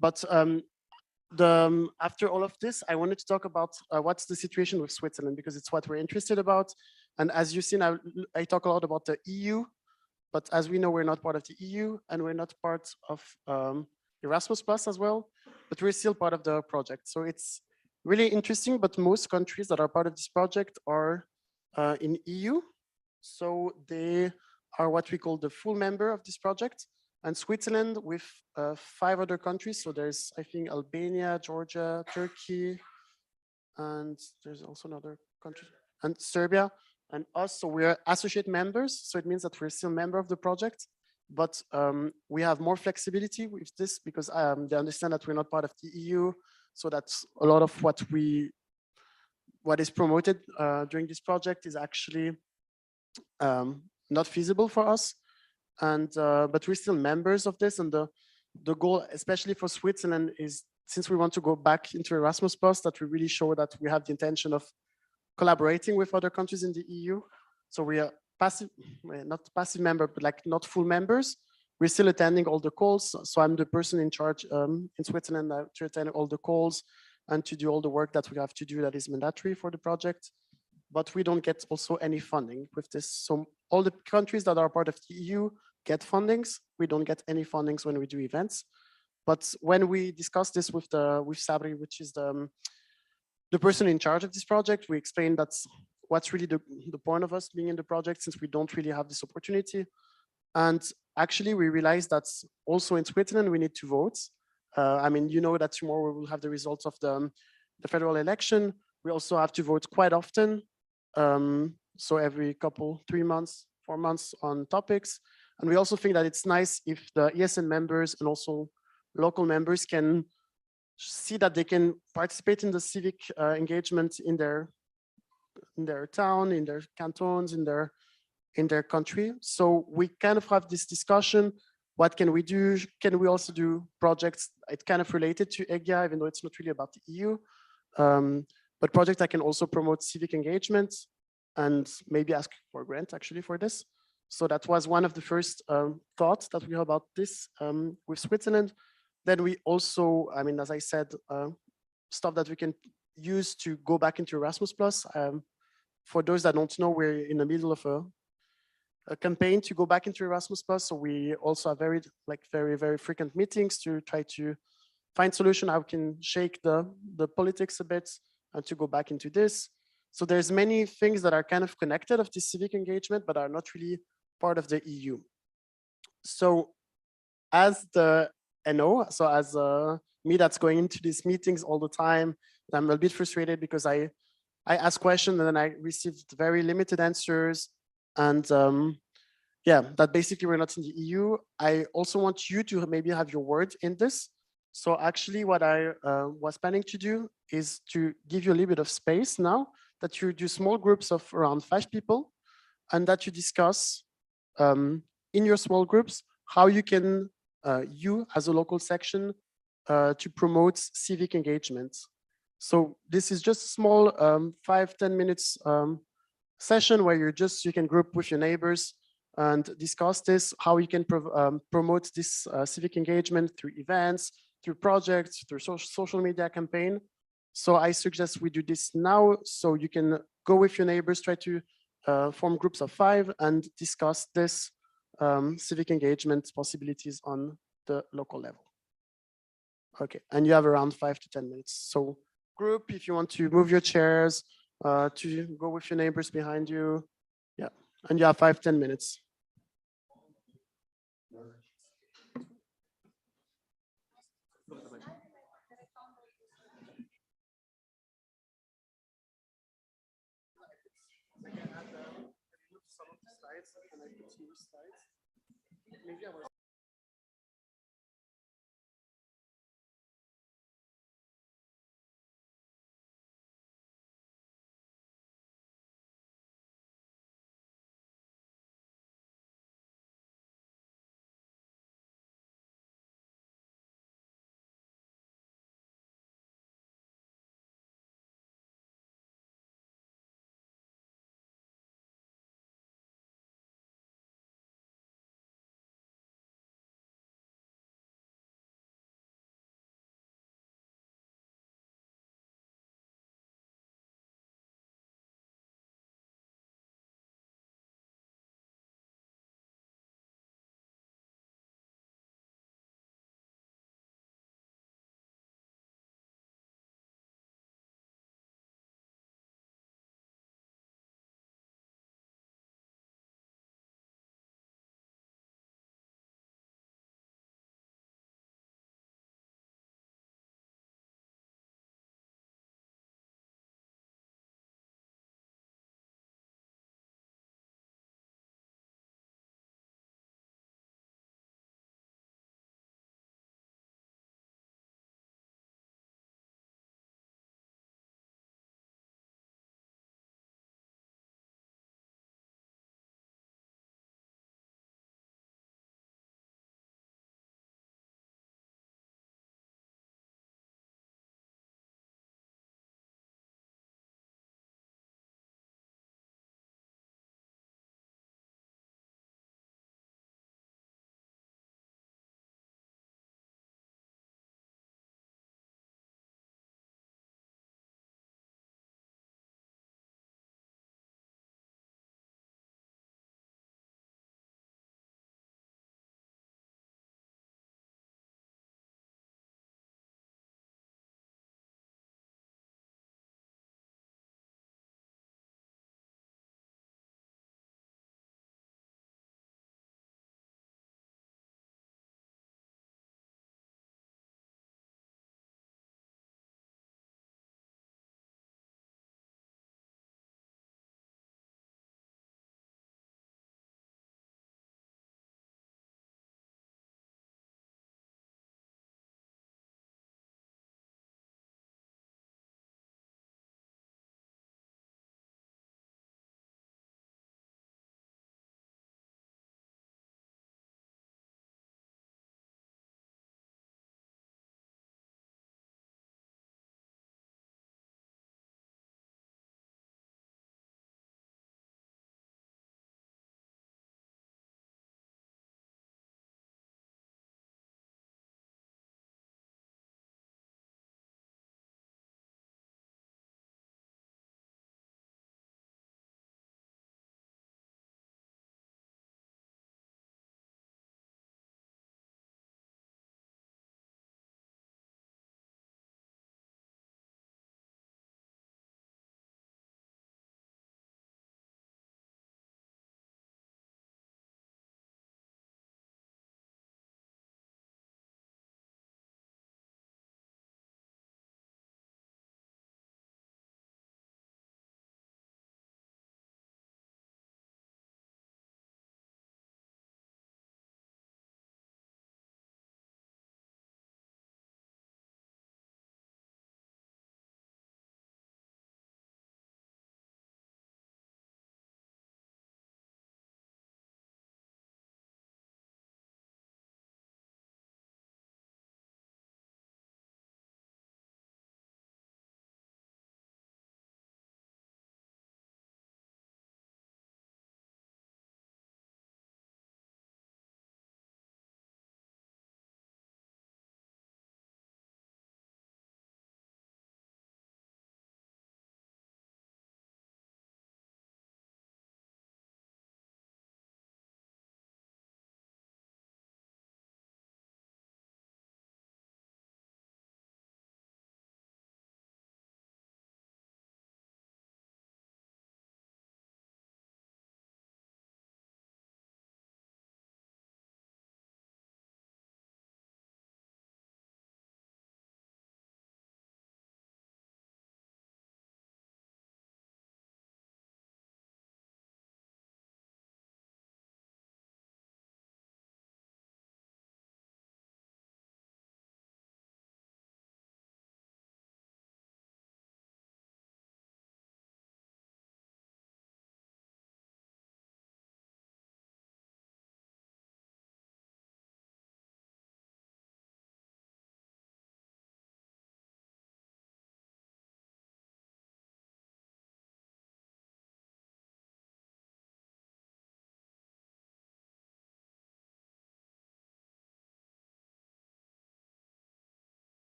But after all of this, I wanted to talk about what's the situation with Switzerland, because it's what we're interested about. And as you've seen, I talk a lot about the EU, but as we know, we're not part of the EU and we're not part of Erasmus Plus as well, but we're still part of the project. So it's really interesting, but most countries that are part of this project are in EU. So they are what we call the full member of this project. And Switzerland with 5 other countries. So there's, I think, Albania, Georgia, Turkey, and there's also another country, and Serbia, and us. So we're associate members. So it means that we're still a member of the project, but we have more flexibility with this because they understand that we're not part of the EU. So that's a lot of what is promoted during this project is actually not feasible for us. And but we're still members of this, and the goal, especially for Switzerland, is since we want to go back into Erasmus Plus, that we really show that we have the intention of collaborating with other countries in the EU. So we are passive, not passive member, but like not full members. We're still attending all the calls. So I'm the person in charge in Switzerland to attend all the calls and to do all the work that we have to do that is mandatory for the project. But we don't get also any funding with this. So all the countries that are part of the EU get fundings. We don't get any fundings when we do events. But when we discuss this with Sabri, which is the person in charge of this project, we explain that's what's really the point of us being in the project, since we don't really have this opportunity. And actually, we realized that also in Switzerland, we need to vote. I mean, you know that tomorrow we will have the results of the federal election. We also have to vote quite often. So every couple, 3 months, 4 months on topics. And we also think that it's nice if the ESN members and also local members can see that they can participate in the civic engagement in their town, in their cantons, in their country. So we kind of have this discussion. What can we do? Can we also do projects? It's kind of related to EGIA, even though it's not really about the EU. But projects that can also promote civic engagement and maybe ask for a grant actually for this. So that was one of the first thoughts that we had about this with Switzerland. Then we also, I mean, as I said, stuff that we can use to go back into Erasmus Plus. For those that don't know, we're in the middle of a campaign to go back into Erasmus Plus. So we also have very frequent meetings to try to find solution how we can shake the politics a bit and to go back into this. So there's many things that are kind of connected of this civic engagement, but are not really part of the EU. So as the NO, so as me that's going into these meetings all the time, I'm a bit frustrated because I ask questions and then I received very limited answers. And yeah, that basically we're not in the EU. I also want you to maybe have your word in this. So actually what I was planning to do is to give you a little bit of space now, that you do small groups of around 5 people and that you discuss in your small groups how you can, you as a local section, to promote civic engagement. So this is just a small 5-10 minutes session where you can group with your neighbors and discuss this, how you can promote this civic engagement through events, through projects, through social media campaign. So I suggest we do this now, so you can go with your neighbors, try to form groups of 5 and discuss this civic engagement possibilities on the local level. Okay, and you have around 5 to 10 minutes. So group, if you want to move your chairs, to go with your neighbors behind you. Yeah, and you have 5-10 minutes. Maybe I was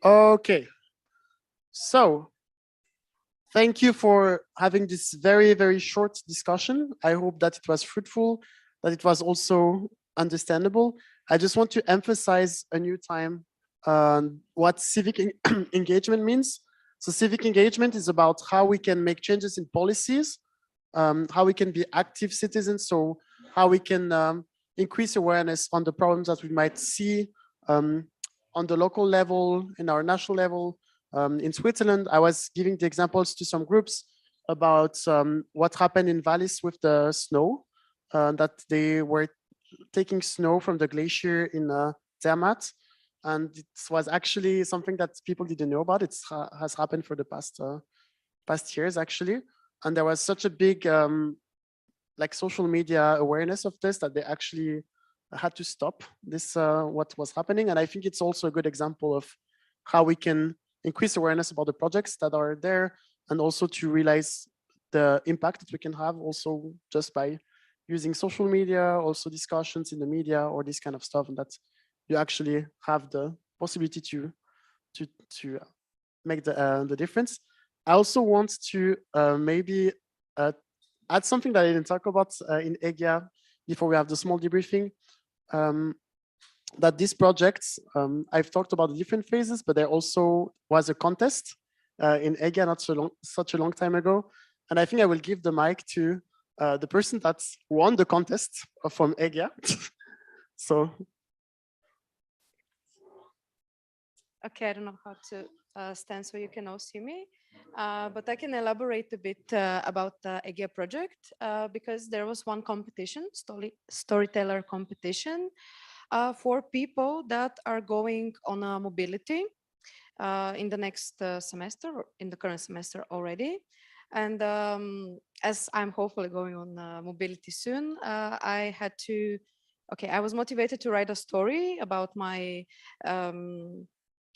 Okay. So thank you for having this very, very short discussion. I hope that it was fruitful, that it was also understandable. I just want to emphasize a new time what civic engagement means. So civic engagement is about how we can make changes in policies, how we can be active citizens, so how we can increase awareness on the problems that we might see on the local level, in our national level. In Switzerland, I was giving the examples to some groups about what happened in Vallis with the snow, that they were taking snow from the glacier in Zermatt. And it was actually something that people didn't know about. It has happened for the past years, actually. And there was such a big like social media awareness of this that they actually had to stop this, what was happening. And I think it's also a good example of how we can increase awareness about the projects that are there, and also to realize the impact that we can have also just by using social media, also discussions in the media or this kind of stuff, and that you actually have the possibility to make the difference. I also want to maybe add something that I didn't talk about in EGIA before we have the small debriefing. That these projects, I've talked about the different phases, but there also was a contest in EGIA not such a long time ago. And I think I will give the mic to the person that won the contest from EGIA. So. Okay, I don't know how to stand so you can all see me, but I can elaborate a bit about the EGIA project because there was one competition, storyteller competition, for people that are going on a mobility in the next semester, or in the current semester already. And as I'm hopefully going on mobility soon, I had to, I was motivated to write a story about my,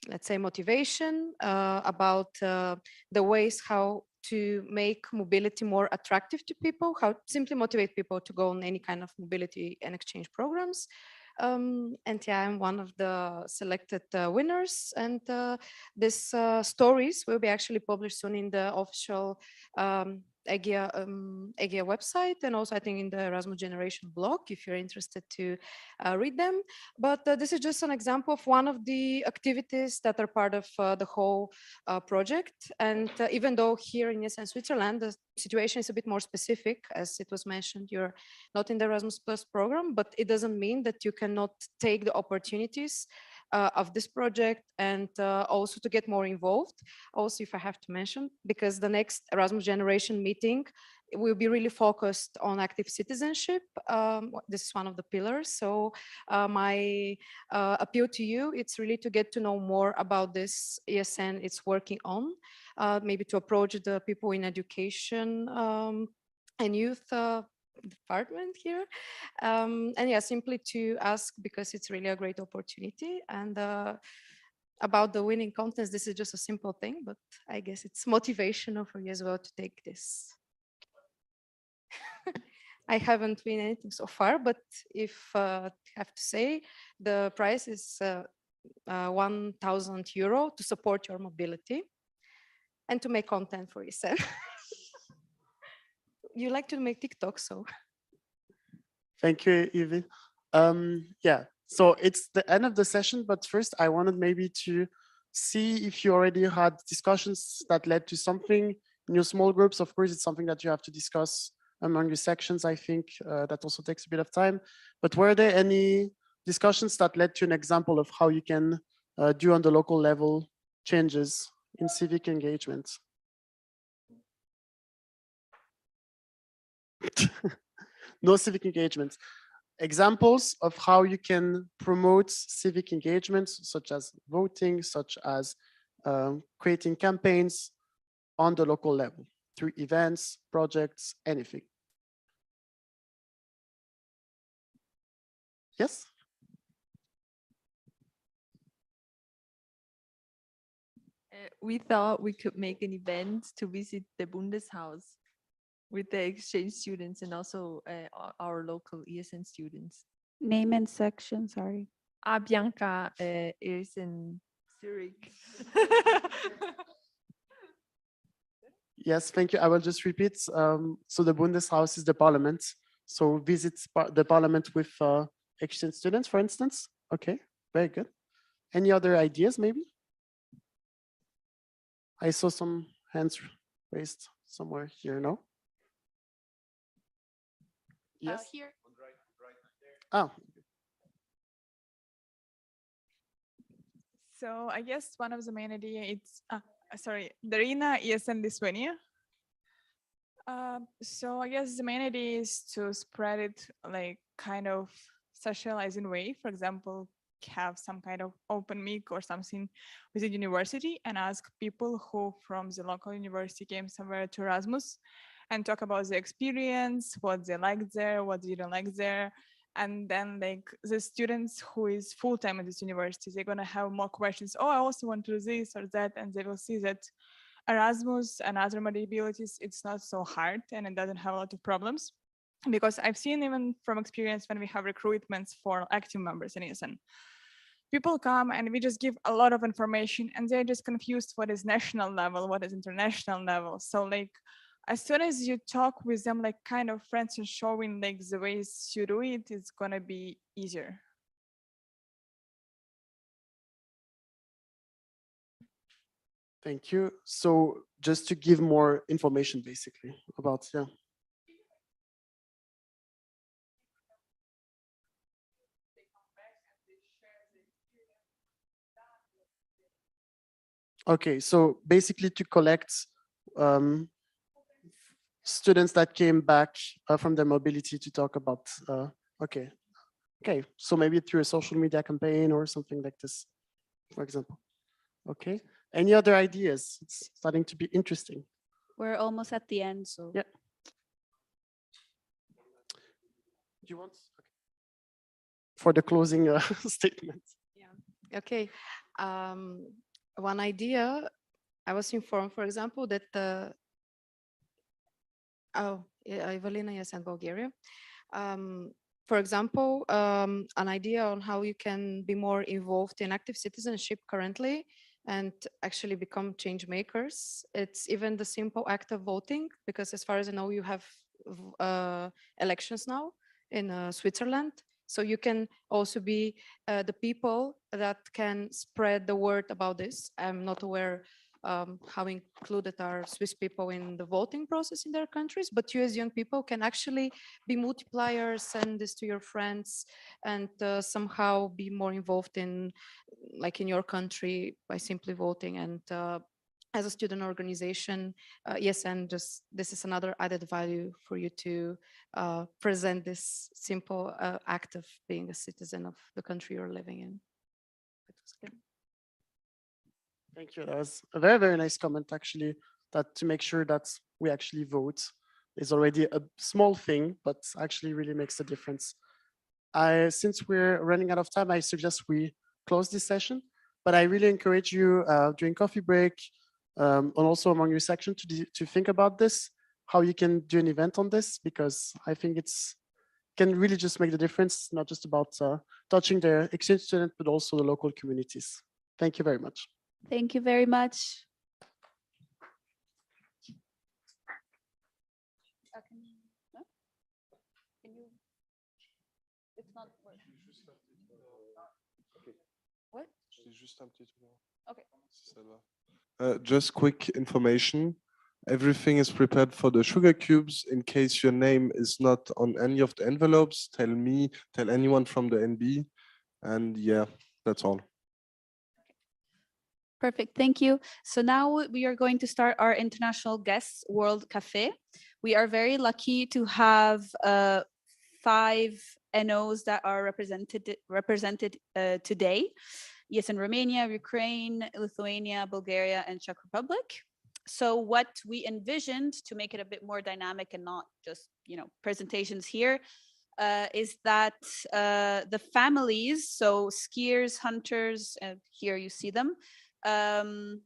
let's say, motivation, about the ways how to make mobility more attractive to people, how to simply motivate people to go on any kind of mobility and exchange programs. And yeah, I'm one of the selected winners, and these stories will be actually published soon in the official EGIA website, and also I think in the Erasmus Generation blog, if you're interested to read them. But this is just an example of one of the activities that are part of the whole project. And even though here in ESN Switzerland, the situation is a bit more specific, as it was mentioned, you're not in the Erasmus Plus program, but it doesn't mean that you cannot take the opportunities of this project, and also to get more involved. Also, if I have to mention, because the next Erasmus Generation meeting will be really focused on active citizenship. This is one of the pillars. So my appeal to you, it's really to get to know more about this ESN it's working on, maybe to approach the people in education and youth department here, and yeah, simply to ask, because it's really a great opportunity. And about the winning contest, this is just a simple thing, but I guess it's motivational for you as well to take this. I haven't won anything so far, but if I have to say, the prize is 1,000 euro to support your mobility and to make content for ESN. You like to make TikTok, so. Thank you, Evie. Yeah, so it's the end of the session, but first I wanted maybe to see if you already had discussions that led to something in your small groups. Of course, it's something that you have to discuss among your sections. I think that also takes a bit of time. But were there any discussions that led to an example of how you can do on the local level changes in civic engagement? No civic engagement. Examples of how you can promote civic engagement, such as voting, such as creating campaigns on the local level through events, projects, anything. Yes? We thought we could make an event to visit the Bundeshaus with the exchange students and also our local ESN students. Name and section, sorry. Bianca is in Zurich. Yes, thank you. I will just repeat. So the Bundeshaus is the parliament. So visit the parliament with exchange students, for instance. Okay, very good. Any other ideas, maybe? I saw some hands raised somewhere here, no? Yes. Here. Oh, So I guess one of the main idea it's sorry, Darina ESN Lithuania. So I guess the main idea is to spread it like kind of socializing way. For example, have some kind of open mic or something with the university and ask people who from the local university came somewhere to Erasmus and talk about the experience, what they liked there, what they didn't like there. And then like the students who is full-time at this university, they're gonna have more questions. Oh, I also want to do this or that. And they will see that Erasmus and other modalities, it's not so hard and it doesn't have a lot of problems. Because I've seen even from experience when we have recruitments for active members in ESN, people come and we just give a lot of information and they're just confused what is national level, what is international level. So like, as soon as you talk with them like kind of friends and showing like the ways you do it, it's gonna be easier. thank you. So just to give more information basically about, yeah. Okay, so basically to collect students that came back from their mobility to talk about, okay. Okay, so maybe through a social media campaign or something like this, for example. Okay, any other ideas? It's starting to be interesting. We're almost at the end, so. Yeah. Do you want? Okay. For the closing statement. Okay. One idea, I was informed, for example, that Evelina, yes, and Bulgaria. For example, an idea on how you can be more involved in active citizenship currently and actually become change makers. It's even the simple act of voting, because as far as I know, you have elections now in Switzerland. So you can also be the people that can spread the word about this. I'm not aware how included are Swiss people in the voting process in their countries, but you as young people can actually be multipliers, send this to your friends, and somehow be more involved in, like in your country, by simply voting. And as a student organization, yes, and just this is another added value for you to present this simple act of being a citizen of the country you're living in. Thank you. That was a very, very nice comment, actually, that to make sure that we actually vote is already a small thing, but actually really makes a difference. Since we're running out of time, I suggest we close this session, but I really encourage you during coffee break and also among your section to think about this, how you can do an event on this, because I think it's can really just make the difference, not just about touching the exchange student, but also the local communities. Thank you very much. Thank you very much. It's not working. What? Okay. Just quick information. Everything is prepared for the sugar cubes. In case your name is not on any of the envelopes, tell me, tell anyone from the NB. And yeah, that's all. Perfect, thank you. So now we are going to start our International Guests World Cafe. We are very lucky to have 5 NOs that are represented today. Yes, in Romania, Ukraine, Lithuania, Bulgaria, and Czech Republic. So what we envisioned to make it a bit more dynamic and not just, presentations here, is that the families, so skiers, hunters, here you see them, 3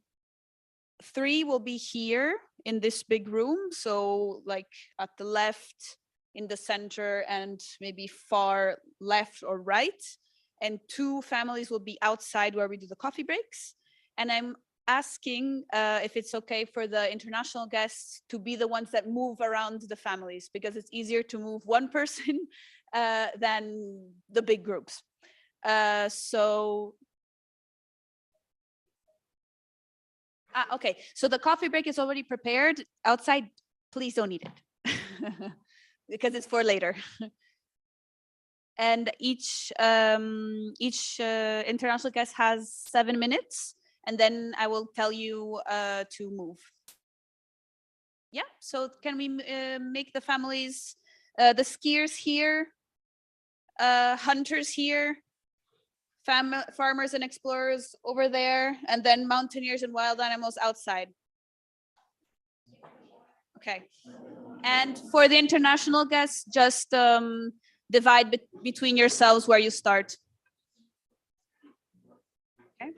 will be here in this big room. So like at the left, in the center, and maybe far left or right. And 2 families will be outside where we do the coffee breaks. And I'm asking if it's okay for the international guests to be the ones that move around the families, because it's easier to move one person than the big groups. Okay, so the coffee break is already prepared outside. Please don't eat it because it's for later. And each international guest has 7 minutes, and then I will tell you to move. Yeah, so can we make the families, the skiers here, hunters here, farmers and explorers over there, and then mountaineers and wild animals outside. Okay. And for the international guests, just divide between yourselves where you start. Okay.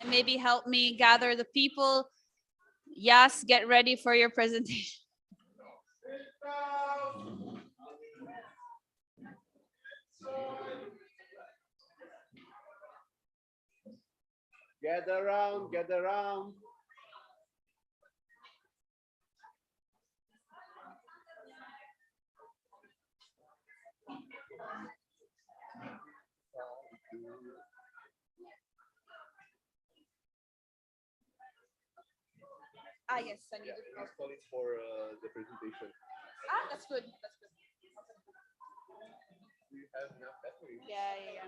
and maybe help me gather the people. Yes, get ready for your presentation. Gather around, gather around. Ah, yes, I need it. Let's call it for the presentation. Ah, that's good. That's good. Do you have enough battery? Yeah, yeah, yeah.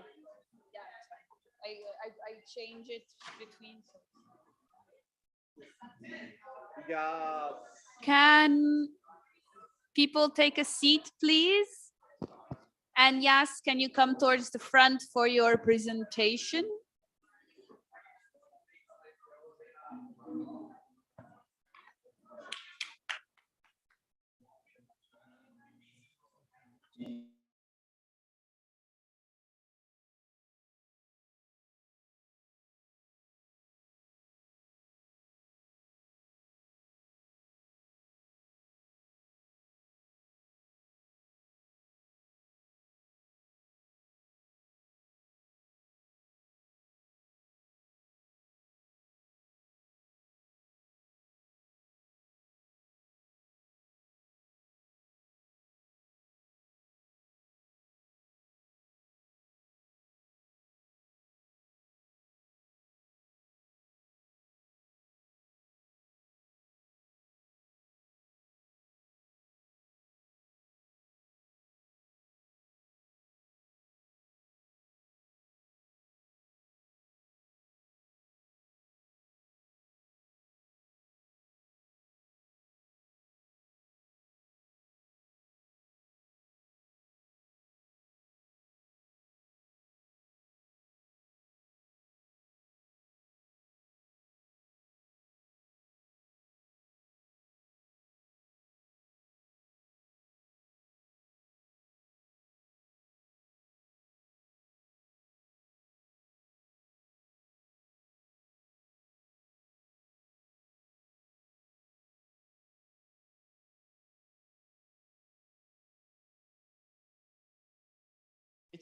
Yeah, it's fine. I change it between. Yes. Can people take a seat, please? And yes, can you come towards the front for your presentation?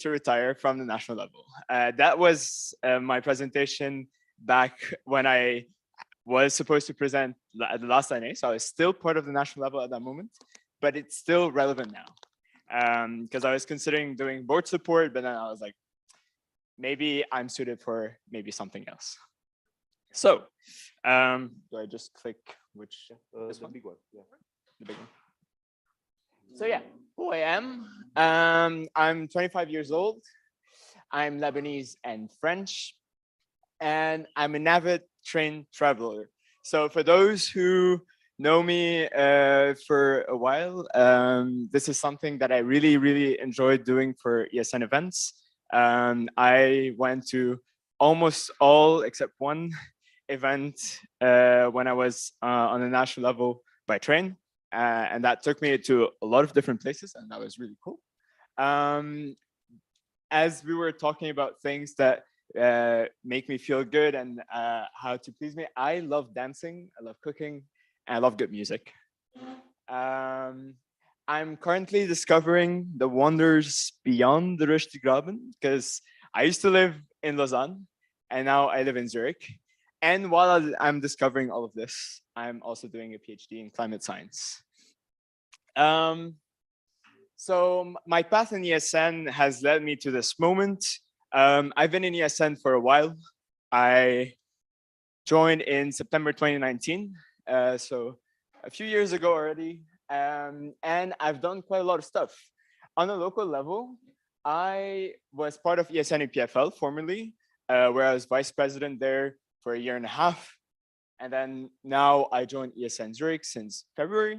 To retire from the national level. That was my presentation back when I was supposed to present at the last NA, so I was still part of the national level at that moment, but it's still relevant now because I was considering doing board support, but then I was like, maybe I'm suited for maybe something else. So, do I just click which? The big one, yeah. The big one. So yeah, who I am. I'm 25 years old. I'm Lebanese and French, and I'm an avid train traveler. So for those who know me for a while, this is something that I really, really enjoyed doing for ESN events. I went to almost all except one event when I was on the national level by train. And that took me to a lot of different places, and that was really cool. As we were talking about things that make me feel good and how to please me, I love dancing, I love cooking, and I love good music. I'm currently discovering the wonders beyond the Graben because I used to live in Lausanne, and now I live in Zurich. And while I'm discovering all of this, I'm also doing a PhD in climate science. So my path in ESN has led me to this moment. I've been in ESN for a while. I joined in September 2019, so a few years ago already, and I've done quite a lot of stuff. On a local level, I was part of ESN EPFL formerly, where I was vice president there for a year and a half. And then now I joined ESN Zurich since February.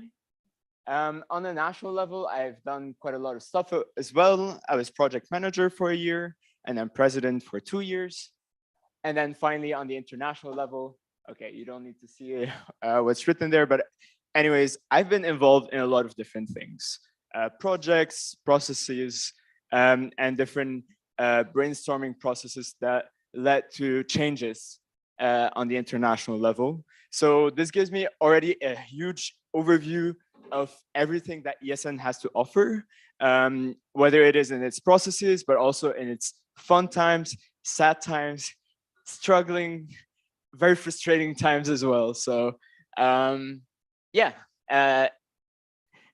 On a national level, I've done quite a lot of stuff as well. I was project manager for a year, and then president for 2 years. And then finally on the international level, okay, you don't need to see what's written there, but anyways, I've been involved in a lot of different things, projects, processes, and different brainstorming processes that led to changes on the international level. So this gives me already a huge overview of everything that ESN has to offer, whether it is in its processes, but also in its fun times, sad times, struggling, very frustrating times as well. So yeah.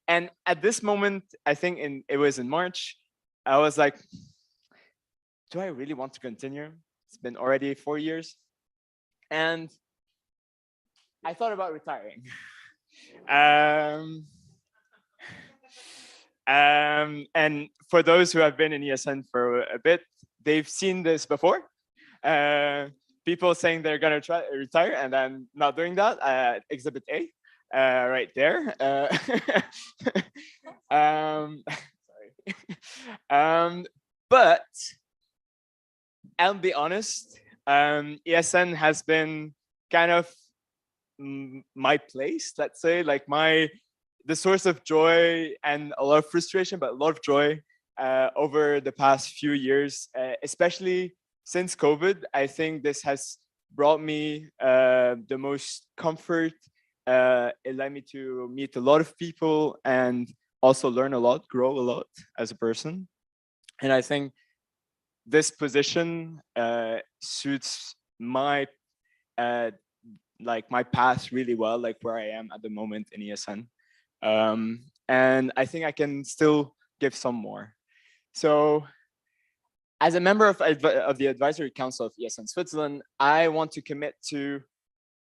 And at this moment, I think it was in March, I was like, do I really want to continue? It's been already 4 years. And I thought about retiring. And for those who have been in ESN for a bit, they've seen this before. People saying they're gonna try retire and then not doing that. Exhibit A, right there. Sorry. But I'll be honest. ESN has been kind of my place, let's say, like the source of joy and a lot of frustration, but a lot of joy over the past few years, especially since COVID. I think this has brought me the most comfort. It led me to meet a lot of people and also learn a lot, grow a lot as a person. And I think this position suits my my path really well, like where I am at the moment in ESN. And I think I can still give some more. So as a member of the advisory council of ESN Switzerland, I want to commit to,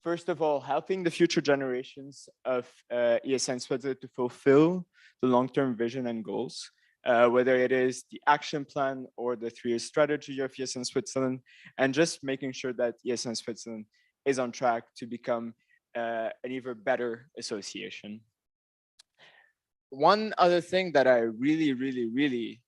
first of all, helping the future generations of ESN Switzerland to fulfill the long-term vision and goals, whether it is the action plan or the 3-year strategy of ESN Switzerland, and just making sure that ESN Switzerland is on track to become an even better association. One other thing that I really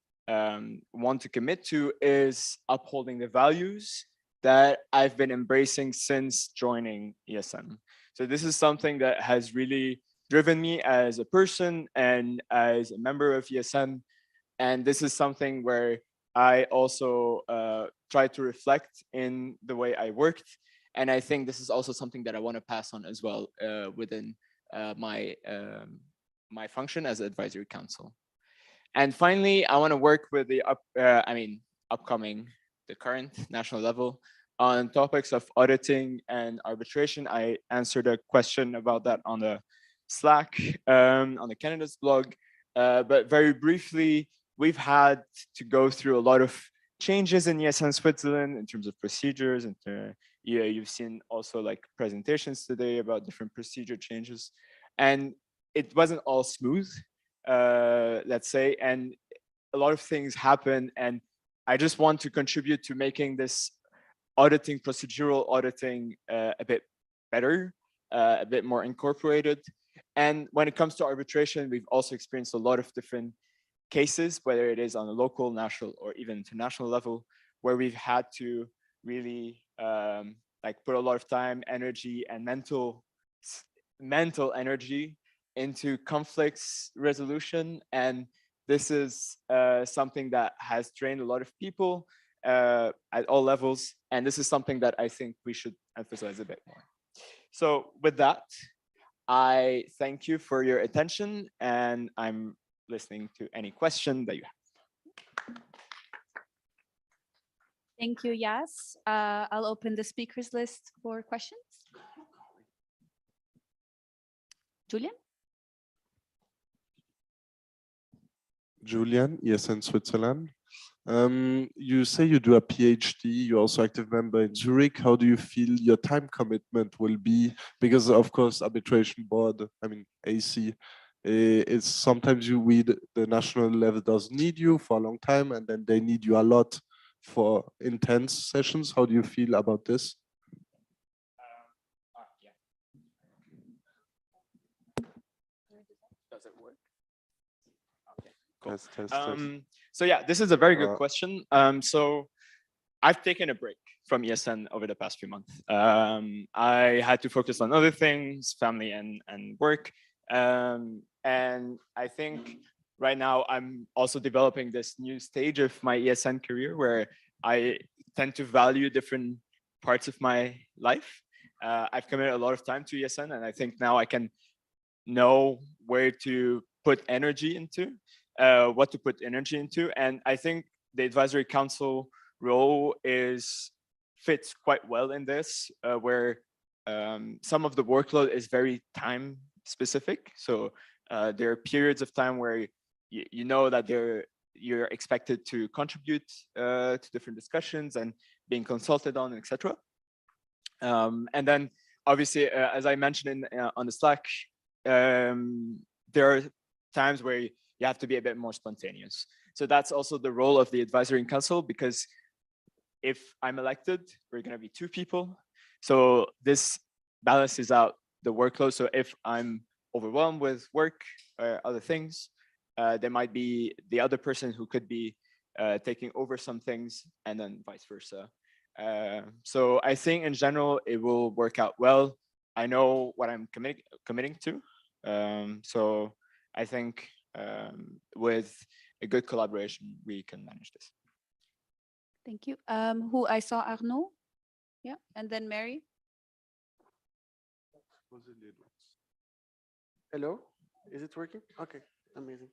want to commit to is upholding the values that I've been embracing since joining ESN. So this is something that has really driven me as a person and as a member of ESN. And this is something where I also try to reflect in the way I worked. And I think this is also something that I want to pass on as well within my function as advisory council. And finally, I want to work with the current national level on topics of auditing and arbitration. I answered a question about that on the Slack, on the candidates blog. But very briefly, we've had to go through a lot of changes in ESN Switzerland in terms of procedures. And you've seen also like presentations today about different procedure changes. And it wasn't all smooth, let's say, and a lot of things happen. And I just want to contribute to making this procedural auditing a bit better, a bit more incorporated. And when it comes to arbitration, we've also experienced a lot of different cases, whether it is on a local, national, or even international level, where we've had to really put a lot of time, energy, and mental energy into conflicts resolution. And this is something that has drained a lot of people at all levels. And this is something that I think we should emphasize a bit more. So with that, I thank you for your attention, and I'm listening to any question that you have. Thank you, Yas. I'll open the speakers list for questions. Julian? Julian, ESN Switzerland. You say you do a PhD, you're also active member in Zurich. How do you feel your time commitment will be? Because of course, arbitration board, AC, it's sometimes the national level doesn't need you for a long time, and then they need you a lot for intense sessions. How do you feel about this? Does it work? Okay, cool. So yeah, this is a very good question. So I've taken a break from ESN over the past few months. I had to focus on other things, family and work. And I think right now I'm also developing this new stage of my ESN career where I tend to value different parts of my life. I've committed a lot of time to ESN, and I think now I can know where to put energy into, what to put energy into. And I think the advisory council role fits quite well in this, where some of the workload is very time specific. So there are periods of time where you know that you're expected to contribute to different discussions and being consulted on, etc. And then obviously, as I mentioned on the Slack, there are times where you have to be a bit more spontaneous. So that's also the role of the advisory council, because if I'm elected, we're going to be 2 people. So this balances out the workload. So if I'm overwhelmed with work or other things, there might be the other person who could be taking over some things, and then vice versa. So I think in general, it will work out well. I know what I'm committing to. So I think with a good collaboration, we can manage this. Thank you. Who I saw Arnaud, yeah, and then Mary. Hello, is it working? Okay, amazing.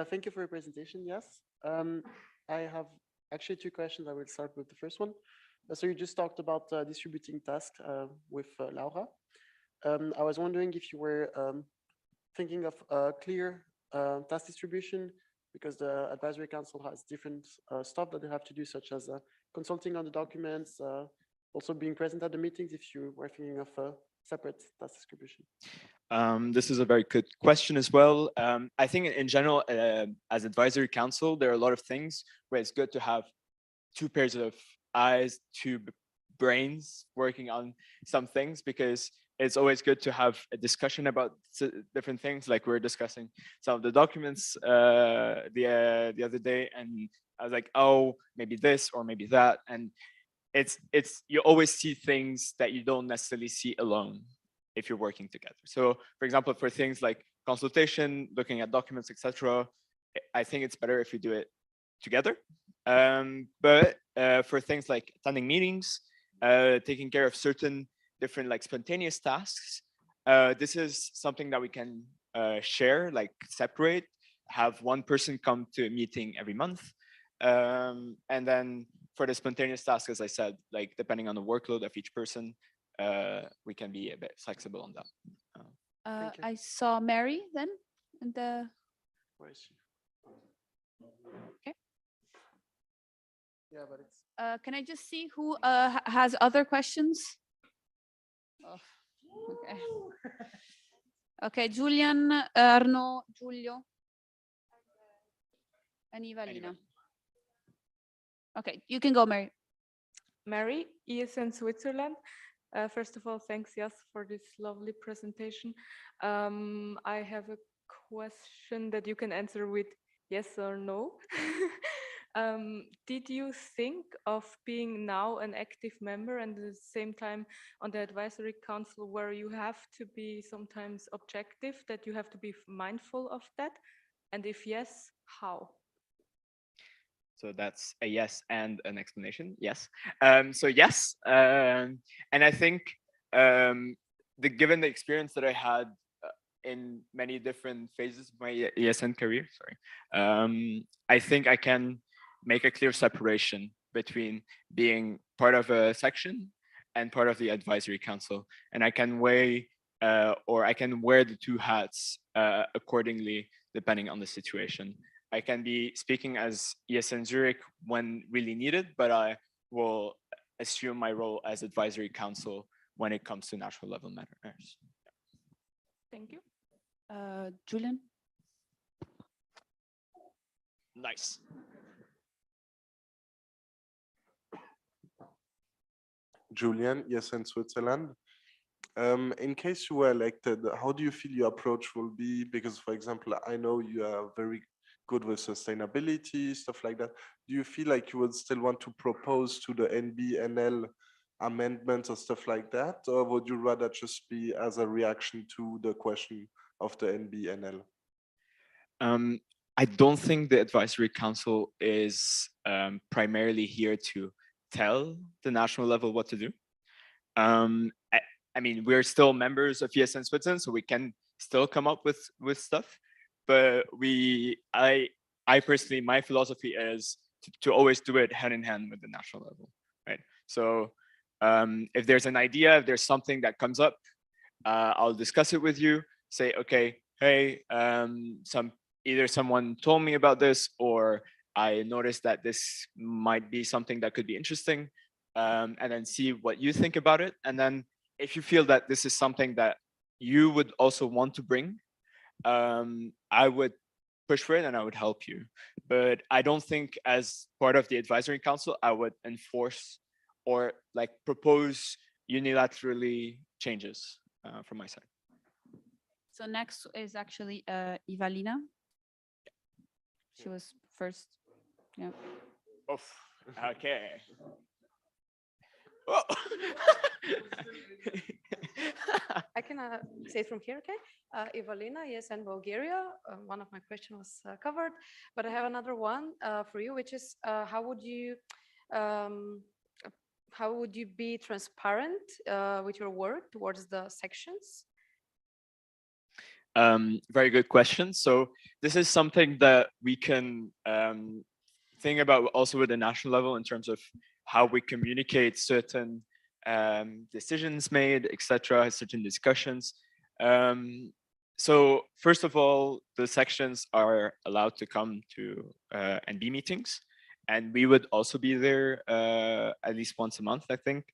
Thank you for your presentation. Yes, I have actually 2 questions. I will start with the first one. So you just talked about distributing tasks with Laura. I was wondering if you were thinking of a clear task distribution, because the advisory council has different stuff that they have to do, such as consulting on the documents, also being present at the meetings, if you were thinking of a separate task distribution. This is a very good question as well. I think in general, as advisory council, there are a lot of things where it's good to have 2 pairs of eyes, 2 brains working on some things, because it's always good to have a discussion about different things. Like we're discussing some of the documents the other day, and I was like, oh, maybe this or maybe that. And it's you always see things that you don't necessarily see alone if you're working together. So for example, for things like consultation, looking at documents, etc., I think it's better if you do it together. But for things like attending meetings, taking care of certain different like spontaneous tasks, this is something that we can share, like separate, have one person come to a meeting every month. And then for the spontaneous tasks, as I said, like depending on the workload of each person, we can be a bit flexible on that. I saw Mary then, and the. Where is she? Okay. Yeah, but it's. Can I just see who has other questions? Oh, okay. Okay, Julian, Arno, Giulio, and Evalina. Okay, you can go, Mary. Mary, ESN Switzerland. First of all, thanks, Jas, for this lovely presentation. I have a question that you can answer with yes or no. Did you think of being now an active member and at the same time on the advisory council, where you have to be sometimes objective, that you have to be mindful of that? And if yes, how? So that's a yes and an explanation. Yes. So yes, and I think given the experience that I had in many different phases of my ESN career, I think I can make a clear separation between being part of a section and part of the advisory council, and I can weigh or I can wear the 2 hats accordingly depending on the situation. I can be speaking as ESN Zurich when really needed, but I will assume my role as advisory council when it comes to national level matters. Thank you. Julian. Nice. Julian, ESN Switzerland. In case you were elected, how do you feel your approach will be? Because, for example, I know you are very good with sustainability, stuff like that. Do you feel like you would still want to propose to the NBNL amendments or stuff like that? Or would you rather just be as a reaction to the question of the NBNL? I don't think the advisory council is primarily here to tell the national level what to do. I mean, we're still members of ESN Switzerland, so we can still come up with stuff. But I personally, my philosophy is to always do it hand in hand with the national level, right? So if there's an idea, if there's something that comes up, I'll discuss it with you. Say, okay, hey, either someone told me about this, or I noticed that this might be something that could be interesting, and then see what you think about it. And then if you feel that this is something that you would also want to bring, I would push for it and I would help you. But I don't think as part of the advisory council, I would enforce or like propose unilaterally changes from my side. So next is actually Ivalina. She was first. Yeah. Oh, okay. I can say it from here, okay? Evalina, yes, and Bulgaria. One of my questions was covered, but I have another one for you, which is how would you be transparent with your work towards the sections? Very good question. So this is something that we can think about also with the national level in terms of how we communicate certain decisions made, etc., certain discussions. So first of all, the sections are allowed to come to NB meetings, and we would also be there at least once a month, I think.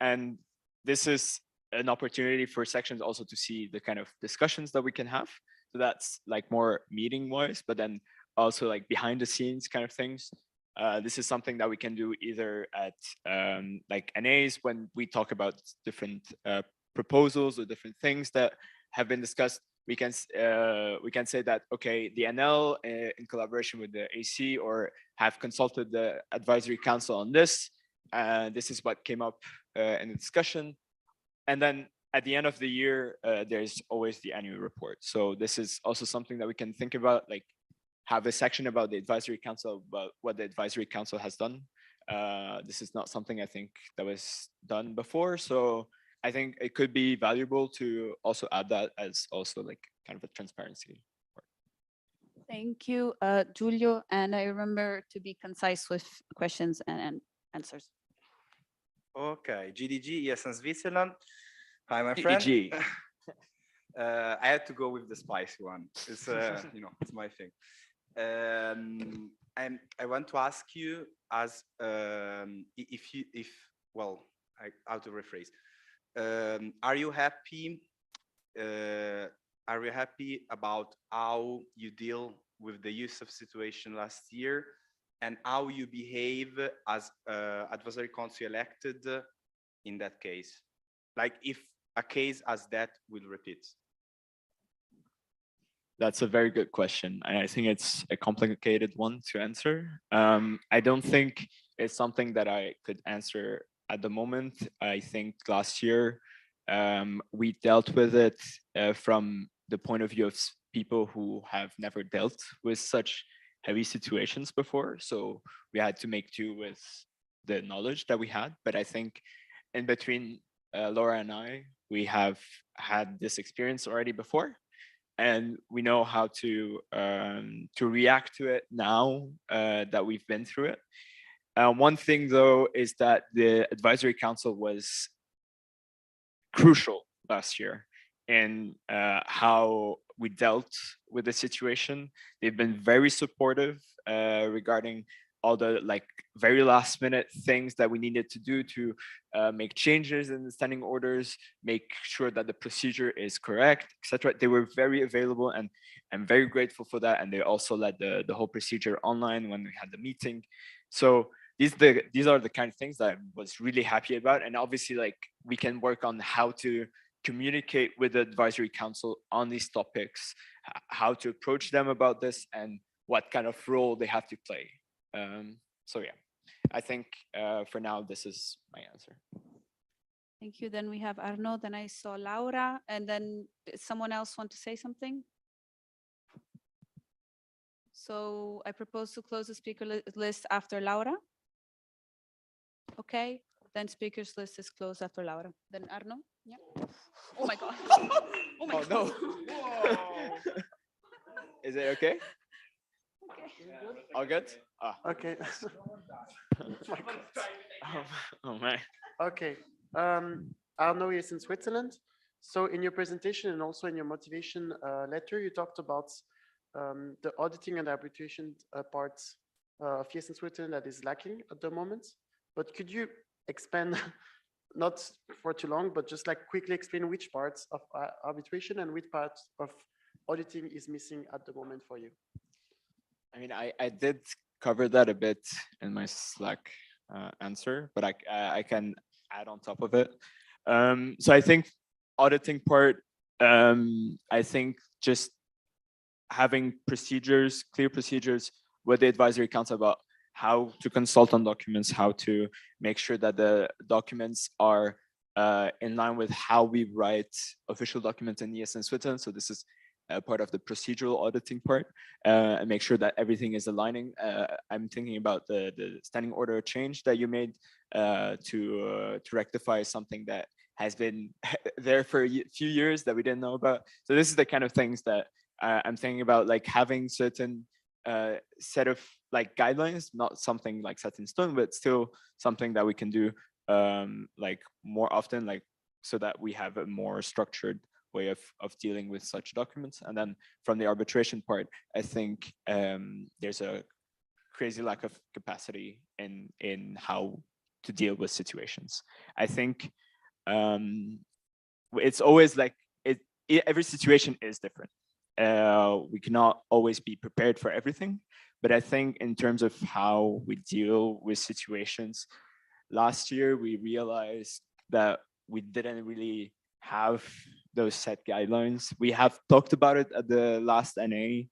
And this is an opportunity for sections also to see the kind of discussions that we can have. So that's like more meeting wise, but then also like behind the scenes kind of things. This is something that we can do either at like NAs when we talk about different proposals or different things that have been discussed. We can say that, okay, the NL in collaboration with the AC or have consulted the advisory council on this. This is what came up in the discussion. And then at the end of the year, there's always the annual report. So this is also something that we can think about, like have a section about the advisory council, about what the advisory council has done. This is not something I think that was done before. So I think it could be valuable to also add that as also like kind of a transparency. Thank you, Giulio. And I remember to be concise with questions and answers. Okay, GDG, ESN Switzerland. Hi, my friend. GDG. I had to go with the spicy one. It's you know, it's my thing. And I want to ask you as how to rephrase. Are you happy? Are you happy about how you deal with the use of situation last year, and how you behave as advisory council elected in that case? Like if a case as that will repeat? That's a very good question. And I think it's a complicated one to answer. I don't think it's something that I could answer at the moment. I think last year we dealt with it from the point of view of people who have never dealt with such heavy situations before. So we had to make do with the knowledge that we had. But I think in between Laura and I, we have had this experience already before. And we know how to react to it now that we've been through it. One thing, though, is that the advisory council was crucial last year in how we dealt with the situation. They've been very supportive regarding all the like very last minute things that we needed to do to make changes in the standing orders, make sure that the procedure is correct, etc. They were very available, and I'm very grateful for that. And they also led the whole procedure online when we had the meeting. So these are the kind of things that I was really happy about. And obviously, like we can work on how to communicate with the advisory council on these topics, how to approach them about this, and what kind of role they have to play. So yeah, I think for now, this is my answer. Thank you. Then we have Arnaud, then I saw Laura, and then someone else want to say something? So I propose to close the speaker list after Laura. Okay, then speakers list is closed after Laura. Then Arno? Yeah. Oh my God. Oh my Oh, God. no. Is it okay? All good? Ah. Okay. Oh my. Okay. Arno is in Switzerland. So in your presentation and also in your motivation letter, you talked about the auditing and arbitration parts of ESN Switzerland that is lacking at the moment. But could you expand, not for too long, but just like quickly explain which parts of arbitration and which parts of auditing is missing at the moment for you? I mean, I did cover that a bit in my Slack answer, but I can add on top of it. So I think auditing part, I think just having procedures, clear procedures with the advisory council about how to consult on documents, how to make sure that the documents are in line with how we write official documents in ESN Switzerland. So this is part of the procedural auditing part, and make sure that everything is aligning. I'm thinking about the standing order change that you made to rectify something that has been there for a few years that we didn't know about. So this is the kind of things that I'm thinking about, like having certain set of like guidelines, not something like set in stone, but still something that we can do like more often, like so that we have a more structured way of dealing with such documents. And then from the arbitration part, I think there's a crazy lack of capacity in how to deal with situations. I think it's always like every situation is different. We cannot always be prepared for everything, but I think in terms of how we deal with situations, last year we realized that we didn't really have those set guidelines. We have talked about it at the last NA,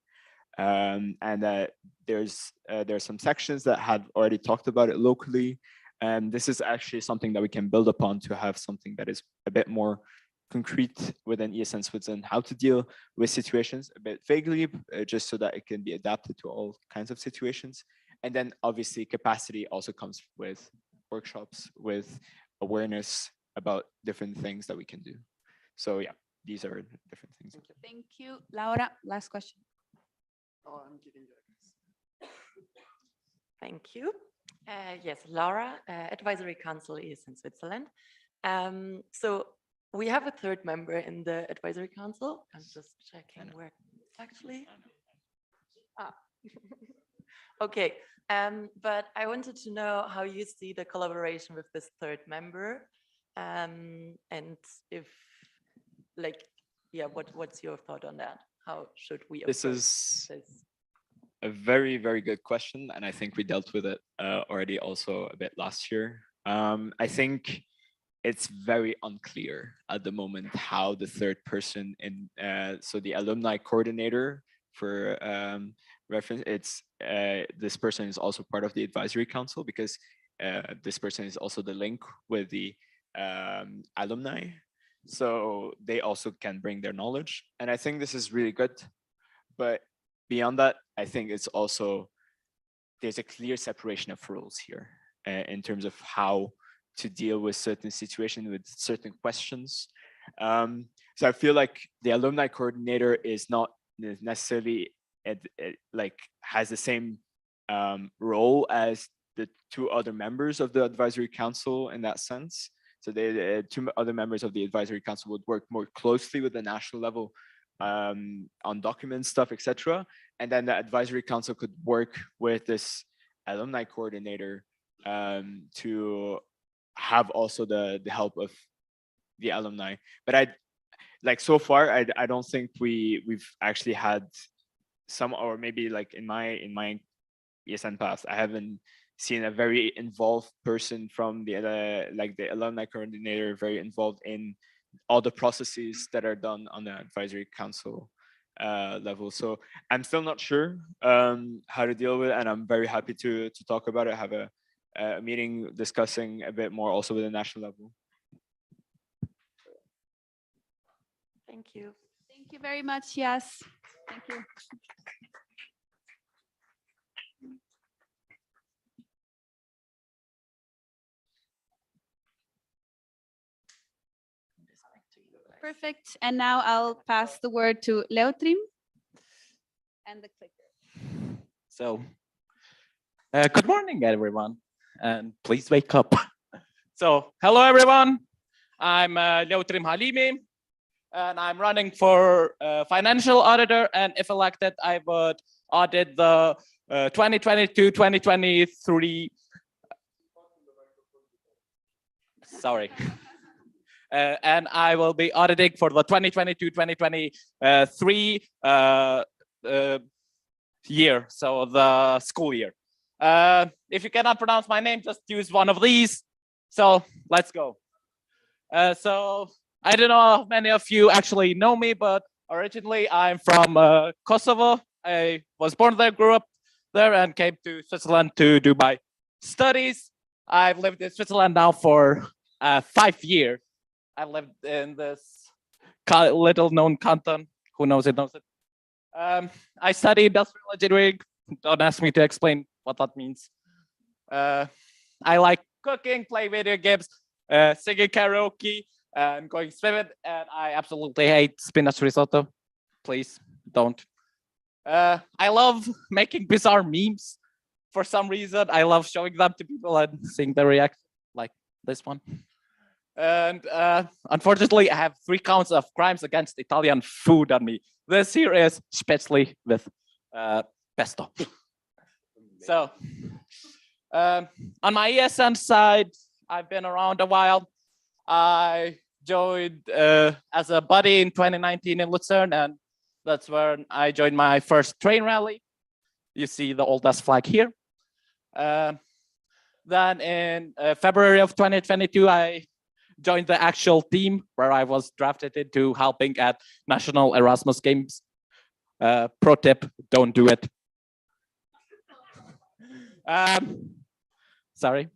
and that there's some sections that had already talked about it locally, and this is actually something that we can build upon to have something that is a bit more concrete within ESN Switzerland, how to deal with situations a bit vaguely, just so that it can be adapted to all kinds of situations. And then obviously capacity also comes with workshops, with awareness about different things that we can do. So yeah, these are different things. Thank you. Laura, last question. Oh, I'm giving you. Thank you. Yes, Laura, Advisory Council is in Switzerland. So we have a third member in the Advisory Council. I'm just checking where actually. Ah. Okay, but I wanted to know how you see the collaboration with this third member, and if, like, yeah, what's your thought on that? How should we approach This is this? a very, very good question, and I think we dealt with it already also a bit last year. I think it's very unclear at the moment how the third person in, so the alumni coordinator for reference, it's this person is also part of the advisory council, because this person is also the link with the alumni. So they also can bring their knowledge. And I think this is really good. But beyond that, I think it's also, there's a clear separation of roles here in terms of how to deal with certain situations, with certain questions. So I feel like the alumni coordinator is not necessarily like has the same role as the two other members of the advisory council in that sense. So the two other members of the advisory council would work more closely with the national level on document stuff, etc. And then the advisory council could work with this alumni coordinator to have also the help of the alumni. But I, like, so far I don't think we've actually had some, or maybe like in my ESN past, I haven't seen a very involved person from the like the alumni coordinator very involved in all the processes that are done on the advisory council level. So I'm still not sure how to deal with it, and I'm very happy to talk about it, have a meeting discussing a bit more also with the national level. Thank you. Thank you very much. Yes. Thank you. Perfect. And now I'll pass the word to Leotrim and the clicker. So, good morning, everyone, and please wake up. So, hello, everyone. I'm Leotrim Halimi, and I'm running for financial auditor. And if elected, I would audit the 2022-2023. Sorry. And I will be auditing for the 2022-2023 year, so the school year. If you cannot pronounce my name, just use one of these. So let's go. So I don't know how many of you actually know me, but originally I'm from Kosovo. I was born there, grew up there, and came to Switzerland to do my studies. I've lived in Switzerland now for 5 years. I lived in this little known canton. Who knows it, knows it. I study industrial engineering. Don't ask me to explain what that means. I like cooking, play video games, singing karaoke, and going swimming. And I absolutely hate spinach risotto. Please don't. I love making bizarre memes. For some reason, I love showing them to people and seeing their reaction, like this one. And unfortunately, I have 3 counts of crimes against Italian food on me. This here is spätzle with pesto. So on my ESN side, I've been around a while. I joined as a buddy in 2019 in Lucerne, and that's when I joined my first train rally. You see the old ass flag here. Then in February of 2022, I joined the actual team where I was drafted into helping at National Erasmus Games. Pro tip, don't do it. Sorry.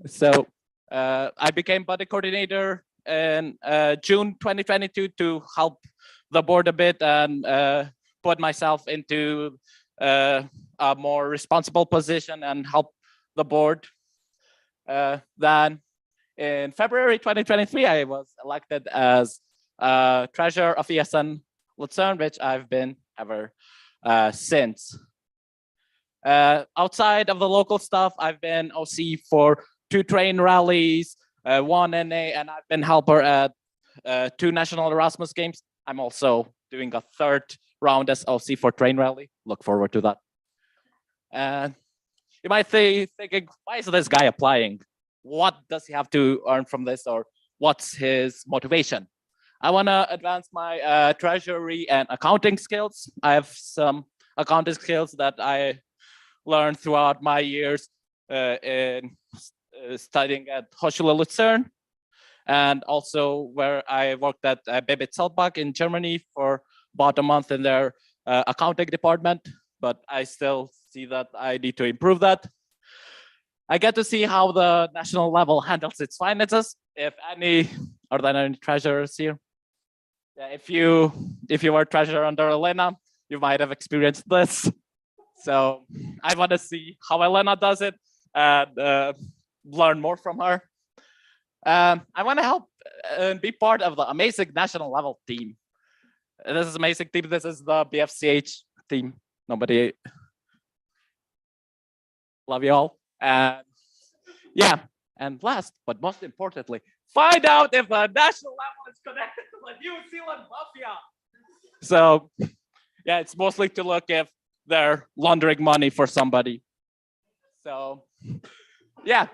So I became buddy coordinator in June 2022 to help the board a bit and put myself into a more responsible position and help the board. Then in February 2023, I was elected as treasurer of ESN Lucerne, which I've been ever since. Outside of the local stuff, I've been OC for 2 train rallies, 1 NA, and I've been helper at 2 National Erasmus Games. I'm also doing a 3rd round as OC for train rally. Look forward to that. And you might be thinking, why is this guy applying? What does he have to earn from this, or what's his motivation? I want to advance my treasury and accounting skills. I have some accounting skills that I learned throughout my years in studying at Hochschule Lucerne, and also where I worked at Bebit Selbach in Germany for about a month in their accounting department, but I still see that I need to improve that. I get to see how the national level handles its finances. If any, are there any treasurers here? Yeah, if you were treasurer under Elena, you might have experienced this. So I want to see how Elena does it and learn more from her. I want to help and be part of the amazing national level team. This is amazing team. This is the BFCH team. Nobody. Love you all. And yeah, and last but most importantly, find out if the national level is connected to the New Zealand mafia. So yeah, it's mostly to look if they're laundering money for somebody. So yeah,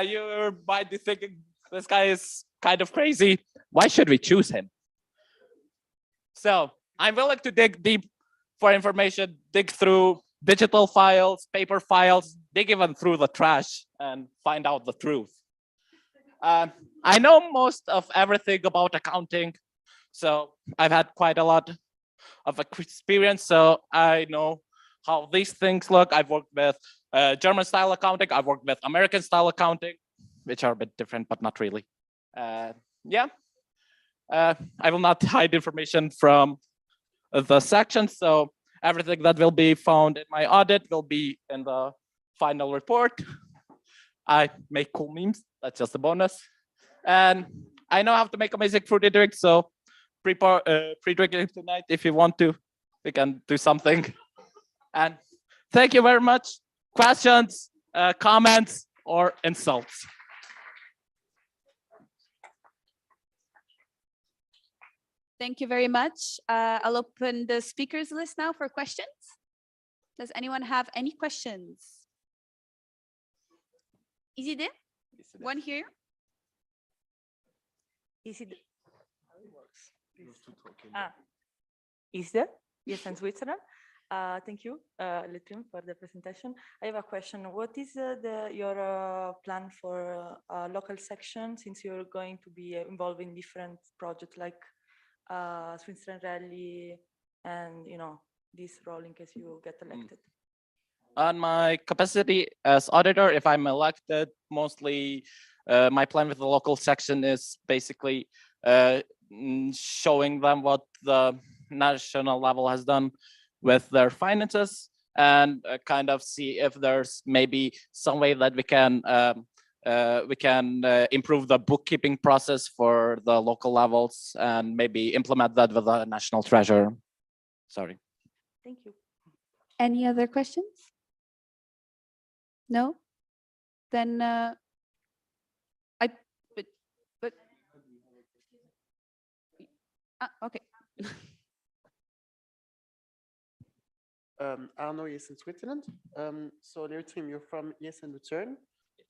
you might be thinking this guy is kind of crazy. Why should we choose him? So I'm willing to dig deep for information, dig through digital files, paper files, dig even through the trash and find out the truth. I know most of everything about accounting, so I've had quite a lot of experience, so I know how these things look. I've worked with German style accounting, I've worked with American style accounting, which are a bit different, but not really. Yeah, I will not hide information from the section, so everything that will be found in my audit will be in the final report. I make cool memes, that's just a bonus. And I know how to make amazing fruity drinks, so pre-drink it tonight if you want to. We can do something. And thank you very much. Questions, comments, or insults? Thank you very much. I'll open the speakers list now for questions. Does anyone have any questions? Is it? One here. Is it? Is there? Yes, in Switzerland. Thank you, Lithium, for the presentation. I have a question. What is your plan for local section, since you're going to be involved in different projects like Switzerland Rally and this role in case you get elected? On my capacity as auditor, if I'm elected, mostly my plan with the local section is basically showing them what the national level has done with their finances, and kind of see if there's maybe some way that we can improve the bookkeeping process for the local levels, and maybe implement that with the national treasurer. Sorry. Thank you. Any other questions? No? Then okay. Arno is in Switzerland. So Leutrim, you're from ESN Luzern,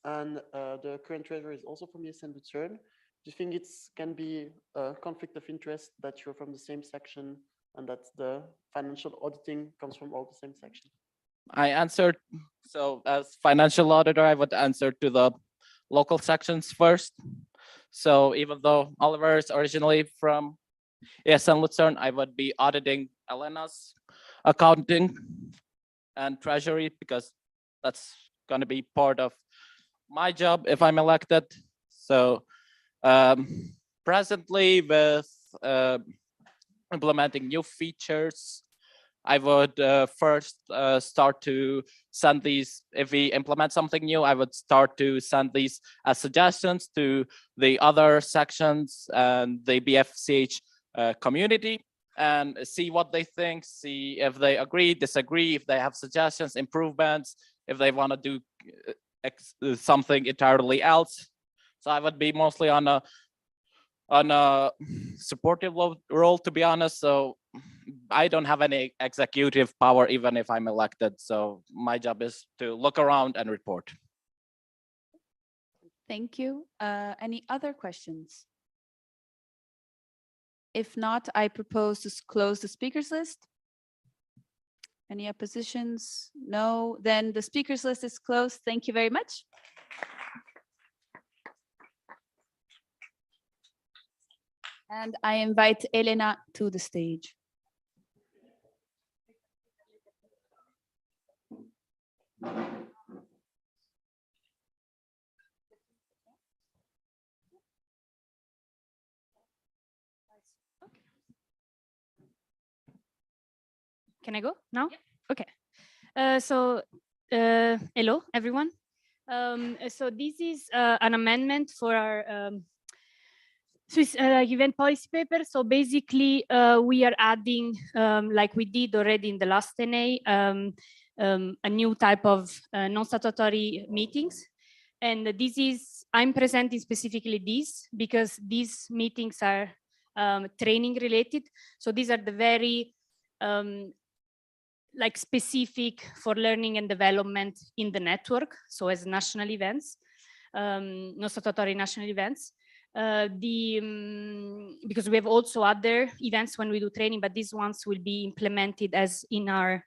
and the current treasurer is also from ESN Luzern. Do you think it can be a conflict of interest that you're from the same section and that the financial auditing comes from all the same section? I answered, so as financial auditor, I would answer to the local sections first. So even though Oliver is originally from ESN Luzern, I would be auditing Elena's accounting and treasury, because that's going to be part of my job if I'm elected. So presently with implementing new features, I would first start to send these, if we implement something new, I would start to send these as suggestions to the other sections and the BFCH community, and see what they think, see if they agree, disagree, if they have suggestions, improvements, if they want to do something entirely else. So I would be mostly on a supportive role, to be honest. So I don't have any executive power, even if I'm elected. So my job is to look around and report. Thank you. Any other questions? If not, I propose to close the speakers list. Any oppositions? No, then the speakers list is closed. Thank you very much. And I invite Elena to the stage. Can I go now? Okay. Hello, everyone. So this is an amendment for our Swiss event policy paper. So basically, we are adding, like we did already in the last NA, a new type of non-statutory meetings. And this is, I'm presenting specifically these because these meetings are training related. So these are the very like specific for learning and development in the network. So as national events, non-statutory national events. Because we have also other events when we do training, but these ones will be implemented as in our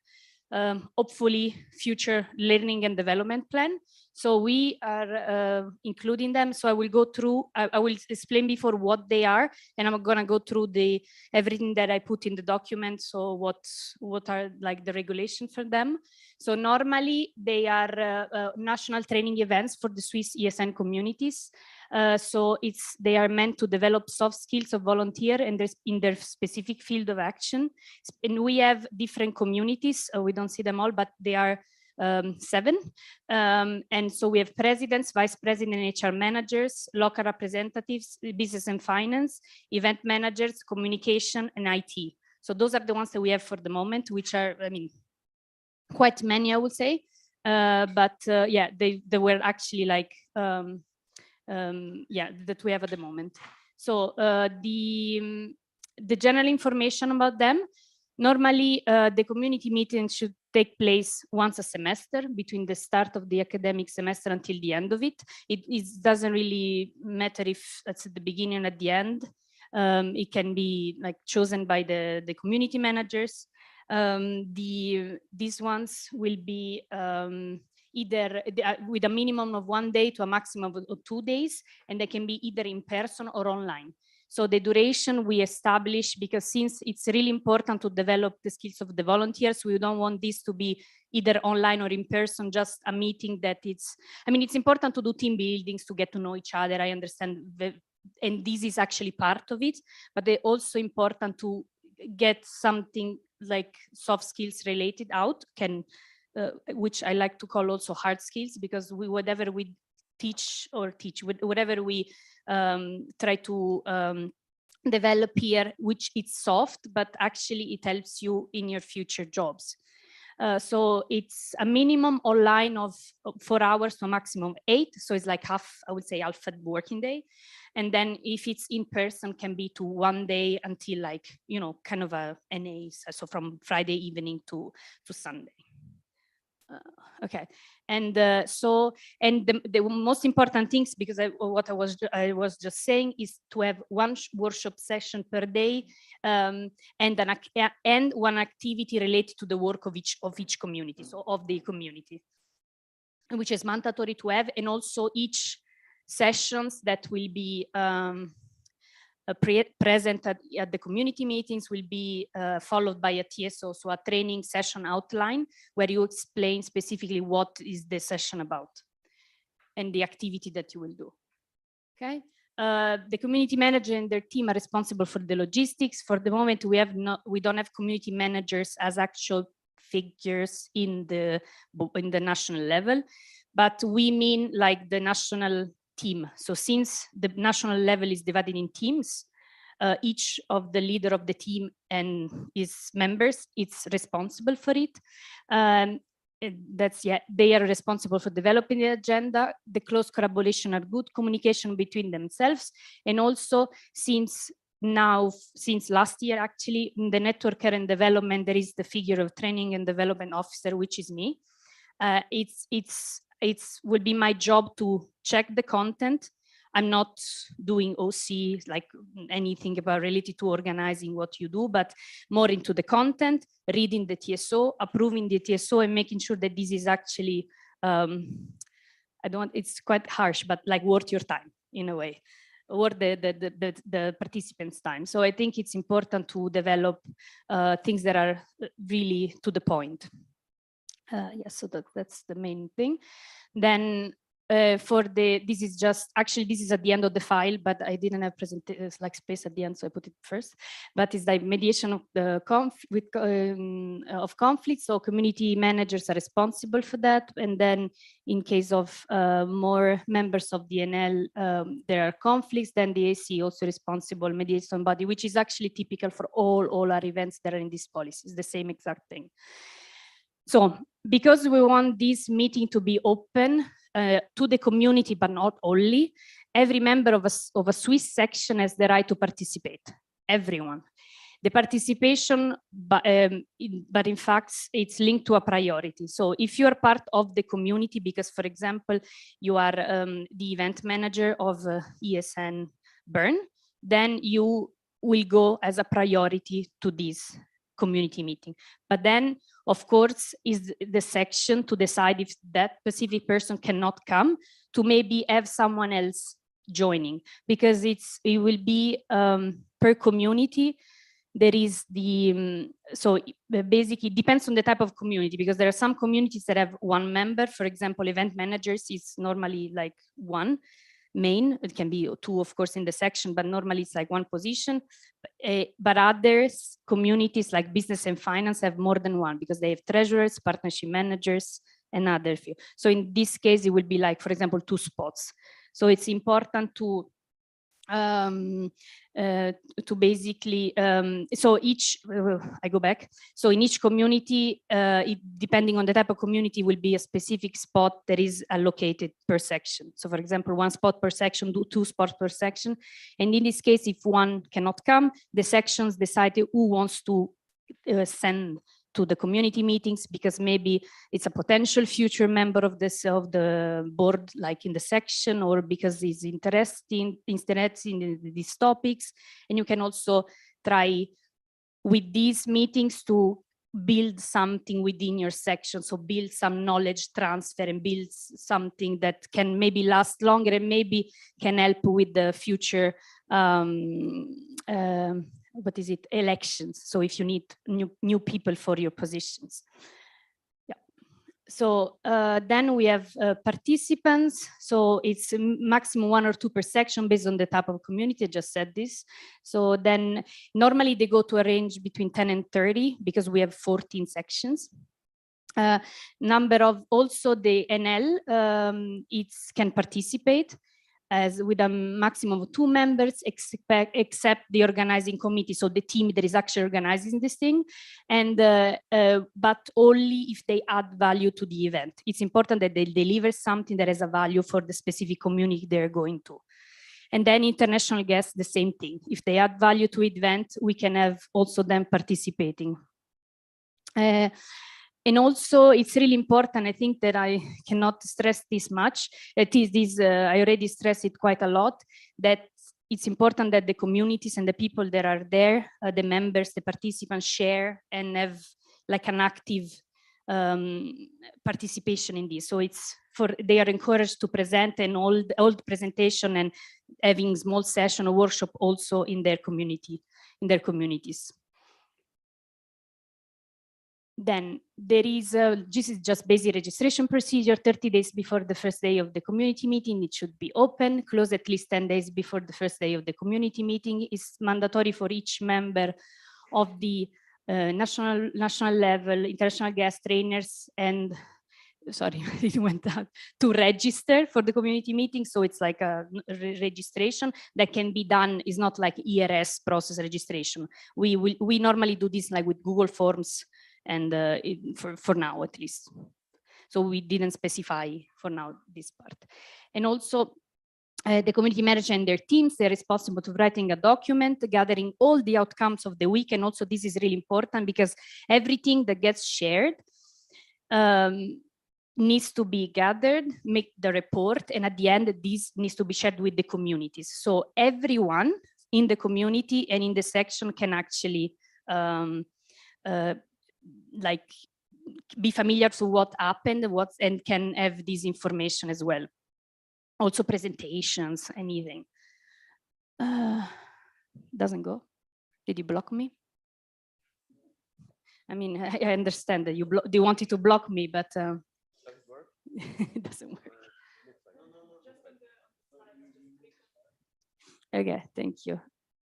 hopefully future learning and development plan. So we are including them. So I will go through, I will explain before what they are, and I'm gonna go through everything that I put in the document. So what are like the regulations for them. So normally they are national training events for the Swiss ESN communities. So they are meant to develop soft skills of volunteer and in their specific field of action. And we have different communities. We don't see them all, but they are 7. And so we have presidents, vice president, HR managers, local representatives, business and finance, event managers, communication, and IT. So those are the ones that we have for the moment, which are, I mean, quite many, I would say. But yeah, they were actually like, yeah, that we have at the moment. So the general information about them, normally the community meeting should take place once a semester between the start of the academic semester until the end of it. It doesn't really matter if it's at the beginning or at the end. It can be like chosen by the community managers. These ones will be either with a minimum of 1 day to a maximum of 2 days, and they can be either in person or online. So the duration we establish, because since it's really important to develop the skills of the volunteers, we don't want this to be either online or in person, just a meeting that it's, I mean, it's important to do team buildings, to get to know each other, I understand, and this is actually part of it, but it's also important to get something like soft skills related out, which I like to call also hard skills, because whatever we teach, whatever we try to develop here, which it's soft, but actually it helps you in your future jobs. So it's a minimum online of 4 hours to a maximum of 8. So it's like half, I would say, half a working day. And then if it's in person, can be to 1 day until like, you know, kind of a NA, so from Friday evening to Sunday. Okay, and so, and the most important things, because what I was just saying, is to have 1 workshop session per day, and one activity related to the work of each community, so of the community, which is mandatory to have, and also each sessions that will be present at the community meetings will be followed by a TSO, so a training session outline, where you explain specifically what is the session about and the activity that you will do. Okay. The community manager and their team are responsible for the logistics. For the moment, we don't have community managers as actual figures in the national level, but we mean like the national team. So since the national level is divided in teams, each of the leader of the team and his members is responsible for it. That's, yeah, they are responsible for developing the agenda. The close collaboration are good communication between themselves, and also since last year, actually, in the network care and development, there is the figure of training and development officer, which is me. It will be my job to check the content. I'm not doing OC, like anything about related to organizing what you do, but more into the content, reading the TSO, approving the TSO, and making sure that this is actually, it's quite harsh, but like worth your time in a way, or the participants' time. So I think it's important to develop things that are really to the point. Yes, so that's the main thing. Then this is at the end of the file, but I didn't have like space at the end, so I put it first. But it's like mediation of the conflict. So community managers are responsible for that. And then in case of more members of DNL, there are conflicts, then the AC also responsible mediation body, which is actually typical for all our events that are in this policy. It's the same exact thing. So because we want this meeting to be open to the community, but not only, every member of a Swiss section has the right to participate, everyone. The participation, but in fact, it's linked to a priority. So if you are part of the community, because for example, you are the event manager of ESN Bern, then you will go as a priority to this community meeting. But then, of course, is the section to decide if that specific person cannot come, to maybe have someone else joining, because it will be per community. There is so basically it depends on the type of community, because there are some communities that have 1 member. For example, event managers is normally like 1 main. It can be 2, of course, in the section, but normally it's like 1 position. But others, communities like business and finance, have more than 1, because they have treasurers, partnership managers, another few. So in this case, it will be like, for example, 2 spots. So it's important to basically, so each, I go back. So in each community, depending on the type of community, will be a specific spot that is allocated per section. So for example, 1 spot per section, 2 spots per section. And in this case, if one cannot come, the sections decide who wants to send to the community meetings, because maybe it's a potential future member of the board, like in the section, or because he's interested in these topics. And you can also try with these meetings to build something within your section, so build some knowledge transfer and build something that can maybe last longer and maybe can help with the future what is it, elections. So if you need new people for your positions. Yeah. So then we have participants. So it's maximum 1 or 2 per section based on the type of community. I just said this. So then normally they go to a range between 10 and 30 because we have 14 sections. Number of also the NL, it can participate as with a maximum of 2 members, except the organizing committee, so the team that is actually organizing this thing, and but only if they add value to the event. It's important that they deliver something that has a value for the specific community they're going to. And then international guests, the same thing. If they add value to the event, we can have also them participating. And also, it's really important, I think that I cannot stress this much, it is this, I already stressed it quite a lot, that it's important that the communities and the people that are there, the members, the participants share and have like an active participation in this. So it's they are encouraged to present an old presentation and having small session or workshop also in their community, in their communities. Then there is, this is just basic registration procedure. 30 days before the first day of the community meeting, it should be open. Close at least 10 days before the first day of the community meeting. It's mandatory for each member of the national level, international guest trainers, and sorry, it went out, to register for the community meeting. So it's like a registration that can be done, is not like ERS process registration. We normally do this like with Google Forms, and for now at least. So we didn't specify for now this part. And also the community manager and their teams, they're responsible to writing a document, gathering all the outcomes of the week. And also this is really important because everything that gets shared needs to be gathered, make the report, and at the end, this needs to be shared with the communities. So everyone in the community and in the section can actually like be familiar to what happened, and can have this information as well. Also presentations, anything. Doesn't go? Did you block me? I mean, I understand that you wanted to block me, but it doesn't work. Okay, thank you.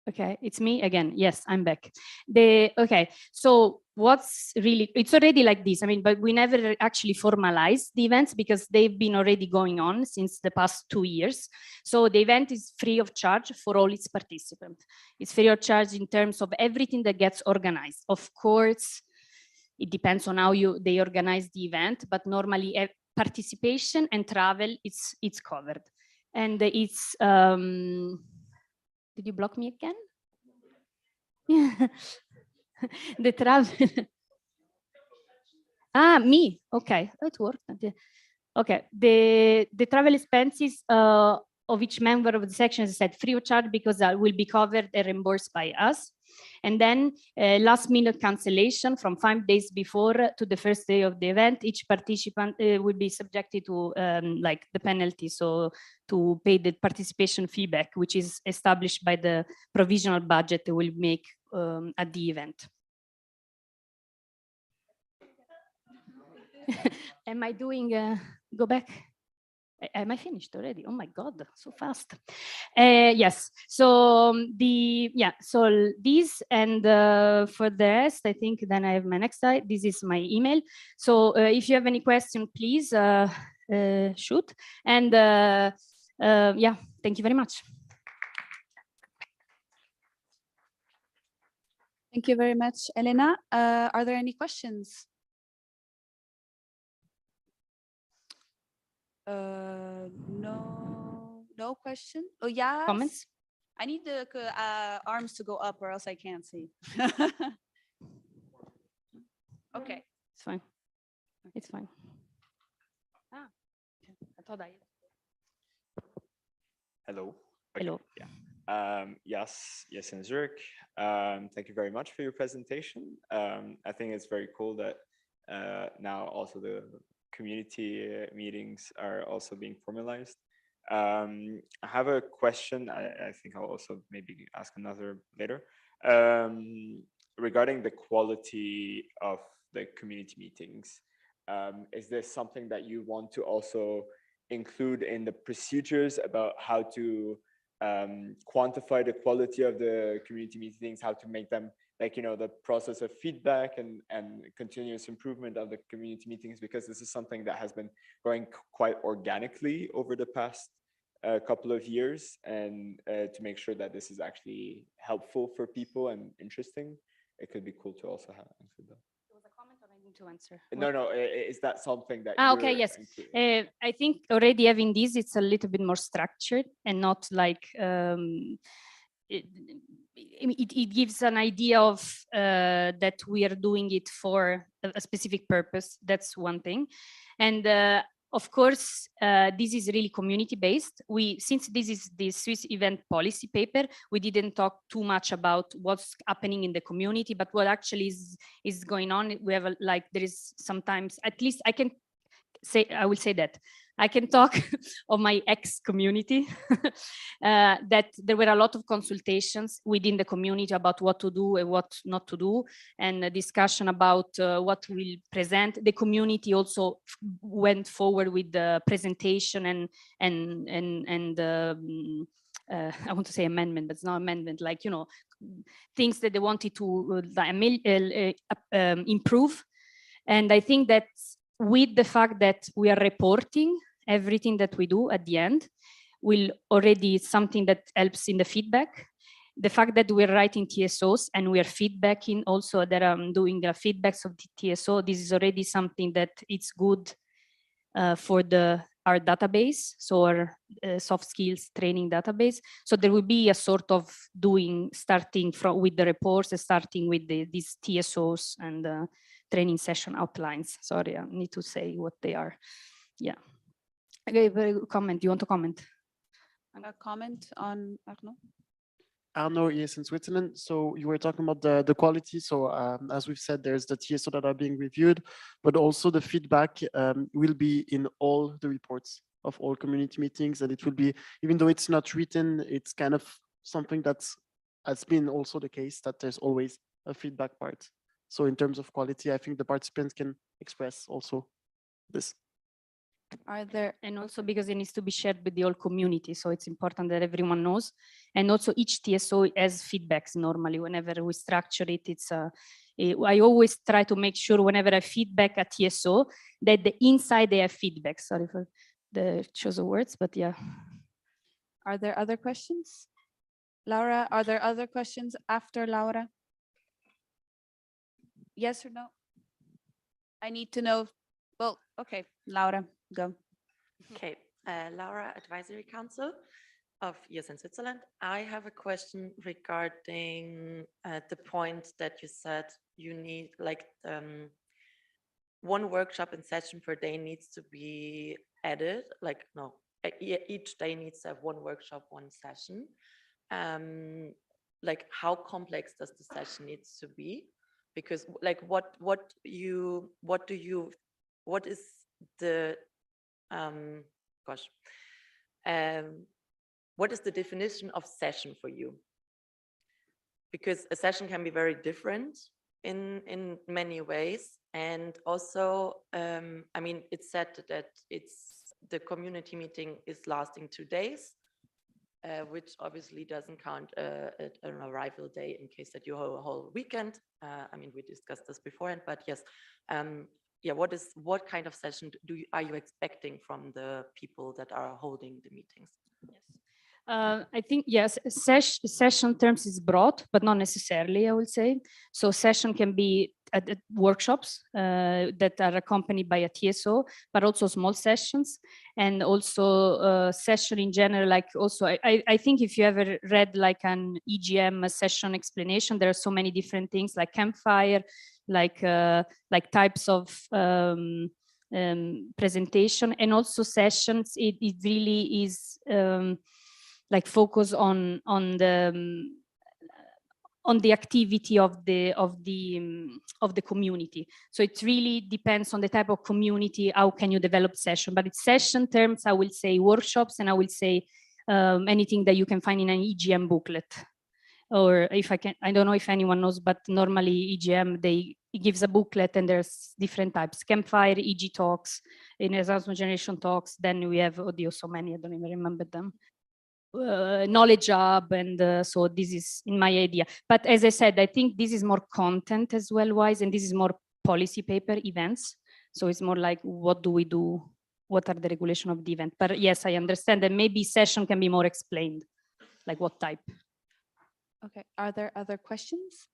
Okay, it's me again. Yes, I'm back. Okay, so what's really, it's already like this. I mean, but we never actually formalized the events because they've been already going on since the past 2 years. So the event is free of charge for all its participants. It's free of charge in terms of everything that gets organized. Of course, it depends on how they organize the event, but normally participation and travel, it's covered. And it's, did you block me again? Yeah. The travel. Me. Okay, it worked. Okay, the travel expenses of each member of the section is set free of charge because will be covered and reimbursed by us. And then last minute cancellation from 5 days before to the first day of the event, each participant will be subjected to like the penalty, so to pay the participation feedback, which is established by the provisional budget they will make at the event. Am I doing, go back? Am I finished already? Oh my God, so fast. Yes, so so this, and for the rest, I think then I have my next slide. This is my email. So if you have any question, please shoot. And yeah, thank you very much. Thank you very much, Elena. Are there any questions? No question. Oh, yeah. Comments? I need the arms to go up, or else I can't see. Okay. It's fine. It's fine. Ah, okay. I thought I. Hello. Hello. Yeah. Yes, in Zurich. Thank you very much for your presentation. I think it's very cool that now also the community meetings are also being formalized. I have a question. I think I'll also maybe ask another later. Regarding the quality of the community meetings, is this something that you want to also include in the procedures about how to quantify the quality of the community meetings, how to make them, like, you know, the process of feedback and continuous improvement of the community meetings, because this is something that has been growing quite organically over the past couple of years, and to make sure that this is actually helpful for people and interesting, it could be cool to also have include that. To answer. No, is that something that Okay, yes. I think already having this, it's a little bit more structured and not like it gives an idea of that we are doing it for a specific purpose. That's one thing. And of course, this is really community based. Since this is the Swiss event policy paper, we didn't talk too much about what's happening in the community, but what actually is going on. We have there is sometimes, at least I will say that I can talk of my ex-community, that there were a lot of consultations within the community about what to do and what not to do, and a discussion about what we'll present. The community also went forward with the presentation and I want to say amendment, but it's not amendment, like, you know, things that they wanted to improve. And I think that with the fact that we are reporting everything that we do at the end, will already something that helps in the feedback. The fact that we're writing TSOs and we are feedbacking also, that I'm doing the feedbacks of the TSO, this is already something that it's good for our database, so our soft skills training database. So there will be a sort of starting with the reports, starting with these TSOs and training session outlines. Sorry, I need to say what they are. Yeah. Okay, very good comment. Do you want to comment? A comment on Arnaud? Arnaud, ESN Switzerland. So you were talking about the quality. So as we've said, there's the TSO that are being reviewed, but also the feedback will be in all the reports of all community meetings. And it will be, even though it's not written, it's kind of something has been also the case, that there's always a feedback part. So in terms of quality, I think the participants can express also this. Are there, and also because it needs to be shared with the whole community, so it's important that everyone knows. And also each TSO has feedbacks normally. Whenever we structure it, I always try to make sure whenever I feedback a TSO that the inside they have feedback. Sorry for the choice of words, but yeah. Are there other questions? Laura, are there other questions after Laura? Yes or no? I need to know. Well, okay, Laura, go. Okay, Laura, Advisory Council of ESN Switzerland. I have a question regarding the point that you said you need, like, one workshop and session per day needs to be added. Like, no, each day needs to have one workshop, one session. Like, how complex does the session needs to be? Because, like, what is the what is the definition of session for you? Because a session can be very different in many ways, and also I mean, it's said that it's the community meeting is lasting 2 days, which obviously doesn't count an arrival day in case that you have a whole weekend. I mean, we discussed this beforehand, but yes, yeah, what kind of session are you expecting from the people that are holding the meetings? I think, yes, session terms is broad, but not necessarily, I would say. So session can be at workshops that are accompanied by a TSO, but also small sessions, and also session in general, like also, I think if you ever read like an EGM session explanation, there are so many different things like campfire, like types of presentation, and also sessions, it really is like focus on the activity of the community. So it really depends on the type of community, how can you develop session. But it's session terms, I will say workshops, and I will say anything that you can find in an EGM booklet. Or if I don't know if anyone knows, but normally EGM, it gives a booklet and there's different types: campfire, EG talks, in Erasmus generation talks. Then we have, oh dear, so many, I don't even remember them. Knowledge hub, and so this is in my idea. But as I said, I think this is more content as well wise, and this is more policy paper events. So it's more like, what do we do? What are the regulation of the event? But yes, I understand that maybe session can be more explained, like what type. Okay, are there other questions?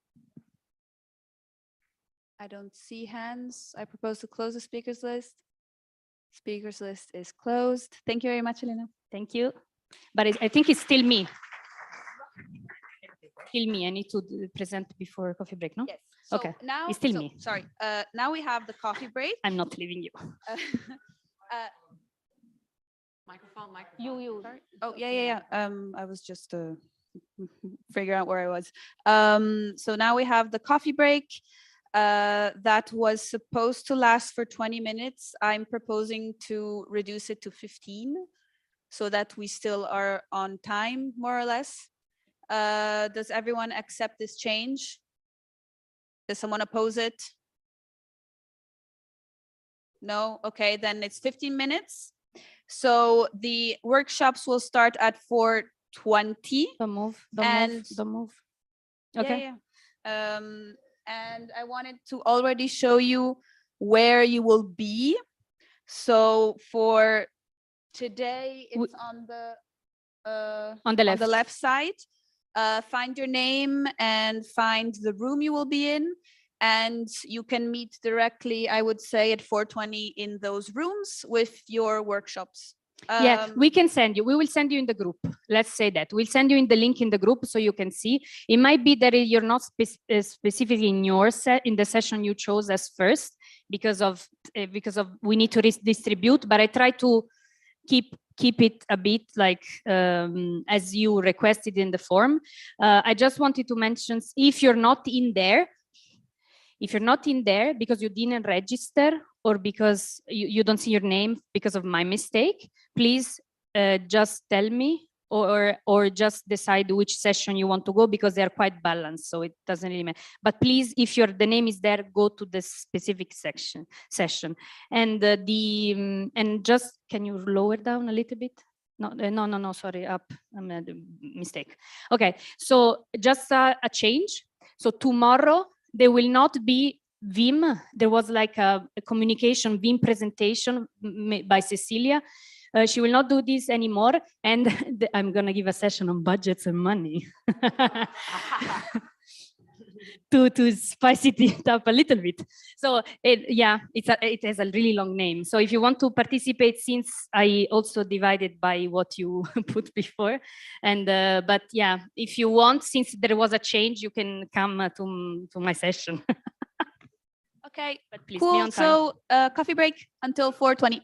I don't see hands. I propose to close the speakers list. Speakers list is closed. Thank you very much, Elena. Thank you. But I think it's still me. Still me. I need to present before coffee break, no? Yes. So okay. Now, It's still me. Sorry. Now we have the coffee break. I'm not leaving you. Microphone. You. Sorry. Oh, yeah. I was just figuring out where I was. So now we have the coffee break. That was supposed to last for 20 minutes. I'm proposing to reduce it to 15, so that we still are on time, more or less. Does everyone accept this change? Does someone oppose it? No? Okay, then it's 15 minutes. So the workshops will start at 4:20. Don't move. Don't move. Okay. Yeah. And I wanted to already show you where you will be. So for today, it's on the left side. Find your name and find the room you will be in, and you can meet directly, I would say, at 4:20 in those rooms with your workshops. Yeah, we can send you. We will send you in the group. Let's say that. We'll send you in the link in the group so you can see. It might be that you're not specifically in your in the session you chose as first because of we need to redistribute. But I try to keep it a bit like as you requested in the form. I just wanted to mention, if you're not in there because you didn't register or because you don't see your name because of my mistake, please just tell me or just decide which session you want to go, because they're quite balanced, so it doesn't really matter. But please, if the name is there, go to the specific session. And and just, can you lower down a little bit? No, sorry, up. Mistake. Okay, so just a change. So tomorrow there will not be Vim. There was like a communication Vim presentation by Cecilia. She will not do this anymore, and I'm gonna give a session on budgets and money to spice it up a little bit. So it has a really long name. So if you want to participate, since I also divided by what you put before, and but yeah, if you want, since there was a change, you can come to my session. Okay, but please cool. be on time. So coffee break until 4:20.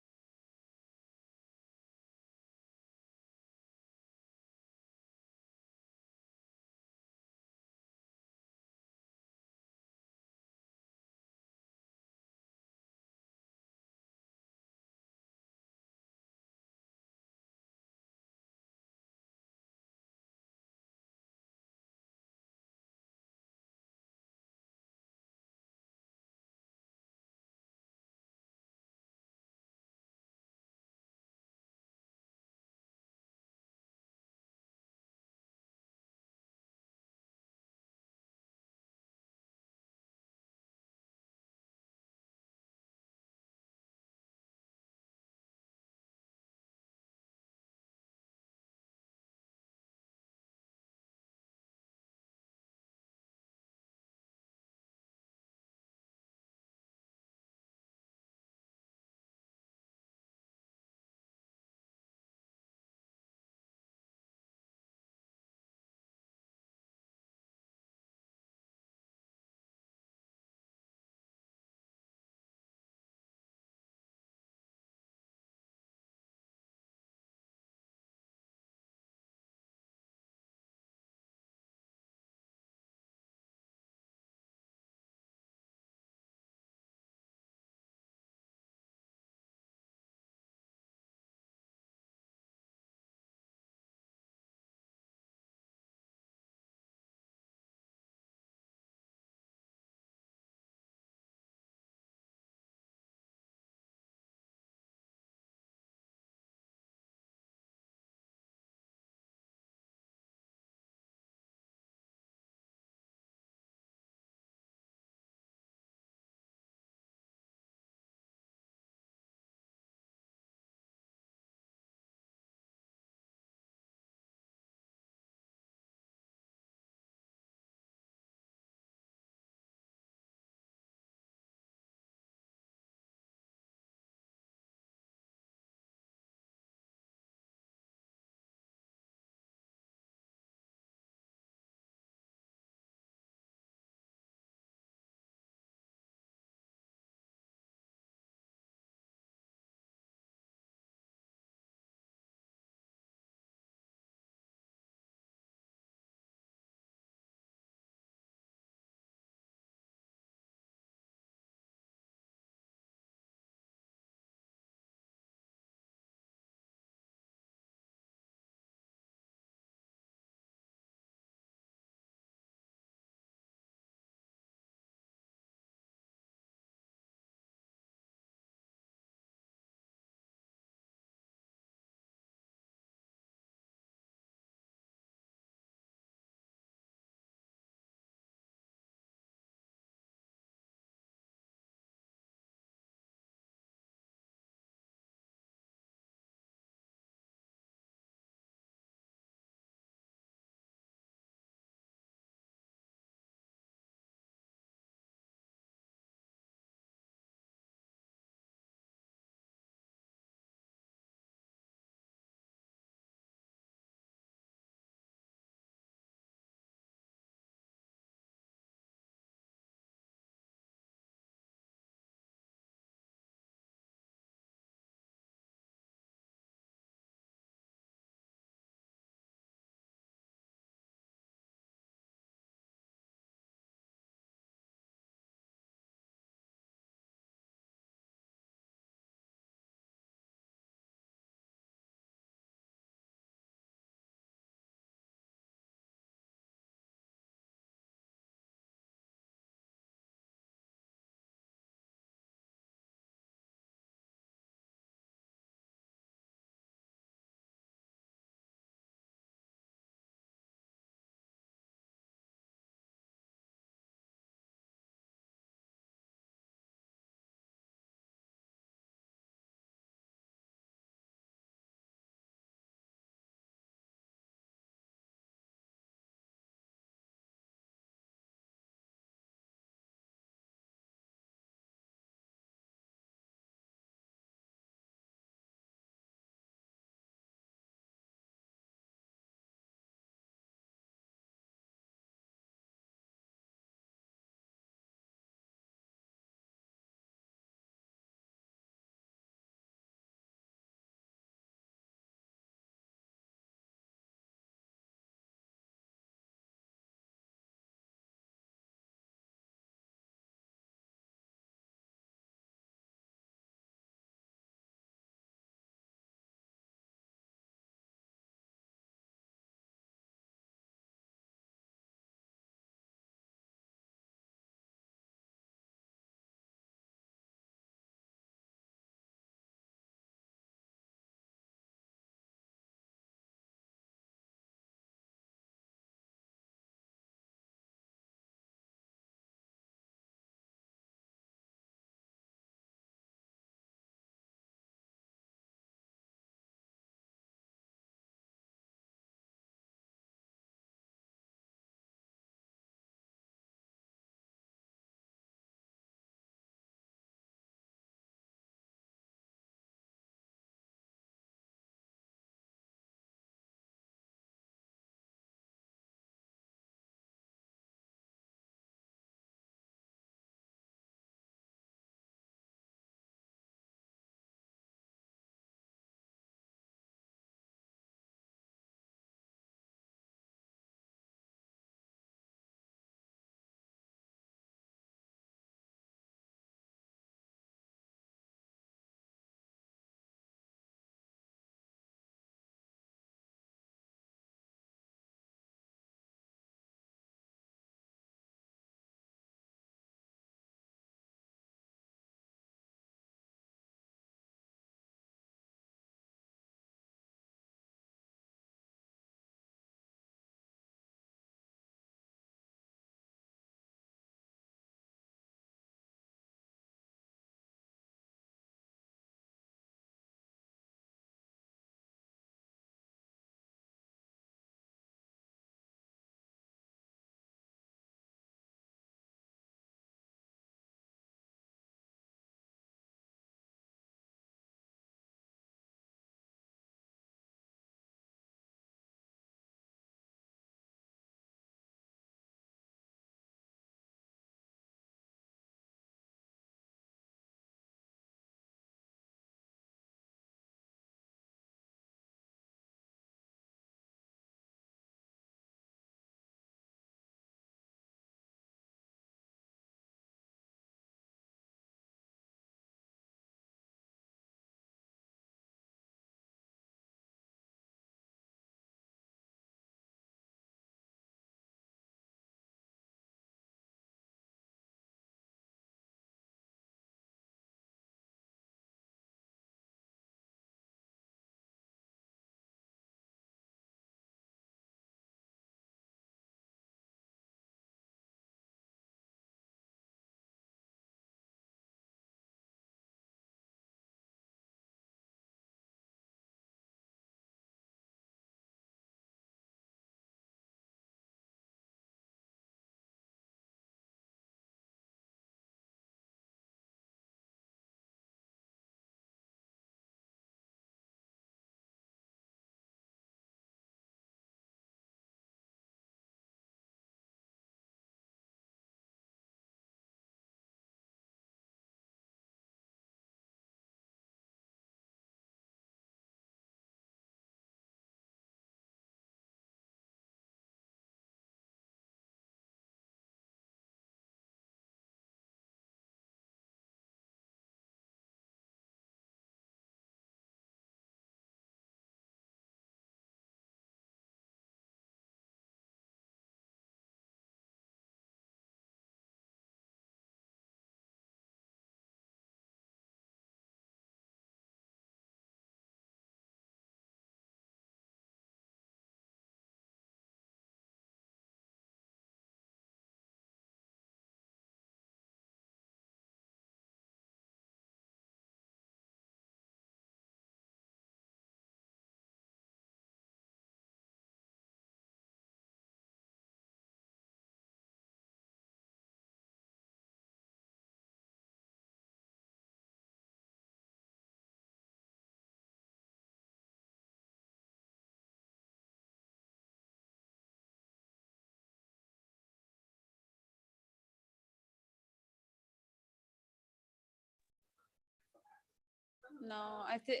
No, I think.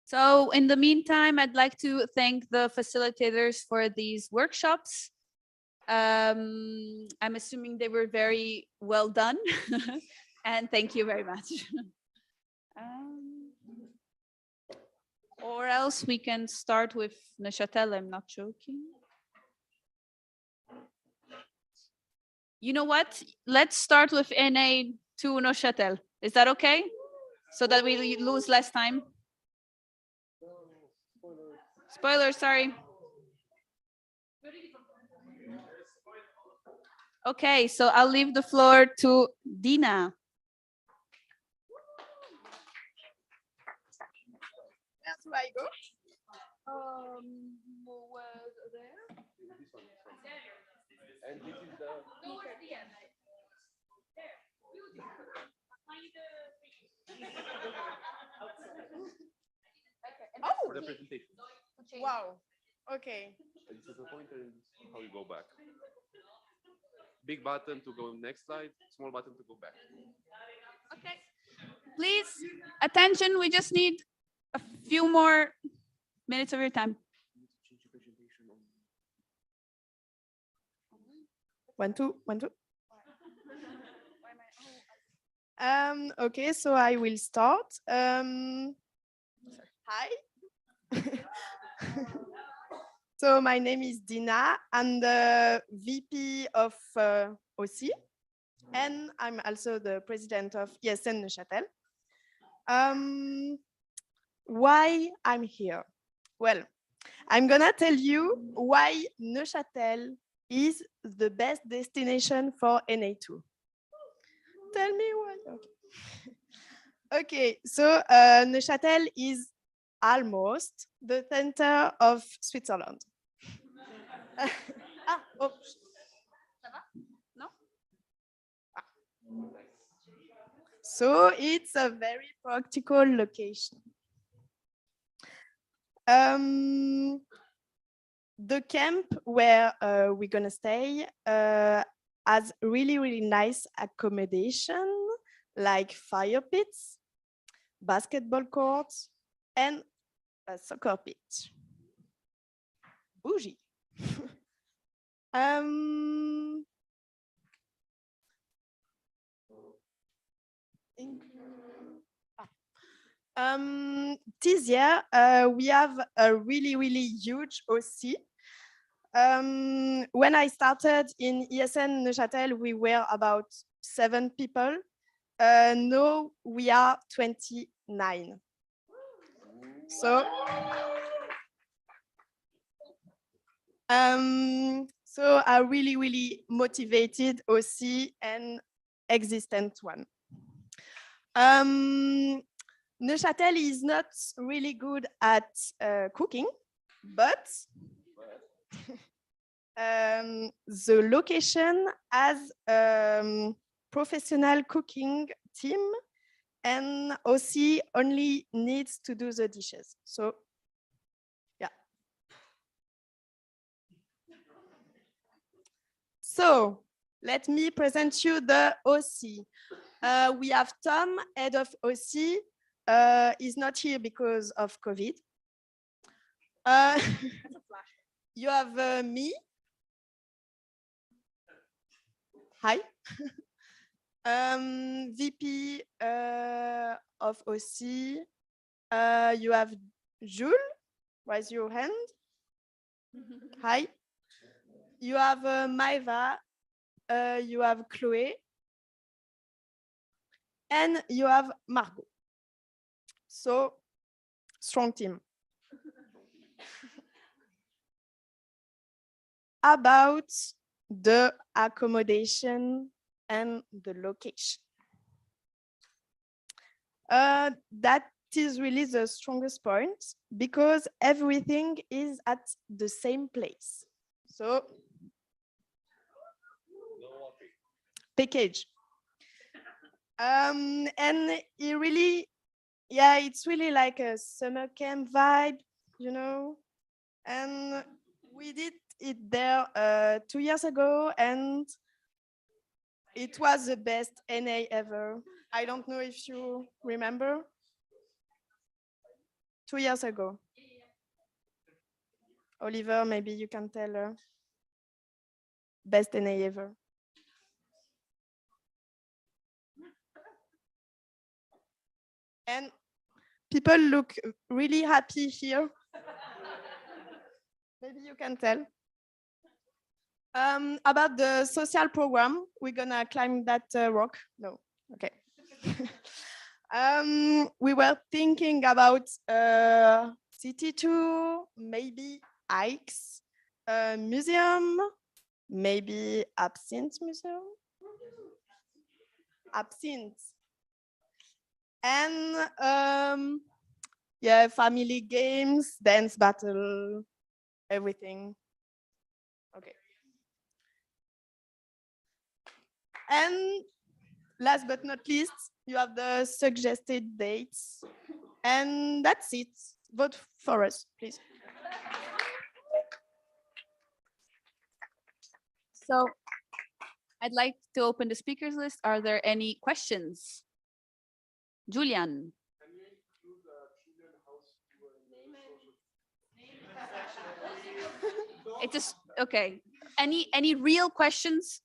So in the meantime, I'd like to thank the facilitators for these workshops. I'm assuming they were very well done, and thank you very much. Or else we can start with Neuchâtel. I'm not joking. You know what? Let's start with NA to Neuchâtel. Is that okay? So that we lose less time. Spoiler, sorry. Okay, so I'll leave the floor to Dina. Where do I go? There. This one is from. And this is the. Towards the end. There. For the presentation. Wow. Okay. This is the pointer and this is how you go back. Big button to go next slide, small button to go back. Okay. Please, attention, we just need a few more minutes of your time. One, two, one, two. Okay, so I will start. Hi. So my name is Dina. I'm the VP of OC, and I'm also the president of ESN Neuchâtel. Why I'm here? Well, I'm gonna tell you why Neuchâtel is the best destination for NA2. Tell me why. Okay, okay, so Neuchâtel is almost the center of Switzerland. Oh. No? So it's a very practical location. The camp where we're gonna stay has really, really nice accommodation like fire pits, basketball courts, and a soccer pitch. Bougie. This year, we have a really, really huge OC. When I started in ESN Neuchâtel, we were about 7 people. Now we are 29. So a really, really motivated OC and existent one. Neuchâtel is not really good at cooking, but the location has professional cooking team, and OC only needs to do the dishes. So, yeah. So, let me present you the OC. We have Tom, head of OC. He's not here because of COVID. You have me. Hi. VP of OC. You have Jules. Raise your hand. Hi. You have Maeva. You have Chloé. And you have Margot. So, strong team. About the accommodation and the location. That is really the strongest point because everything is at the same place. So, package. And it really, yeah, it's really like a summer camp vibe, you know. And we did it there 2 years ago, and It was the best NA ever. I don't know if you remember. 2 years ago. Oliver, maybe you can tell her. Best NA ever. And people look really happy here. Maybe you can tell. About the social program, we're gonna climb that rock. No, okay. We were thinking about city tour, maybe hikes, museum, maybe absinthe museum. Absinthe. And yeah, family games, dance battle, everything. Okay. And last but not least, you have the suggested dates. And that's it. Vote for us, please. So I'd like to open the speakers list. Are there any questions? Julian. It is okay. Any real questions?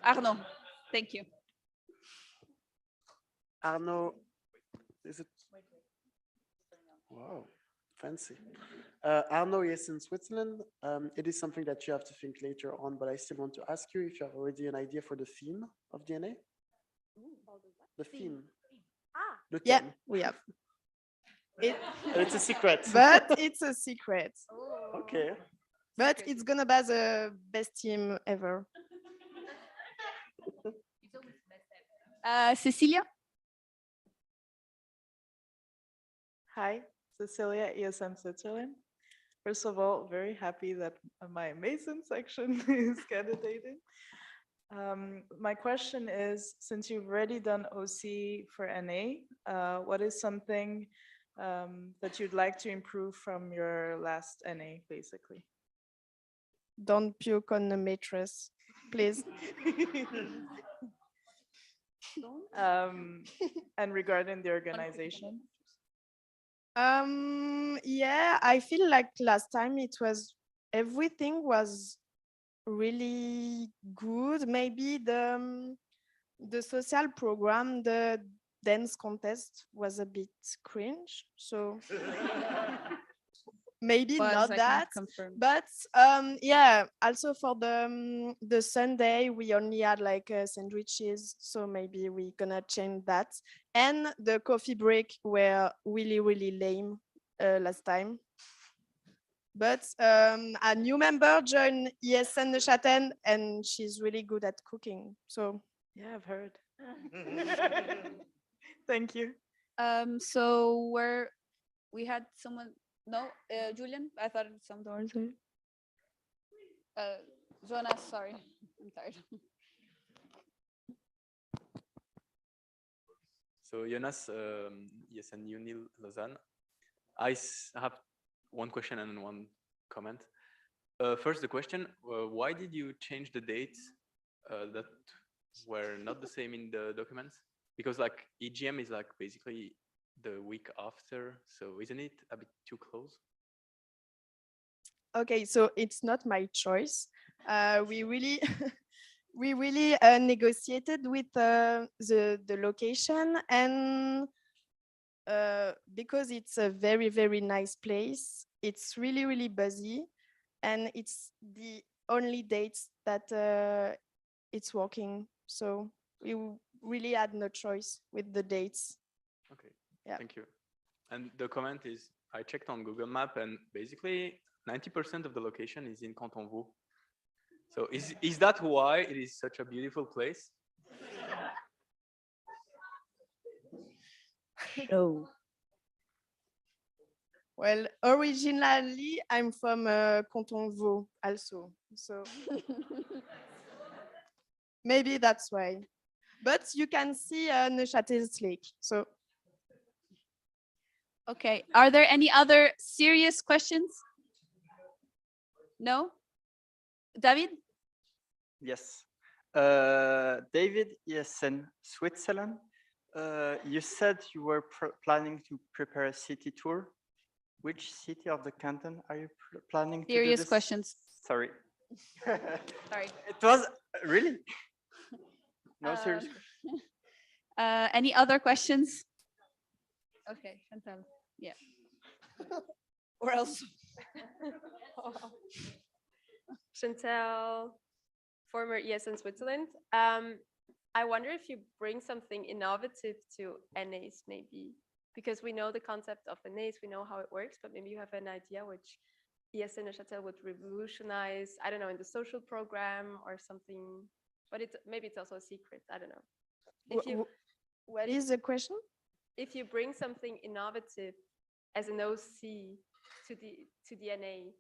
Arno, thank you. Arno, is it? Wow, fancy. Arno is in Switzerland. It is something that you have to think later on, but I still want to ask you if you have already an idea for the theme of DNA? The theme. The Yeah, theme. we have. It's a secret. But it's a secret. Okay. But it's gonna be the best team ever. Cecilia? Hi, Cecilia, ESN Switzerland. First of all, very happy that my Mason section is candidating. My question is, since you've already done OC for NA, what is something that you'd like to improve from your last NA, basically? Don't puke on the mattress, please. And regarding the organization? Yeah, I feel like last time everything was really good. Maybe the social program, the dance contest was a bit cringe. So maybe Was, not I can that, confirm. but yeah. Also for the Sunday, we only had like sandwiches, so maybe we gonna change that. And the coffee break were really lame last time. But a new member joined ESN Neuchâtel, and she's really good at cooking. So yeah, I've heard. Thank you. So we had someone. No, Julian. I thought someone was there. Jonas, sorry, I'm tired. So Jonas, ESN Uni Lausanne. I have one question and one comment. First, the question: why did you change the dates that were not the same in the documents? Because like EGM is like basically the week after, so isn't it a bit too close? Okay, so it's not my choice. We really we really negotiated with the location, and because it's a very nice place, it's really busy, and it's the only dates that it's working. So we really had no choice with the dates. Okay, yeah. Thank you. And the comment is, I checked on Google Map, and basically 90% of the location is in Canton Vaud. So is that why it is such a beautiful place? No. Well, originally I'm from Canton Vaud also, so maybe that's why. But you can see Neuchâtel's lake. So Okay. Are there any other serious questions? No? David? Yes. David, ESN Switzerland. You said you were planning to prepare a city tour. Which city of the canton are you planning to do Serious this? questions. Sorry. Sorry. It was really? No serious Um, questions? Any other questions? Okay, Chantal. Yeah. Or else. Chantal, former ESN Switzerland. I wonder if you bring something innovative to NAs maybe, because we know the concept of NAs, we know how it works, but maybe you have an idea which ESN Neuchâtel would revolutionize, I don't know, in the social program or something, but maybe it's also a secret, I don't know. If you, what is the question? if you bring something innovative as an OC to the NA,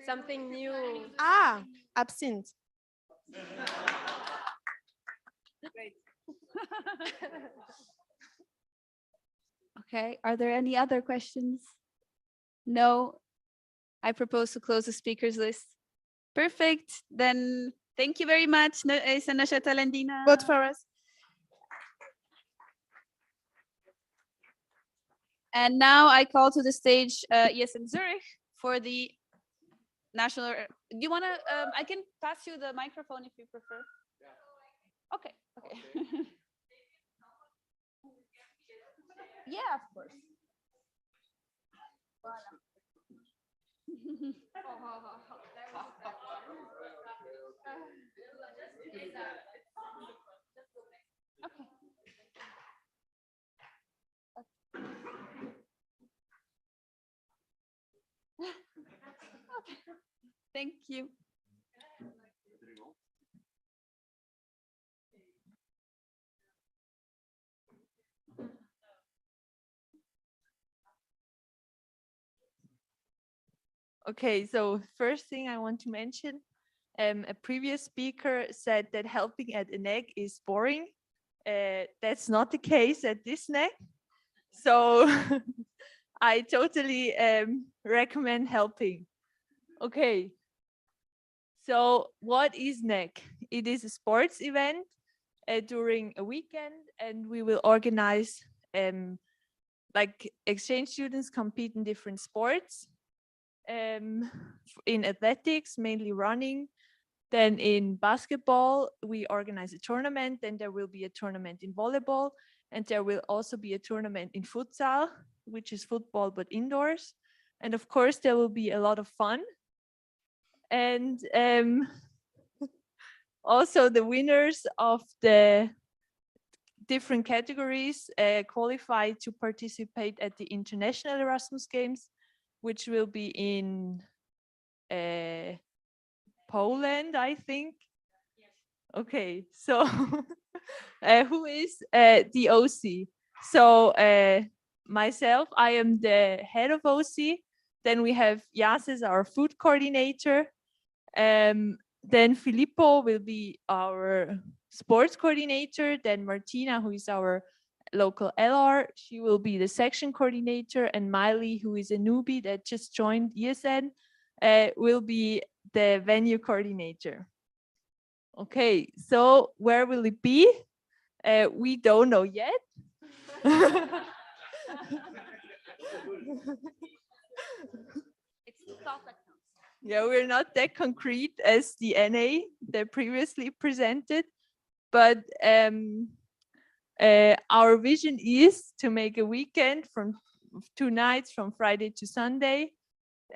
something new. Ah, absinthe. Great. Okay, are there any other questions? No, I propose to close the speakers list. Perfect, then thank you very much, ESN Neuchâtel and Dina. Vote for us. And now I call to the stage ESN Zurich for the national. Do you want to? I can pass you the microphone if you prefer. Okay. Okay. Yeah, of course. Okay. Thank you. Okay, so first thing I want to mention, a previous speaker said that helping at an egg is boring. That's not the case at this neck. So I totally recommend helping. Okay, so what is NEC? It is a sports event during a weekend, and we will organize like exchange students compete in different sports. In athletics, mainly running. Then in basketball, we organize a tournament. Then there will be a tournament in volleyball. And there will also be a tournament in futsal, which is football but indoors. And of course, there will be a lot of fun. And also the winners of the different categories qualify to participate at the International Erasmus Games, which will be in Poland, I think. Okay, so who is the OC? So myself, I am the head of OC. Then we have Yas as our food coordinator. Then Filippo will be our sports coordinator. Then Martina, who is our local LR, she will be the section coordinator. And Miley, who is a newbie that just joined ESN, will be the venue coordinator. Okay, so where will it be? We don't know yet. Yeah, we're not that concrete as the NA that previously presented, but our vision is to make a weekend from 2 nights from Friday to Sunday,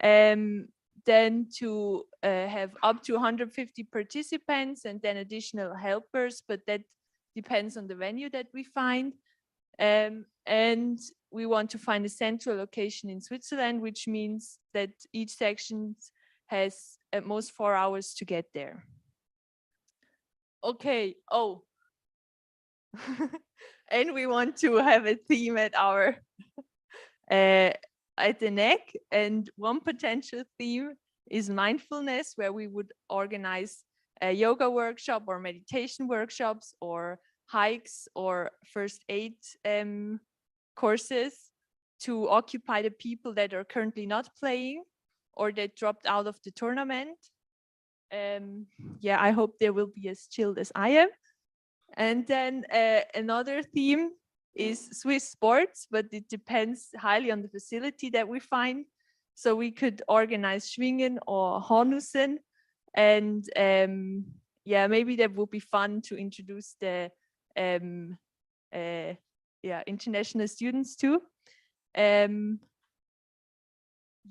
then to have up to 150 participants and then additional helpers, but that depends on the venue that we find. And we want to find a central location in Switzerland, which means that each section has at most 4 hours to get there. Okay, oh. And we want to have a theme at our at the neck, and one potential theme is mindfulness, where we would organize a yoga workshop or meditation workshops or hikes or first aid courses to occupy the people that are currently not playing or that dropped out of the tournament. Yeah, I hope they will be as chilled as I am. And then another theme is Swiss sports, but it depends highly on the facility that we find. So we could organize Schwingen or Hornussen. And yeah, maybe that would be fun to introduce the yeah, international students too.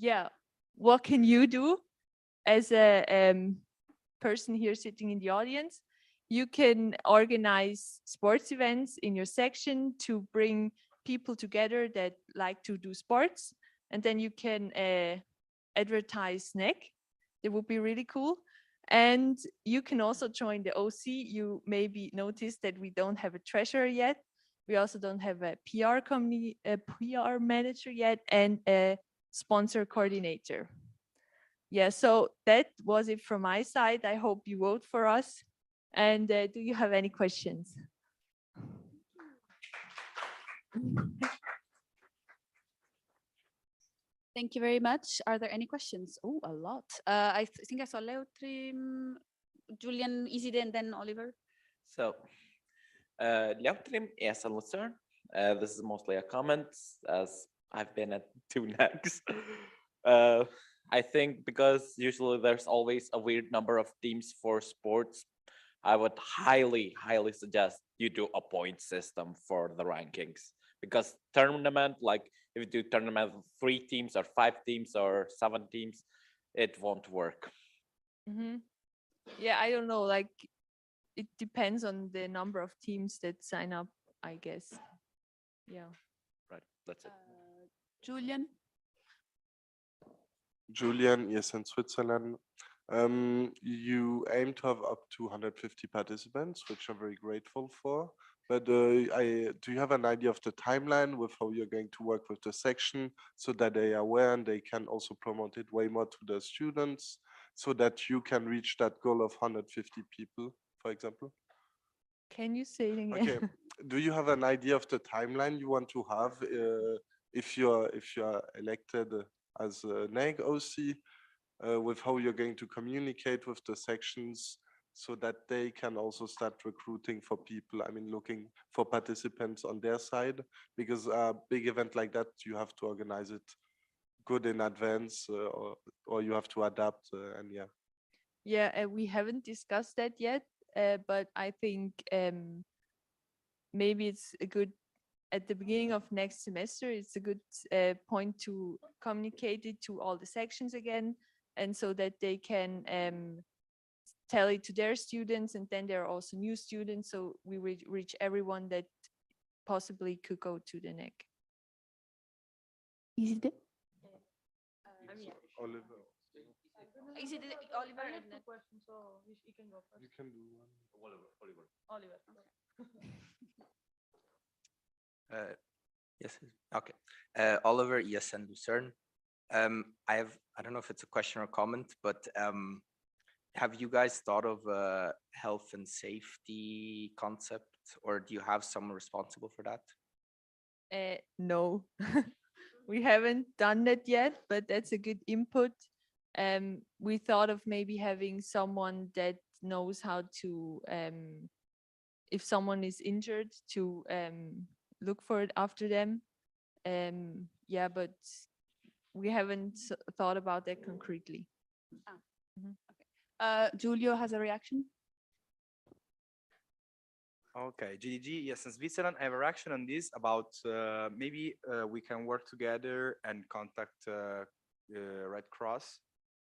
Yeah, what can you do as a person here sitting in the audience? You can organize sports events in your section to bring people together that like to do sports. And then you can advertise SNEC. It would be really cool. And you can also join the OC. You maybe noticed that we don't have a treasurer yet. We also don't have a PR company, a PR manager yet, and a sponsor coordinator. Yeah, so that was it from my side. I hope you vote for us. And do you have any questions? Thank you very much. Are there any questions? Oh, a lot. I think I saw Leotrim, Julian, Iside, and then Oliver. So, Leotrim is a Lucerne. This is mostly a comment, as I've been at 2 NACs. I think because usually there's always a weird number of teams for sports, I would highly suggest you do a point system for the rankings. Because tournament, like if you do tournament with 3 teams or 5 teams or 7 teams, it won't work. Yeah, I don't know, like it depends on the number of teams that sign up, I guess. Yeah. Right, that's it. Julian? Julian, ESN Switzerland. You aim to have up to 150 participants, which I'm very grateful for. But do you have an idea of the timeline with how you're going to work with the section so that they are aware and they can also promote it way more to the students so that you can reach that goal of 150 people, for example? Can you say it again? Okay. Do you have an idea of the timeline you want to have if you're elected as a NAG OC with how you're going to communicate with the sections so that they can also start recruiting for people, I mean, looking for participants on their side, because a big event like that, you have to organize it good in advance or you have to adapt and yeah. Yeah, we haven't discussed that yet, but I think maybe it's a good, at the beginning of next semester, it's a good point to communicate it to all the sections again, and so that they can tell it to their students, and then there are also new students, so we reach everyone that possibly could go to the NEC. Is it? Oliver. Is it Oliver? I have 2 questions, so you can go first. You can do one. Oliver. Yes. Okay. Oliver, ESN Lucerne. I don't know if it's a question or comment, but have you guys thought of a health and safety concept, or do you have someone responsible for that? No, we haven't done that yet, but that's a good input. We thought of maybe having someone that knows how to, if someone is injured, to look for it after them. Yeah, but we haven't thought about that concretely. Giulio has a reaction. Okay, GDG, yes, in Switzerland, I have a reaction on this about maybe we can work together and contact Red Cross,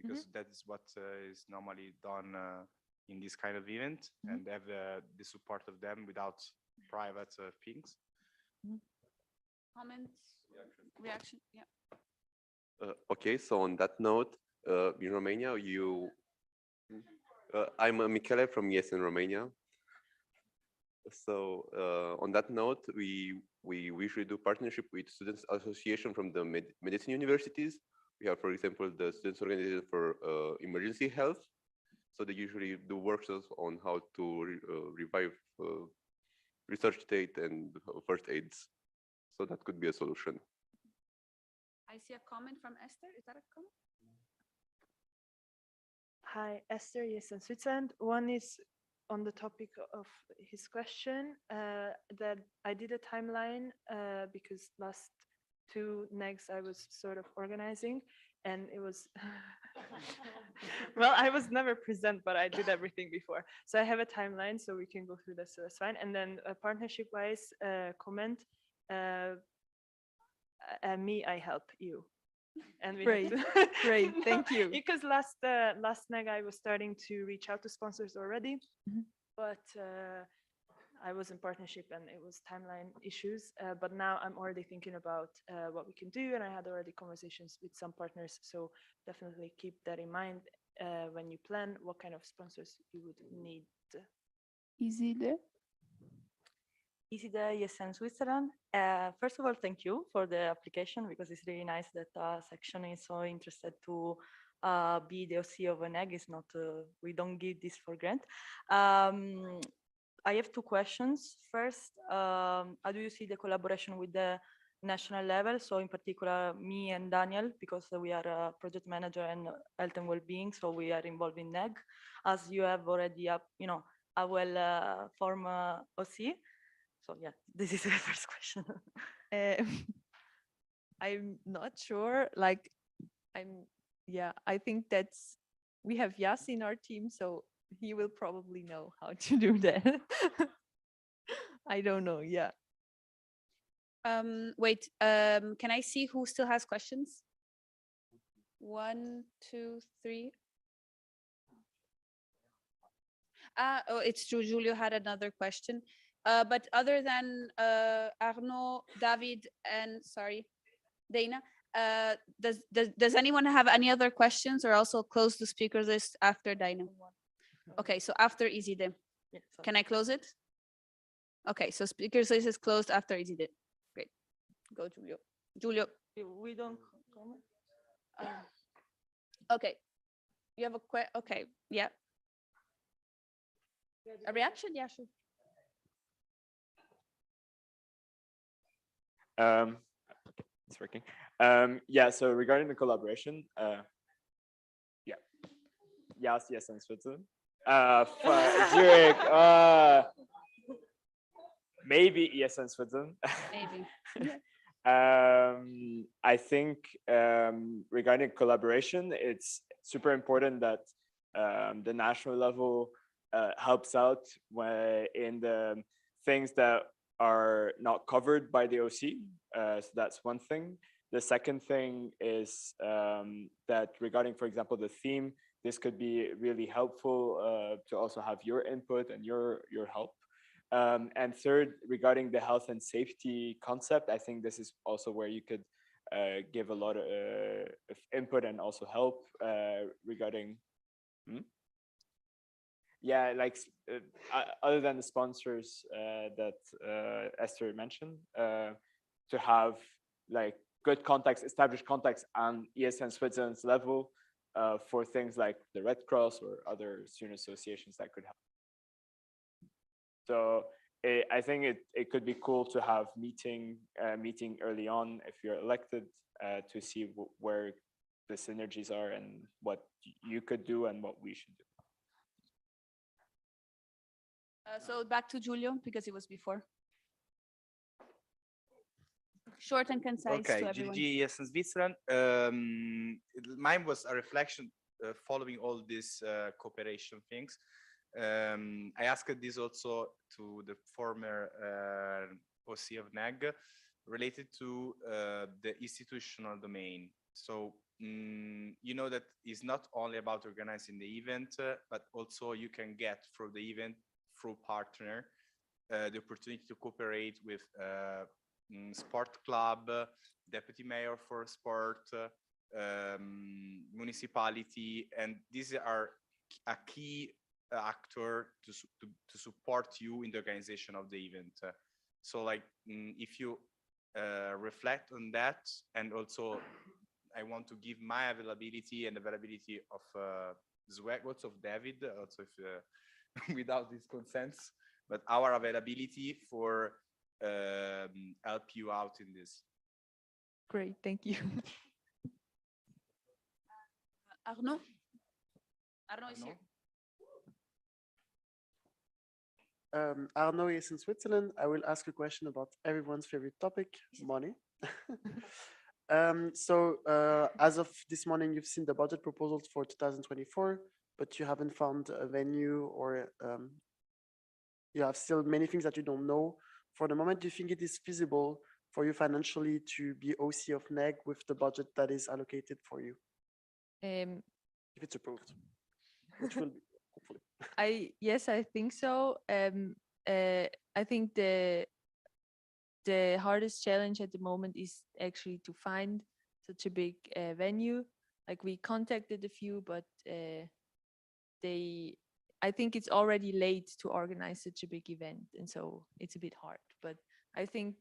because that is what is normally done in this kind of event, and have the support of them without private things. Comments? Reaction? Yeah. Okay, so on that note, in Romania, I'm Michele from ESN Romania. So on that note, we usually do partnership with students association from the medicine universities. We have, for example, the Students Organization for Emergency Health. So they usually do workshops on how to revive research data and first aids. So that could be a solution. I see a comment from Esther. Is that a comment? Hi, Esther, yes, in Switzerland. One is on the topic of his question, that I did a timeline because last two negs I was sort of organizing, and it was, well, I was never present, but I did everything before. So I have a timeline, so we can go through this, so that's fine. And then partnership-wise, comment, me, I help you. And we Great, had to great, thank you. Because last night I was starting to reach out to sponsors already, but I was in partnership and it was timeline issues. But now I'm already thinking about what we can do, and I had already conversations with some partners. So definitely keep that in mind when you plan what kind of sponsors you would need. Easy there. Easy Day ESN Switzerland. First of all, thank you for the application, because it's really nice that section is so interested to be the OC of an egg. It's not, we don't give this for grant. I have two questions. First, how do you see the collaboration with the national level? So in particular, me and Daniel, because we are a project manager and health and well-being, so we are involved in NEG, as you have already, a well formed OC. So yeah, this is the first question. I'm not sure. Like, I think we have Yas in our team, so he will probably know how to do that. I don't know. Yeah. Wait, can I see who still has questions? 1, 2, 3. Oh, it's true. Julio had another question. But other than Arnaud, David, and sorry, Dana, does anyone have any other questions, or also close the speakers list after Dana? Okay, so after Izide. Can I close it? Okay, so speakers list is closed after Izide. Great. Go, Julio. Julio. We don't comment. Okay. You have a question? Okay, yeah. A reaction? Yeah, sure. It's working. Yeah, so regarding the collaboration, yeah. Yes, in Switzerland. Zurich, maybe ESN Switzerland. Maybe. I think regarding collaboration, it's super important that the national level helps out in the things that are not covered by the OC. So that's one thing. The second thing is that regarding, for example, the theme, this could be really helpful to also have your input and your help. And third, regarding the health and safety concept, I think this is also where you could give a lot of input and also help regarding. Yeah, like other than the sponsors that Esther mentioned, to have like good contacts, established contacts on ESN Switzerland's level for things like the Red Cross or other student associations that could help. So I think it could be cool to have meeting early on if you're elected to see where the synergies are and what you could do and what we should do. So back to Giulio, because it was before. Short and concise Okay, to everyone. GG in Switzerland. Mine was a reflection following all these cooperation things. I asked this also to the former OC of NEG related to the institutional domain. So you know that it's not only about organizing the event, but also you can get through the event, through partner, the opportunity to cooperate with sport club, deputy mayor for sport, municipality, and these are a key actor to support you in the organization of the event. So like if you reflect on that, and also I want to give my availability and availability of Zweg, also of David, also if without his consents, but our availability for help you out in this. Great, thank you. Arnaud? Arno is here. Arno is in Switzerland. I will ask a question about everyone's favorite topic, money. As of this morning, you've seen the budget proposals for 2024, but you haven't found a venue, or you have still many things that you don't know. For the moment, do you think it is feasible for you financially to be OC of NEG with the budget that is allocated for you? If it's approved, which will be, hopefully. Yes, I think so. I think the hardest challenge at the moment is actually to find such a big venue. Like, we contacted a few, but I think it's already late to organize such a big event, and so it's a bit hard. But I think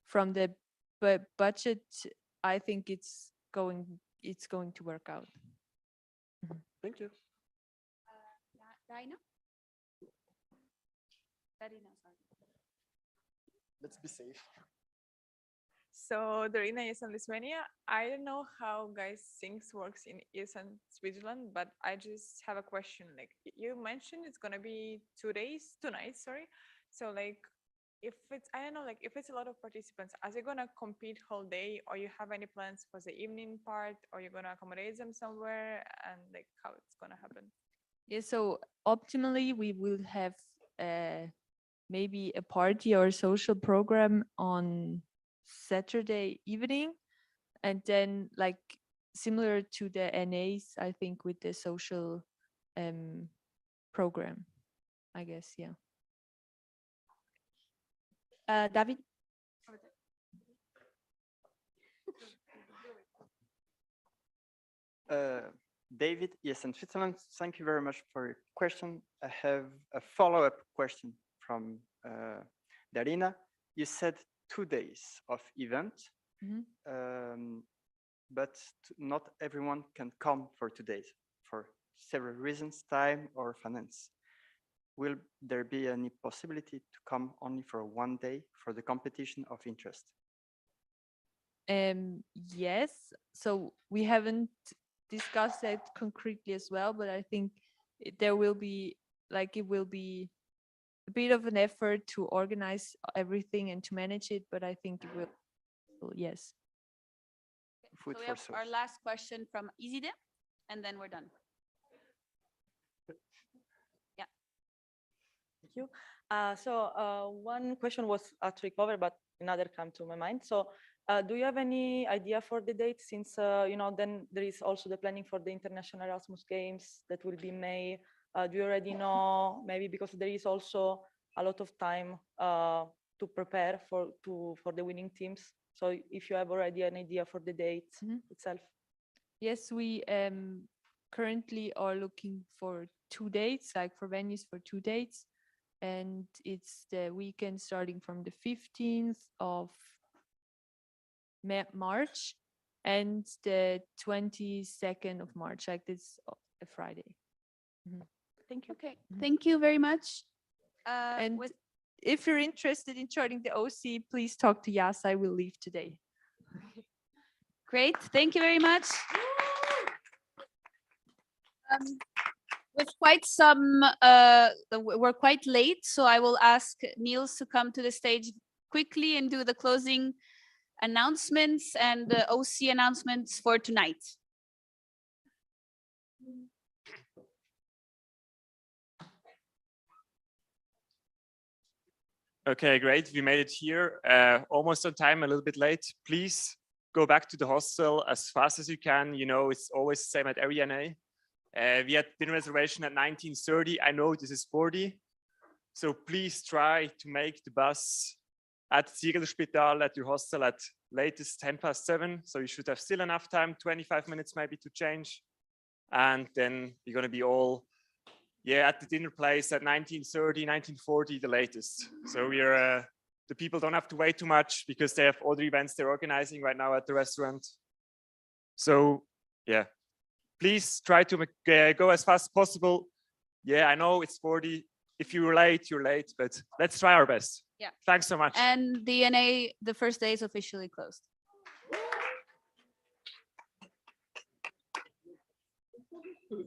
from the budget, I think it's going to work out. Thank you. Darina? Darina, sorry. Let's be safe. So Darina is in Lithuania. I don't know how guys things works in ESN Switzerland, but I just have a question. Like, you mentioned it's gonna be 2 nights, sorry. So like, if it's, I don't know, like if it's a lot of participants, are they gonna compete whole day, or you have any plans for the evening part, or you're gonna accommodate them somewhere, and like how it's gonna happen? Yeah, so optimally we will have maybe a party or social program on Saturday evening, and then like similar to the NAs, I think, with the social program, I guess. Yeah. David? David, ESN Switzerland, thank you very much for your question. I have a follow-up question from Darina. You said 2 days of event, but not everyone can come for 2 days for several reasons, time or finance. Will there be any possibility to come only for 1 day for the competition of interest? Yes, so we haven't discussed that concretely as well, but I think there will be, like, it will be a bit of an effort to organize everything and to manage it, but I think it will, yes. So we have our last question from Izide, and then we're done. Yeah. Thank you. One question was actually covered, but another came to my mind. So do you have any idea for the date, since, then there is also the planning for the International Erasmus Games that will be May. Do you already know, maybe because there is also a lot of time to prepare for the winning teams. So if you have already an idea for the date itself. Yes, we currently are looking for 2 dates, like for venues for 2 dates. And it's the weekend starting from the 15th of March and the 22nd of March, like this a Friday. Thank you. Okay, thank you very much. And if you're interested in joining the OC, please talk to Yas. I will leave today. Great, thank you very much. With quite some, we're quite late, so I will ask Niels to come to the stage quickly and do the closing announcements and the OC announcements for tonight. Okay, great. We made it here almost on time, a little bit late. Please go back to the hostel as fast as you can. You know, it's always the same at every NA. We had dinner reservation at 19:30. I know this is 40. So please try to make the bus at Zieglerspital at your hostel at latest 7:10. So you should have still enough time, 25 minutes maybe to change. And then you're going to be all at the dinner place at 19:30, 19:40, the latest. So we're the people don't have to wait too much because they have other events they're organizing right now at the restaurant. So yeah, please try to go as fast as possible. Yeah, I know it's 40. If you're late, but let's try our best. Yeah. Thanks so much. And the NA, the first day is officially closed. Yes.